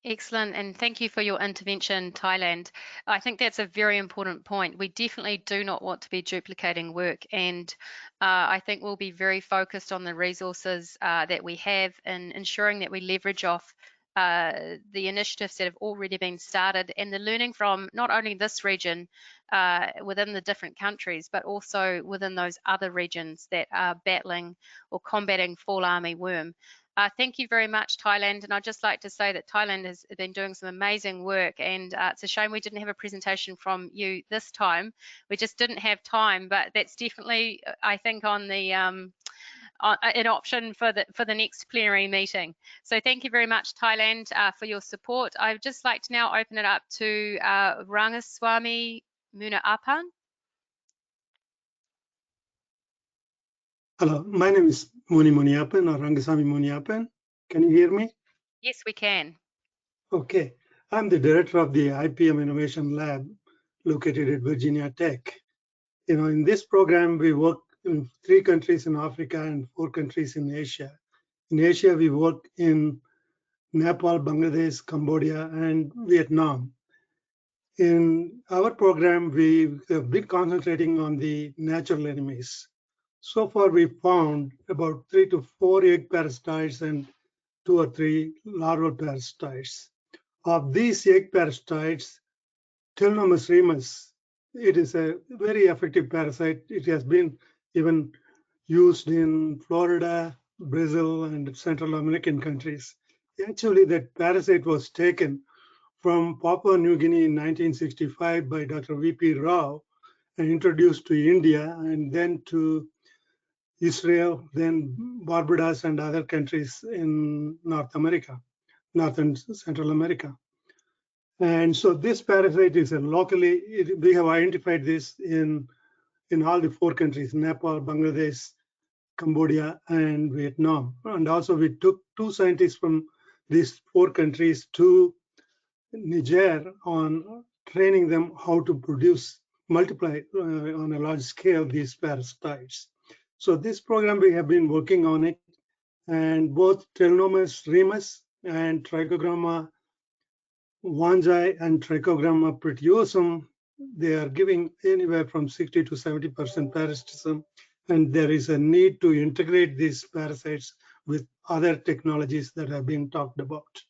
Excellent, and thank you for your intervention, Thailand. I think that's a very important point. We definitely do not want to be duplicating work, and I think we'll be very focused on the resources that we have and ensuring that we leverage off the initiatives that have already been started and the learning from not only this region within the different countries, but also within those other regions that are battling or combating fall armyworm. Thank you very much, Thailand. And I'd just like to say that Thailand has been doing some amazing work, and it's a shame we didn't have a presentation from you this time. We just didn't have time, but that's definitely, I think, on the an option for the next plenary meeting. So thank you very much, Thailand, for your support. I'd just like to now open it up to Rangaswamy Munaapan. Hello, my name is Muni Muniappan or Rangasamy Muniappan. Can you hear me? Yes, we can. Okay, I'm the director of the IPM Innovation Lab located at Virginia Tech. You know, in this program, we work in 3 countries in Africa and 4 countries in Asia. In Asia, we work in Nepal, Bangladesh, Cambodia, and Vietnam. In our program, we have been concentrating on the natural enemies. So far, we found about 3 to 4 egg parasites and 2 or 3 larval parasites. Of these egg parasites, Telnomus remus, it is a very effective parasite. It has been even used in Florida, Brazil, and Central American countries. Actually, that parasite was taken from Papua New Guinea in 1965 by Dr. V.P. Rao and introduced to India and then to Israel, then Barbados and other countries in North America, North and Central America. And so this parasite is we have identified this in all the 4 countries, Nepal, Bangladesh, Cambodia, and Vietnam. And also we took 2 scientists from these 4 countries to Niger on training them how to multiply on a large scale these parasites. So this program, we have been working on it, and both Telnomus remus and Trichogramma wanjai and Trichogramma prettiosum, they are giving anywhere from 60 to 70% parasitism, and there is a need to integrate these parasites with other technologies that have been talked about.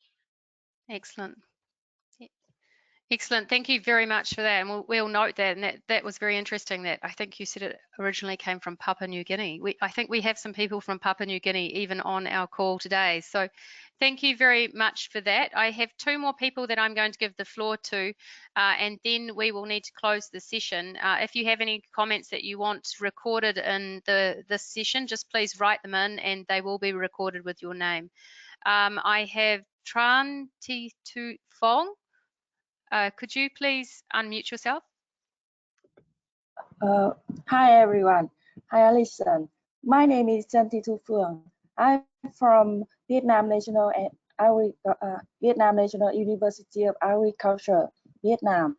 Excellent. Excellent. Thank you very much for that. And we'll note that. And that was very interesting that I think you said it originally came from Papua New Guinea. I think we have some people from Papua New Guinea even on our call today. So thank you very much for that. I have 2 more people that I'm going to give the floor to, and then we will need to close the session. If you have any comments that you want recorded in this session, just please write them in and they will be recorded with your name. I have Tran Ti Fong. Could you please unmute yourself? Hi everyone. Hi Alison. My name is Trân Thị Thu Phương. I'm from Vietnam National University of Agriculture, Vietnam.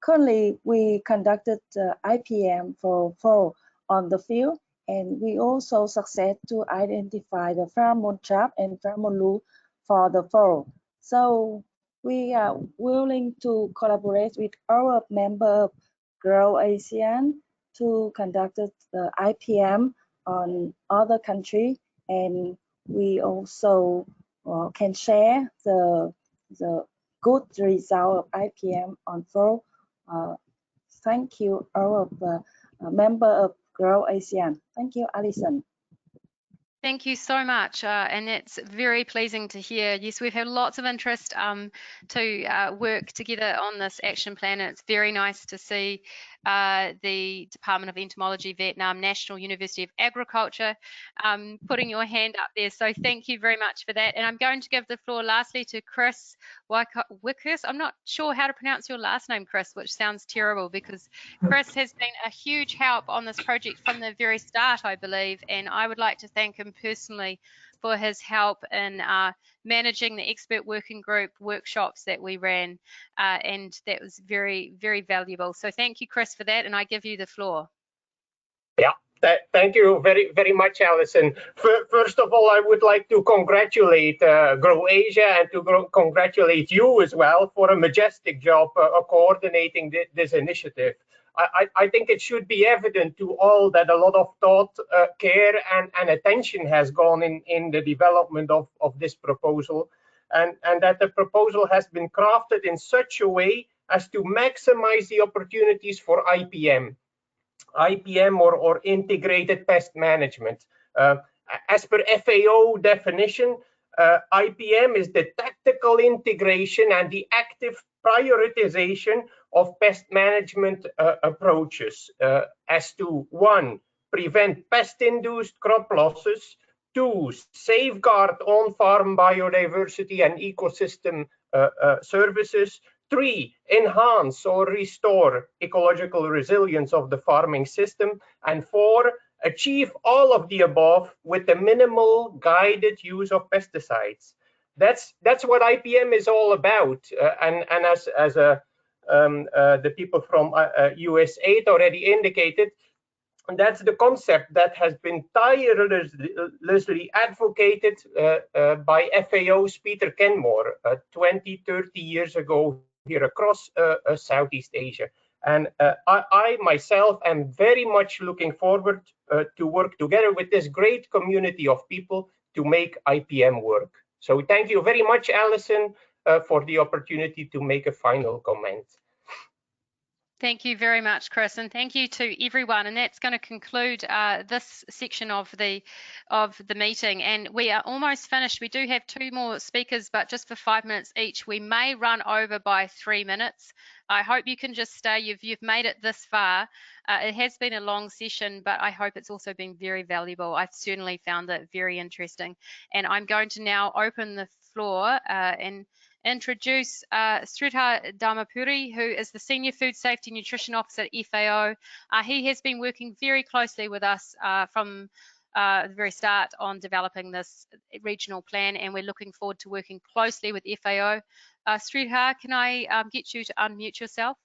Currently, we conducted IPM for fall on the field, and we also succeed to identify the pheromone trap and pheromone loop for the fall. So we are willing to collaborate with our member Grow ASEAN to conduct the IPM on other countries, and we also can share the good result of IPM on fall. Thank you, all of the member of Grow ASEAN. Thank you, Alison. Thank you so much, and it's very pleasing to hear. Yes, we've had lots of interest to work together on this action plan, and it's very nice to see the Department of Entomology, Vietnam National University of Agriculture putting your hand up there. So thank you very much for that. And I'm going to give the floor lastly to Chris Wickers. I'm not sure how to pronounce your last name, Chris, which sounds terrible, because Chris has been a huge help on this project from the very start, I believe, and I would like to thank him personally for his help in managing the expert working group workshops that we ran, and that was very, very valuable. So thank you, Chris, for that, and I give you the floor. Yeah, thank you very much, Alison. First of all, I would like to congratulate Grow Asia and to congratulate you as well for a majestic job coordinating this initiative. I think it should be evident to all that a lot of thought, care, and attention has gone in the development of this proposal, and that the proposal has been crafted in such a way as to maximize the opportunities for IPM or integrated pest management. As per FAO definition, IPM is the tactical integration and the active prioritization of pest management approaches as to 1, prevent pest-induced crop losses, 2, safeguard on-farm biodiversity and ecosystem services, 3, enhance or restore ecological resilience of the farming system, and 4, achieve all of the above with the minimal guided use of pesticides. That's what IPM is all about, and as the people from US8 already indicated, that's the concept that has been tirelessly advocated by FAO's Peter Kenmore 20-30 years ago here across Southeast Asia. And I myself am very much looking forward to work together with this great community of people to make IPM work. So thank you very much, Alison, for the opportunity to make a final comment. Thank you very much, Chris, and thank you to everyone. And that's going to conclude this section of the meeting. And we are almost finished. We do have 2 more speakers, but just for 5 minutes each. We may run over by 3 minutes. I hope you can just stay. You've made it this far. It has been a long session, but I hope it's also been very valuable. I've certainly found it very interesting. And I'm going to now open the floor and introduce Sridhar Dharmapuri, who is the Senior Food Safety Nutrition Officer at FAO. He has been working very closely with us from the very start on developing this regional plan, and we're looking forward to working closely with FAO. Sridhar, can I get you to unmute yourself?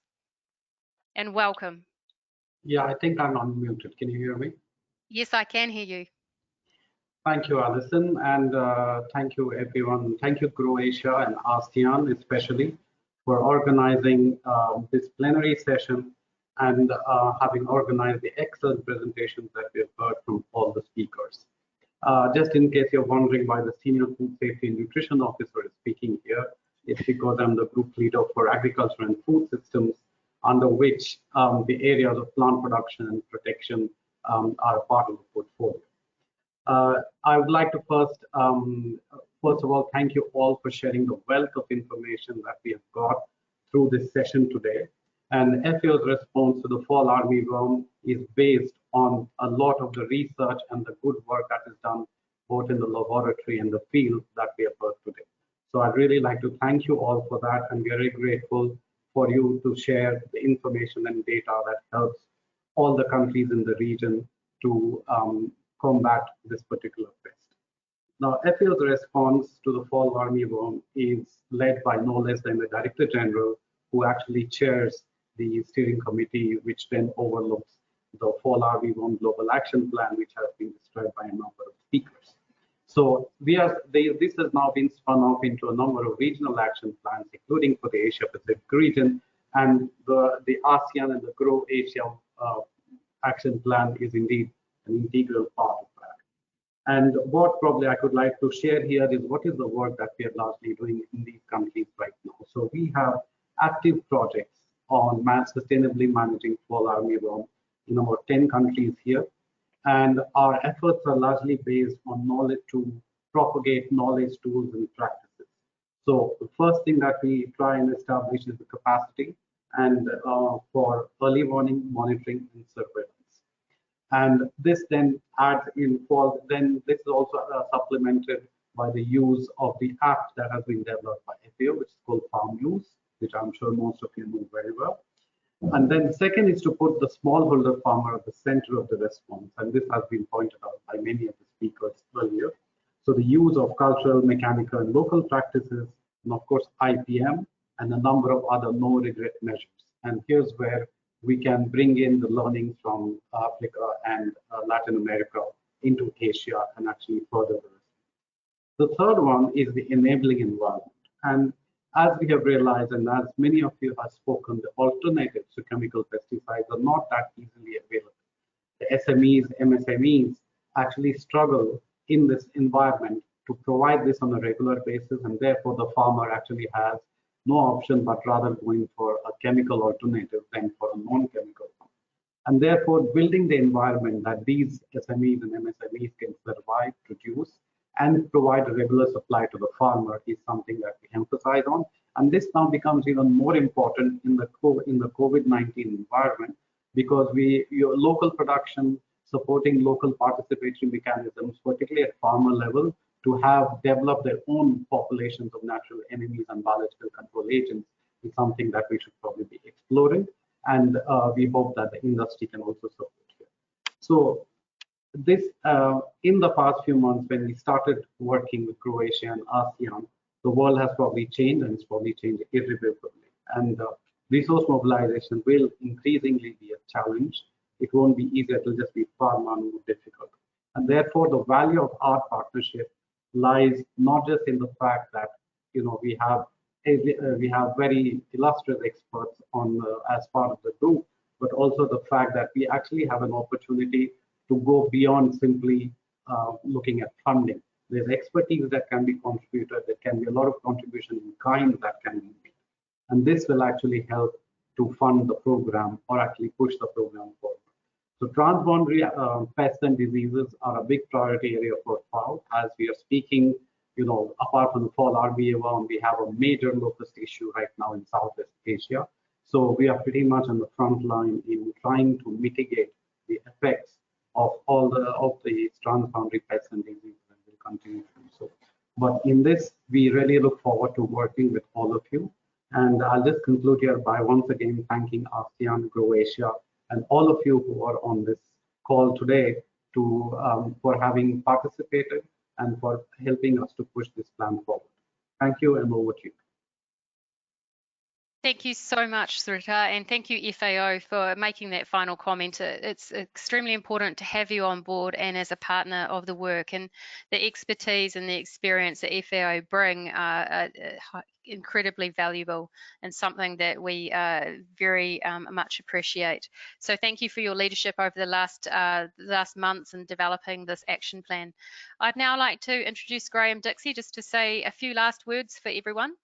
And welcome. Yeah, I think I'm unmuted. Can you hear me? Yes, I can hear you. Thank you, Alison, and thank you, everyone. Thank you, Croatia and ASEAN especially, for organizing this plenary session and having organized the excellent presentations that we have heard from all the speakers. Just in case you're wondering why the Senior Food Safety and Nutrition Officer is speaking here, it's because I'm the group leader for agriculture and food systems, under which the areas of plant production and protection are part of the portfolio. I would like to first of all, thank you all for sharing the wealth of information that we have got through this session today. And FAO's response to the fall armyworm is based on a lot of the research and the good work that is done both in the laboratory and the field that we have heard today. So I'd really like to thank you all for that, and we're very grateful for you to share the information and data that helps all the countries in the region to combat this particular pest. Now, FAO's response to the fall armyworm is led by no less than the Director General, who actually chairs the steering committee, which then overlooks the Fall Armyworm Global Action Plan, which has been described by a number of speakers. So this has now been spun off into a number of regional action plans, including for the Asia Pacific region, and the ASEAN and the Grow Asia action plan is indeed an integral part of that. And what probably I could like to share here is what is the work that we are largely doing in these countries right now. So we have active projects on sustainably managing fall armyworm in about 10 countries here. And our efforts are largely based on knowledge to propagate knowledge, tools, and practices. So the first thing that we try and establish is the capacity and for early warning, monitoring, and surveillance. And this then adds in fall, then this is also supplemented by the use of the app that has been developed by FAO, which is called Farm Use, which I'm sure most of you know very well. And then second is to put the smallholder farmer at the center of the response. And this has been pointed out by many of the speakers earlier. So the use of cultural, mechanical, and local practices, and of course, IPM, and a number of other no-regret measures. And here's where we can bring in the learnings from Africa and Latin America into Asia and actually further the response. The third one is the enabling environment. And as we have realized, and as many of you have spoken, the alternatives to chemical pesticides are not that easily available. The SMEs, MSMEs actually struggle in this environment to provide this on a regular basis, and therefore the farmer actually has no option but rather going for a chemical alternative than for a non-chemical one. And therefore building the environment that these SMEs and MSMEs can survive, produce, and provide a regular supply to the farmer is something that we emphasize on. And this now becomes even more important in the COVID-19 environment, because your local production, supporting local participatory mechanisms, particularly at farmer level, to have developed their own populations of natural enemies and biological control agents is something that we should probably be exploring. And we hope that the industry can also support here. So this, in the past few months, when we started working with Croatia and ASEAN, the world has probably changed, and it's probably changed irreversibly. And resource mobilization will increasingly be a challenge. It won't be easy, it will just be far more difficult. And therefore, the value of our partnership lies not just in the fact that we have very illustrious experts on as part of the group, but also the fact that we actually have an opportunity to go beyond simply looking at funding. There's expertise that can be contributed. There can be a lot of contribution in kind that can be made, and this will actually help to fund the program or actually push the program forward. So transboundary pests and diseases are a big priority area for FAO. As we are speaking, apart from the fall armyworm, we have a major locust issue right now in Southeast Asia. So we are pretty much on the front line in trying to mitigate the effects of all the transboundary pests and diseases, and will continue to do so. But in this, we really look forward to working with all of you. And I'll just conclude here by once again thanking ASEAN, Grow Asia, and all of you who are on this call today for having participated and for helping us to push this plan forward. Thank you, and over to you. Thank you so much, Sarita, and thank you, FAO, for making that final comment. It's extremely important to have you on board and as a partner of the work, and the expertise and the experience that FAO bring are incredibly valuable and something that we very much appreciate. So thank you for your leadership over the last months in developing this action plan. I'd now like to introduce Graham Dixie just to say a few last words for everyone.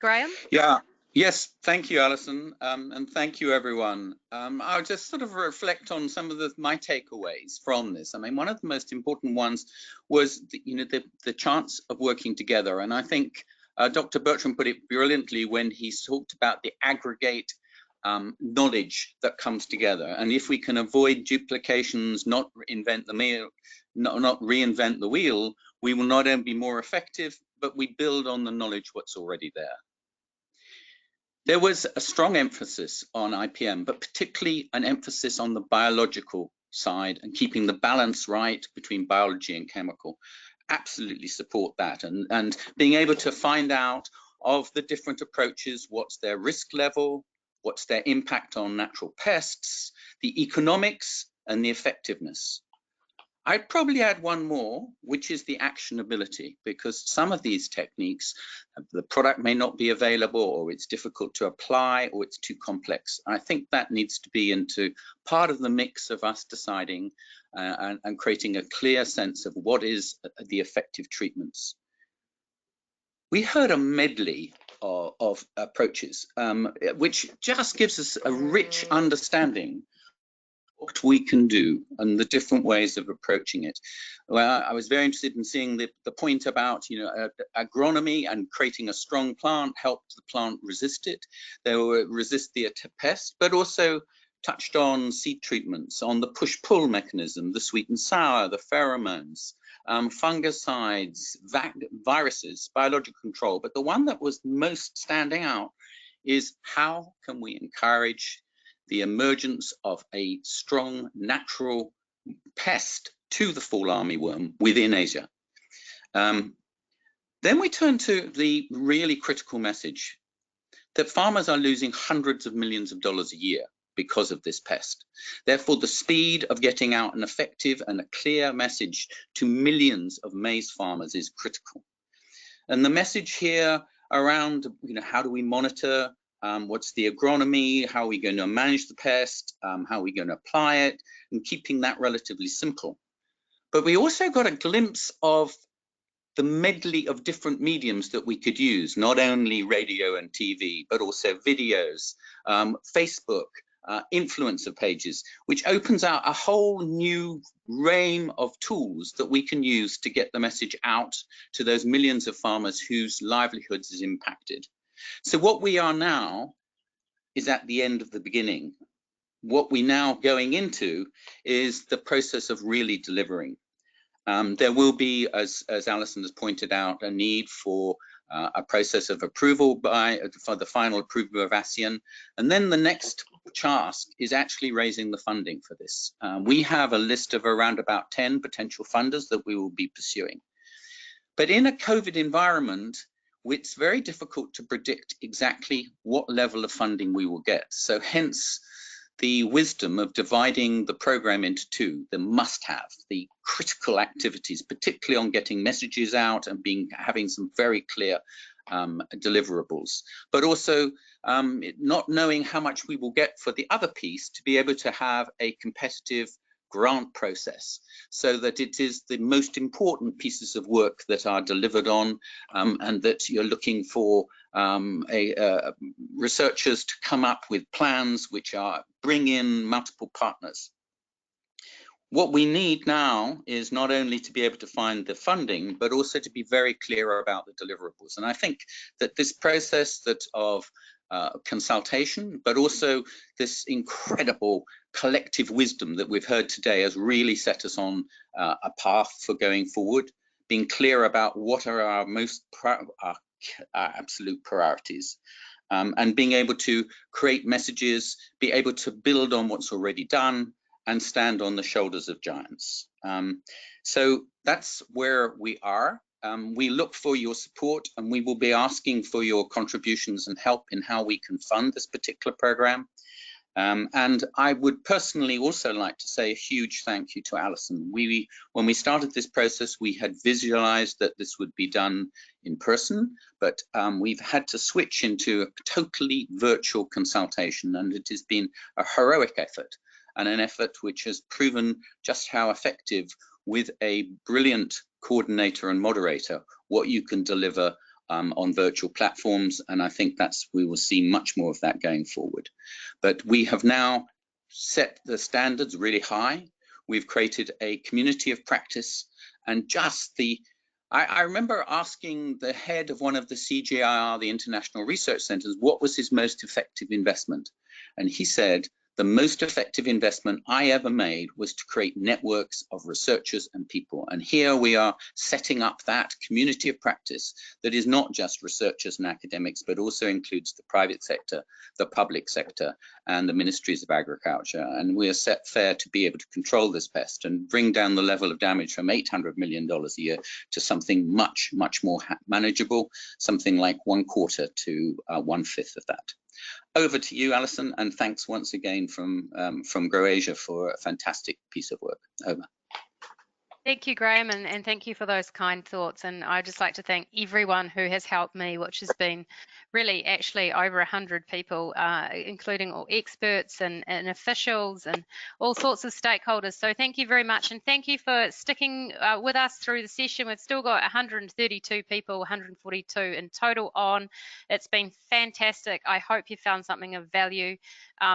Graham? Yeah. Yes, thank you, Alison, and thank you, everyone. I'll just sort of reflect on some of my takeaways from this. I mean, one of the most important ones was, the chance of working together, and I think Dr. Bertram put it brilliantly when he talked about the aggregate knowledge that comes together, and if we can avoid duplications, not reinvent the wheel, we will not only be more effective, but we build on the knowledge what's already there. There was a strong emphasis on IPM, but particularly an emphasis on the biological side and keeping the balance right between biology and chemical. Absolutely support that, and being able to find out of the different approaches, what's their risk level, what's their impact on natural pests, the economics and the effectiveness. I'd probably add one more, which is the actionability, because some of these techniques, the product may not be available, or it's difficult to apply, or it's too complex. I think that needs to be into part of the mix of us deciding and creating a clear sense of what is the effective treatments. We heard a medley of approaches, which just gives us a rich understanding what we can do and the different ways of approaching it. Well, I was very interested in seeing the point about, you know, agronomy and creating a strong plant helped the plant resist it. They will resist the pest, but also touched on seed treatments, on the push-pull mechanism, the sweet and sour, the pheromones, fungicides, viruses, biological control. But the one that was most standing out is how can we encourage the emergence of a strong natural pest to the fall armyworm within Asia. Then we turn to the really critical message that farmers are losing hundreds of millions of dollars a year because of this pest. Therefore, the speed of getting out an effective and a clear message to millions of maize farmers is critical. And the message here around, you know, how do we monitor, what's the agronomy, how are we going to manage the pest, how are we going to apply it, and keeping that relatively simple. But we also got a glimpse of the medley of different mediums that we could use, not only radio and TV, but also videos, Facebook, influencer pages, which opens out a whole new range of tools that we can use to get the message out to those millions of farmers whose livelihoods is impacted. So what we are now is at the end of the beginning. What we now going into is the process of really delivering. There will be, as Alison has pointed out, a need for a process of approval for the final approval of ASEAN. And then the next task is actually raising the funding for this. We have a list of around about 10 potential funders that we will be pursuing. But in a COVID environment, it's very difficult to predict exactly what level of funding we will get. So hence the wisdom of dividing the program into two, the must-have, the critical activities, particularly on getting messages out and having some very clear deliverables, but also not knowing how much we will get for the other piece to be able to have a competitive grant process, so that it is the most important pieces of work that are delivered on, and that you're looking for researchers to come up with plans which bring in multiple partners. What we need now is not only to be able to find the funding, but also to be very clear about the deliverables. And I think that this process of consultation, but also this incredible collective wisdom that we've heard today has really set us on a path for going forward, being clear about what are our our absolute priorities, and being able to create messages, be able to build on what's already done, and stand on the shoulders of giants. So that's where we are. We look for your support, and we will be asking for your contributions and help in how we can fund this particular program. And I would personally also like to say a huge thank you to Alison. When we started this process, we had visualized that this would be done in person, but we've had to switch into a totally virtual consultation, and it has been a heroic effort, and an effort which has proven just how effective, with a brilliant coordinator and moderator, what you can deliver on virtual platforms. And I think we will see much more of that going forward. But we have now set the standards really high. We've created a community of practice, and I remember asking the head of one of the CGIAR, the International Research Centers, what was his most effective investment? And he said The most effective investment I ever made was to create networks of researchers and people. And here we are setting up that community of practice that is not just researchers and academics, but also includes the private sector, the public sector, and the ministries of agriculture. And we are set fair to be able to control this pest and bring down the level of damage from $800 million a year to something much, much more manageable, something like 1/4 to 1/5 of that. Over to you, Alison, and thanks once again from GrowAsia for a fantastic piece of work. Over. Thank you, Graham, and thank you for those kind thoughts. And I'd just like to thank everyone who has helped me, which has been really actually over 100 people, including all experts and officials and all sorts of stakeholders. So thank you very much, and thank you for sticking with us through the session. We've still got 132 people, 142 in total on. It's been fantastic. I hope you found something of value.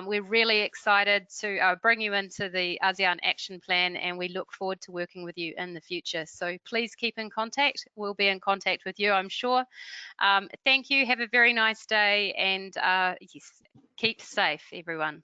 We're really excited to bring you into the ASEAN Action Plan, and we look forward to working with you in the future. So please keep in contact. We'll be in contact with you, I'm sure. Thank you. Have a very nice day, and yes, keep safe, everyone.